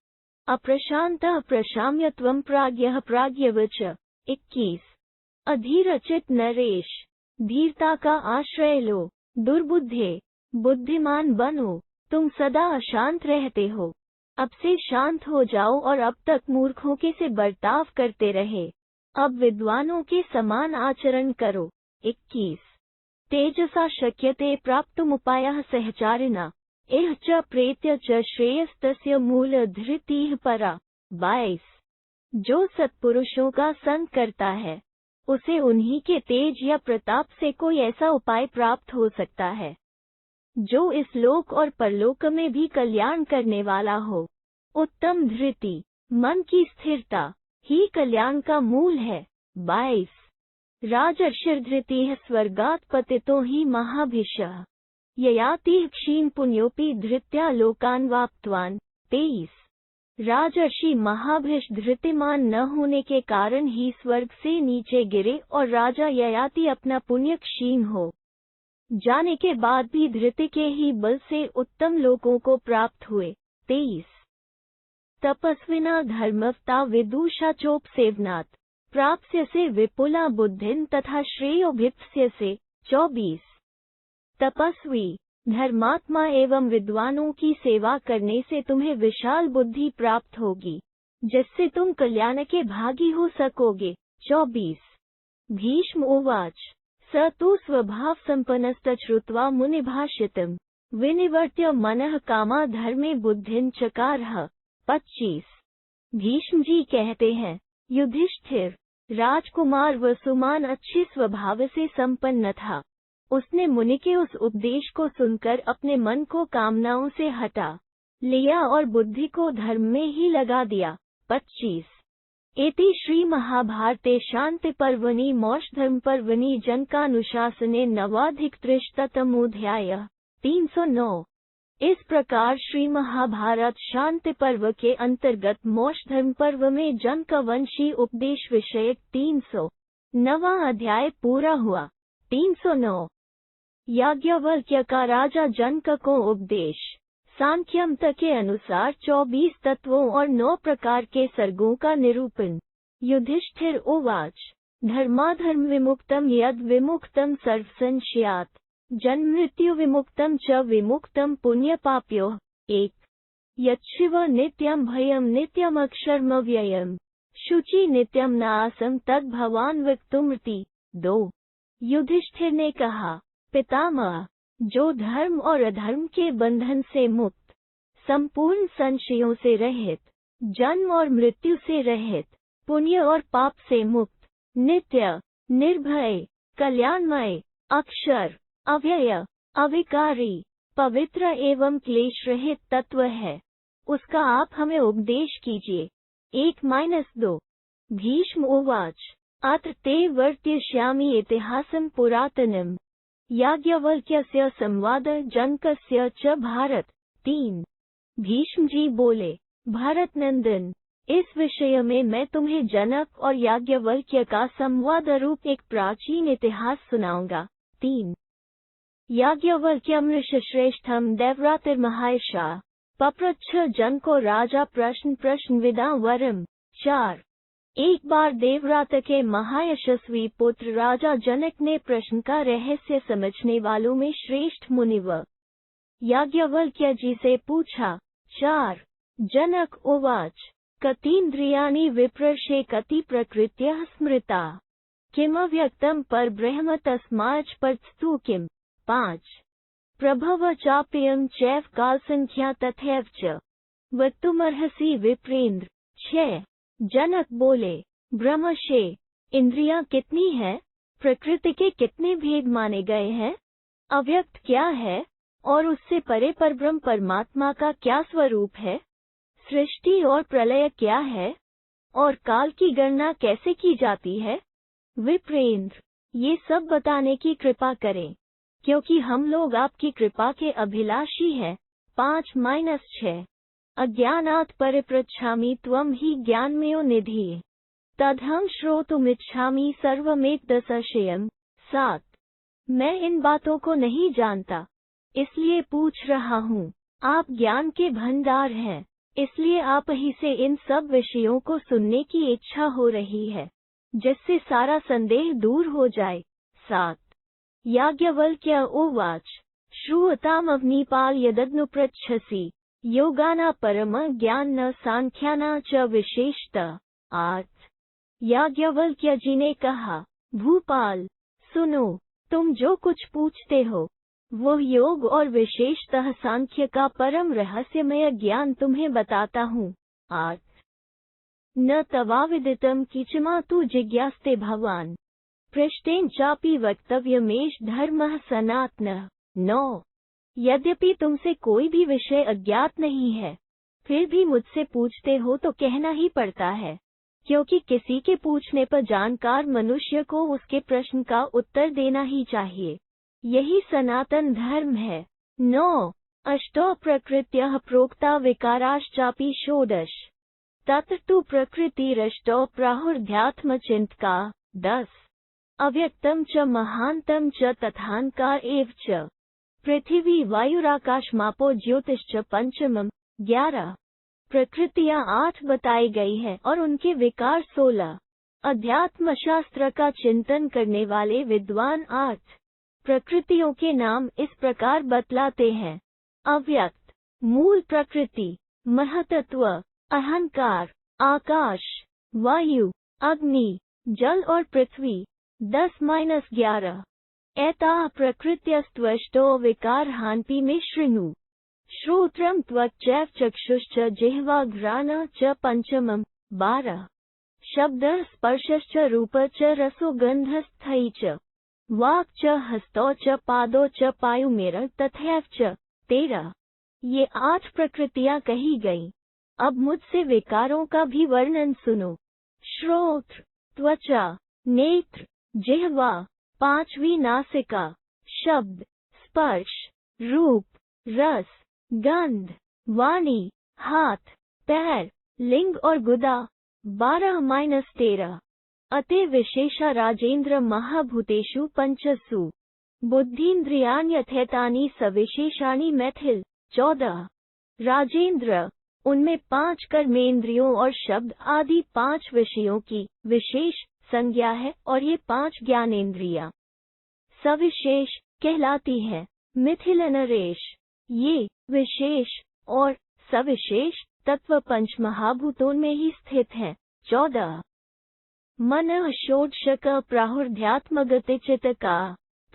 A: अप्रशान्तः प्रशाम्य त्वं प्राज्ञः प्राज्ञवच। 21 अधीरचित नरेश धीरता का आश्रय लो। दुर्बुद्धे बुद्धिमान बनो, तुम सदा अशांत रहते हो, अब से शांत हो जाओ और अब तक मूर्खों के से बर्ताव करते रहे, अब विद्वानों के समान आचरण करो। 21 तेजसा शक्यते प्राप्तुमुपायः सहचारिणा इह च प्रेत्य च श्रेयस्तस्य मूल धृतिः परा। 22 जो सत्पुरुषों का संग करता है, उसे उन्हीं के तेज या प्रताप से कोई ऐसा उपाय प्राप्त हो सकता है जो इस लोक और परलोक में भी कल्याण करने वाला हो। उत्तम धृति मन की स्थिरता ही कल्याण का मूल है। 22 राजर्षिर्धृतिः स्वर्गात् पतितो हि महाभिषः ययाति क्षीण पुण्योपि धृत्या लोकान् वाप्तवान्। 23 राजर्षि महाभृष धृतिमान न होने के कारण ही स्वर्ग से नीचे गिरे और राजा ययाति अपना पुण्य क्षीण हो जाने के बाद भी धृति के ही बल से उत्तम लोकों को प्राप्त हुए। 23 तपस्विना धर्मवता विदुषा चोप सेवनात् प्राप्स्य से विपुला बुद्धिन तथा श्रेयोभिप्स्य से। 24 तपस्वी धर्मात्मा एवं विद्वानों की सेवा करने से तुम्हें विशाल बुद्धि प्राप्त होगी, जिससे तुम कल्याण के भागी हो सकोगे। 24 भीष्म उवाच स तु स्वभाव संपन्नस्त श्रुत्वा मुनिभाषितम् विनिवर्त्य मनः कामा धर्मे बुद्धिं चकारः। 25 भीष्म जी कहते हैं, युधिष्ठिर राजकुमार वसुमान अच्छे स्वभाव से संपन्न था। उसने मुनि के उस उपदेश को सुनकर अपने मन को कामनाओं से हटा लिया और बुद्धि को धर्म में ही लगा दिया। 25 एति श्री महाभारते शांति पर्वणि मोक्षधर्म पर्वणि जनकानुशासने नवाधिकत्रिशतमोऽध्यायः। 309 इस प्रकार श्री महाभारत शांति पर्व के अंतर्गत मोक्षधर्म पर्व में जनकवंशी उपदेश विषयक 309वां अध्याय पूरा हुआ। 309 याज्ञवल्क्य का राजा जनक को उपदेश। सांख्य मत के अनुसार 24 तत्वों और 9 प्रकार के सर्गों का निरूपण। युधिष्ठिर उवाच धर्माधर्म विमुक्तम यद विमुक्तम सर्वसंशयात् जन्म मृत्यु विमुक्तम च विमुक्तम पुण्य पाप्यो। 1 यच्छिव नित्यम भयम नित्यम अक्षरम व्ययम शुचि नित्यम नासम तद भवान वक्तुमर्ति। 2 युधिष्ठिर ने कहा, पितामह, जो धर्म और अधर्म के बंधन से मुक्त, संपूर्ण संशयों से रहित, जन्म और मृत्यु से रहित, पुण्य और पाप से मुक्त, नित्य, निर्भय, कल्याणमय, अक्षर, अव्यय, अविकारी, पवित्र एवं क्लेश रहित तत्व है, उसका आप हमें उपदेश कीजिए। 1-2 भीष्म उवाच अत्र ते वर्तयिष्यामि इतिहासं पुरातनम् याज्ञवल्क्यस्य संवाद जनकस्य च भारत। 3 भीष्म जी बोले, भारत नंदन, इस विषय में मैं तुम्हें जनक और याज्ञवल्क्य का संवाद रूप एक प्राचीन इतिहास सुनाऊंगा। 3 याज्ञवल्क्यम् ऋषिश्रेष्ठम् देवरातिर्महायशा पप्रच्छ जन को राजा प्रश्न विदा वरम। 4 एक बार देवव्रत के महायशस्वी पुत्र राजा जनक ने प्रश्न का रहस्य समझने वालों में श्रेष्ठ मुनिवर याज्ञवल्क्य जी से पूछा। 4 जनक उवाच कतीन्द्रियाणि विप्रर्षे कति प्रकृत्यः स्मृता किमव्यक्तं परब्रह्म तस्माच्पृच्छतु किम्। 5 प्रभव चाप्ययं चैव कालसंख्या तथैव च वक्तुमर्हसि विप्रेन्द्र। 6 जनक बोले, ब्रह्मशे इंद्रियां कितनी है, प्रकृति के कितने भेद माने गए हैं, अव्यक्त क्या है और उससे परे परब्रह्म परमात्मा का क्या स्वरूप है, सृष्टि और प्रलय क्या है और काल की गणना कैसे की जाती है। विप्रेन्द्र, ये सब बताने की कृपा करें, क्योंकि हम लोग आपकी कृपा के अभिलाषी हैं। 5-6 अज्ञानात् परिपृच्छामि त्वं हि ज्ञानमयो निधिः तदहं श्रोतुमिच्छामि सर्वमेतदसंशयम्। 7 मैं इन बातों को नहीं जानता, इसलिए पूछ रहा हूँ। आप ज्ञान के भंडार हैं, इसलिए आप ही से इन सब विषयों को सुनने की इच्छा हो रही है, जिससे सारा संदेह दूर हो जाए। 7 याज्ञवल्क्य उवाच श्रूयतामवनीपाल यदनुपृच्छसि योगाना परम ज्ञान न सांख्याना च विशेषतः। 8 याज्ञवल्क्य जी ने कहा, भूपाल सुनो, तुम जो कुछ पूछते हो वो योग और विशेषतः सांख्य का परम रहस्यमय ज्ञान तुम्हें बताता हूँ। 8 न तवाविदितं किंचिमातु जिज्ञास्ते भवान् पृष्ठेन चापि वक्तव्यमेष धर्मः सनातनः। 9 यद्यपि तुमसे कोई भी विषय अज्ञात नहीं है, फिर भी मुझसे पूछते हो तो कहना ही पड़ता है, क्योंकि किसी के पूछने पर जानकार मनुष्य को उसके प्रश्न का उत्तर देना ही चाहिए। यही सनातन धर्म है। 9 अष्टौ प्रकृत्यः प्रोक्ता विकाराश्चापि षोडश तत्र तु प्रकृतिरष्टौ प्राहुर्ध्यात्मचिन्तका। 10 अव्यक्तं च महान्तं च तथान्कार एव च पृथिवी वायुराकाशमापो ज्योतिश्च पंचमम्। 11 प्रकृतियां 8 बताई गई है और उनके विकार 16। अध्यात्म शास्त्र का चिंतन करने वाले विद्वान 8 प्रकृतियों के नाम इस प्रकार बतलाते हैं। अव्यक्त मूल प्रकृति, महतत्व, अहंकार, आकाश, वायु, अग्नि, जल और पृथ्वी। 10-11 एताः प्रकृत्यस्त्वष्टो विकारहान्ति मे शृणु श्रोत्रं त्वक् चैव चक्षुश्च जिह्वा घ्राणः च पंचमम्। 12 शब्दः स्पर्शश्च रूपः च रसो गन्धस्थैः च वाक् च हस्तौ च पादौ च पायुमेरः तथैव च। 13 ये 8 प्रकृतियां कही गईं। अब मुझसे विकारों का भी वर्णन सुनो। श्रोत्र, त्वचा, नेत्र, जिह्वा, 5वीं नासिका, शब्द, स्पर्श, रूप, रस, गंध, वाणी, हाथ, पैर, लिंग और गुदा। 12-13 अते विशेषा राजेंद्र महाभूतेषु पंचसु बुद्धीन्द्रियाण्यथैतानि सविशेषाणि मैथिल। 14 राजेंद्र, उनमें 5 कर्मेंद्रियों और शब्द आदि 5 विषयों की विशेष संज्ञा है और ये 5 ज्ञानेंद्रियां सविशेष कहलाती हैं। मिथिल नरेश, ये विशेष और सविशेष तत्व पंच महाभूतों में ही स्थित हैं। 14 मनः षोडशक प्राहुर्ध्यात्मगतिचित्तका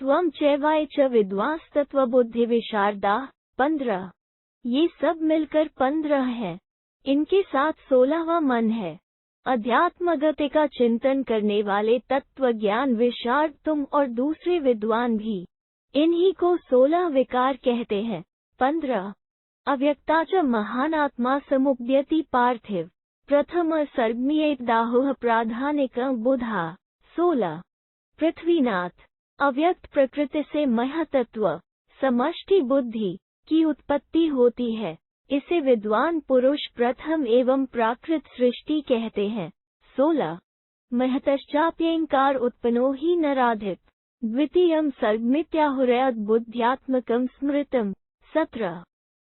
A: त्वं चैवाय च विद्वांस्तत्वबुद्धि विशारदा। 15 ये सब मिलकर 15 है, इनके साथ 16वां मन है। अध्यात्मगति का चिंतन करने वाले तत्व ज्ञान विशारद तुम और दूसरे विद्वान भी, इन्हीं को 16 विकार कहते हैं। 15 अव्यक्ता च महानात्मा समुपद्यति पार्थिव प्रथम सर्गमीयदाहुः प्राधानिक बुधा। 16 पृथ्वीनाथ, अव्यक्त प्रकृति से महतत्व समष्टि बुद्धि की उत्पत्ति होती है, इसे विद्वान पुरुष प्रथम एवं प्राकृत सृष्टि कहते हैं। 16 महतश्चाप्यंकार उत्पन्नो ही नराधिप द्वितीयं सर्गमित्याहुरयद् बुद्ध्यात्मकं स्मृतम्। 17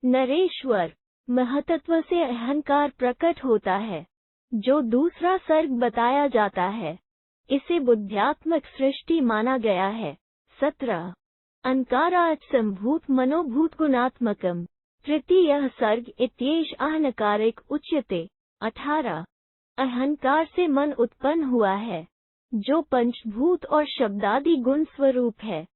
A: नरेश्वर, महतत्व से अहंकार प्रकट होता है, जो दूसरा सर्ग बताया जाता है, इसे बुद्ध्यात्मक सृष्टि माना गया है। 17 अहंकारात् सम्भूत मनोभूत गुणात्मकम् तृतीयः सर्ग इत्येष अहंकारिक उच्यते। 18 अहंकार से मन उत्पन्न हुआ है, जो पंचभूत और शब्दादि गुण स्वरूप है।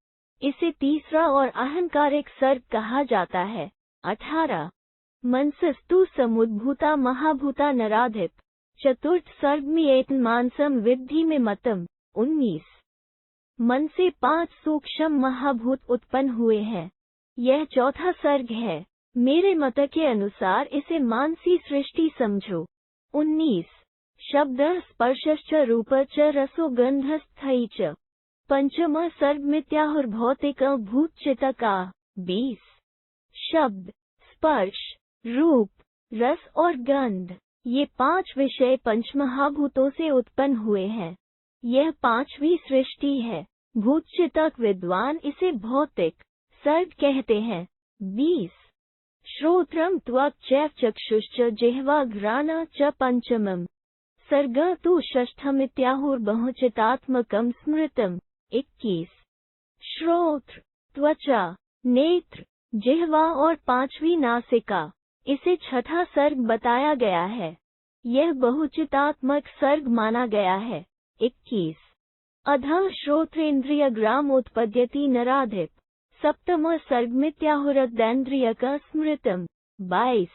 A: इसे तीसरा और अहंकारिक सर्ग कहा जाता है। 18 मनसस्तु समुद्भूता महाभूता नराधिप चतुर्थ सर्ग में एतन मानसम विद्धि में मतम। 19 मन से 5 सूक्ष्म महाभूत उत्पन्न हुए हैं। यह चौथा सर्ग है। मेरे मत के अनुसार इसे मानसी सृष्टि समझो। 19 शब्द स्पर्शश्च रूपश्च रसो गंधस्थई च पंचम सर्ग मिथ्याहुर्भौतिक भूतचितका। 20 शब्द स्पर्श रूप रस और गंध, ये 5 विषय पंचमहाभूतों से उत्पन्न हुए हैं। यह 5वीं सृष्टि है। भूतचितक विद्वान इसे भौतिक सर्ग कहते हैं। 20 श्रोत्रम त्वक् चैव चक्षुश्च जिह्वा घ्राण च पंचमम् सर्ग तु षष्ठमित्याहुर्बहुचितात्मकं स्मृतम्। 21 श्रोत्र त्वचा नेत्र जिह्वा और 5वीं नासिका, इसे छठा सर्ग बताया गया है। यह बहुचितात्मक सर्ग माना गया है। 21 अधः श्रोत्रेन्द्रिय ग्राम उत्पद्यति नराधिप सप्तम सर्ग मिथ्याहुरद्रेन्द्रियक स्मृतम्। 22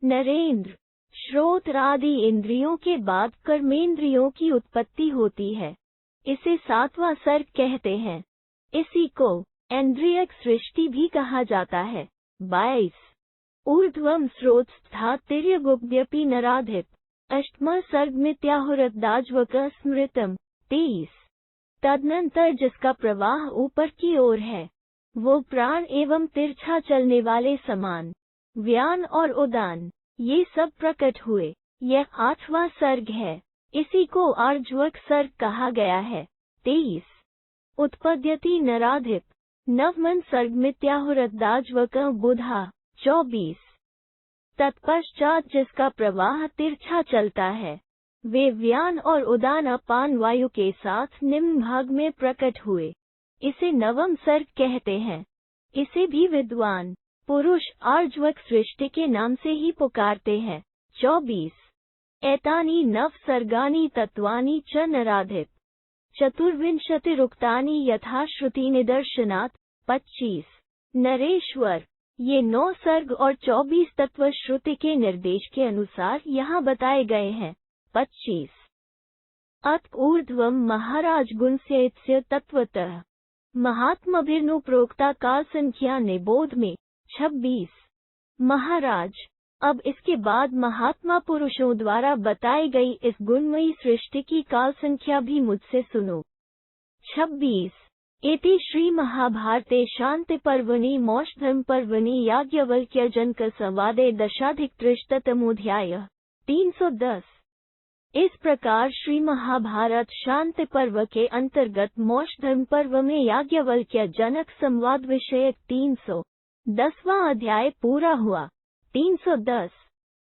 A: नरेंद्र श्रोत्र आदि इंद्रियों के बाद कर्मेंद्रियों की उत्पत्ति होती है। इसे 7वां सर्ग कहते हैं। इसी को इंद्रियक सृष्टि भी कहा जाता है। 22 ऊर्ध्वम स्रोतस्था तिर्यगुप्यपि नराधिप अष्टम सर्ग मिथ्याहुरद्दाज्वक स्मृतम्। 23 तदनंतर जिसका प्रवाह ऊपर की ओर है, वो प्राण एवं तिरछा चलने वाले समान व्यान और उदान, ये सब प्रकट हुए। यह 8वां सर्ग है। इसी को आर्जवक सर्ग कहा गया है। 23 उत्पद्यति नराधिप नवमन सर्ग मिथ्याहुरद्दाज्वक बुधा। 24 तत्पश्चात जिसका प्रवाह तिरछा चलता है, वे व्यान और उदान अपान वायु के साथ निम्न भाग में प्रकट हुए। इसे नवम सर्ग कहते हैं। इसे भी विद्वान पुरुष आर्जवक सृष्टि के नाम से ही पुकारते हैं। 24 एतानि नव सर्गानि तत्वानि च नराधिप चतुर्विंशतिरुक्तानि यथाश्रुति निदर्शनात्। 25 नरेश्वर, ये 9 सर्ग और 24 तत्व श्रुति के निर्देश के अनुसार यहाँ बताए गए हैं। 25 अत ऊर्ध्वम महाराज गुणस्येत्स्य तत्वतः महात्मभिर्नु प्रोक्ता काल संख्या निबोध में। 26 महाराज, अब इसके बाद महात्मा पुरुषों द्वारा बताई गई इस गुणमयी सृष्टि की काल संख्या भी मुझसे सुनो। 26 इति श्री महाभारते शांति पर्वणि मौषधर्म पर्वणि याज्ञवल्क्य जनक संवादे दशाधिक-300तमोऽध्याय। 310 इस प्रकार श्री महाभारत शांति पर्व के अंतर्गत मौषधर्म पर्व में याज्ञवल्क्य जनक संवाद विषयक 310वां अध्याय पूरा हुआ। 310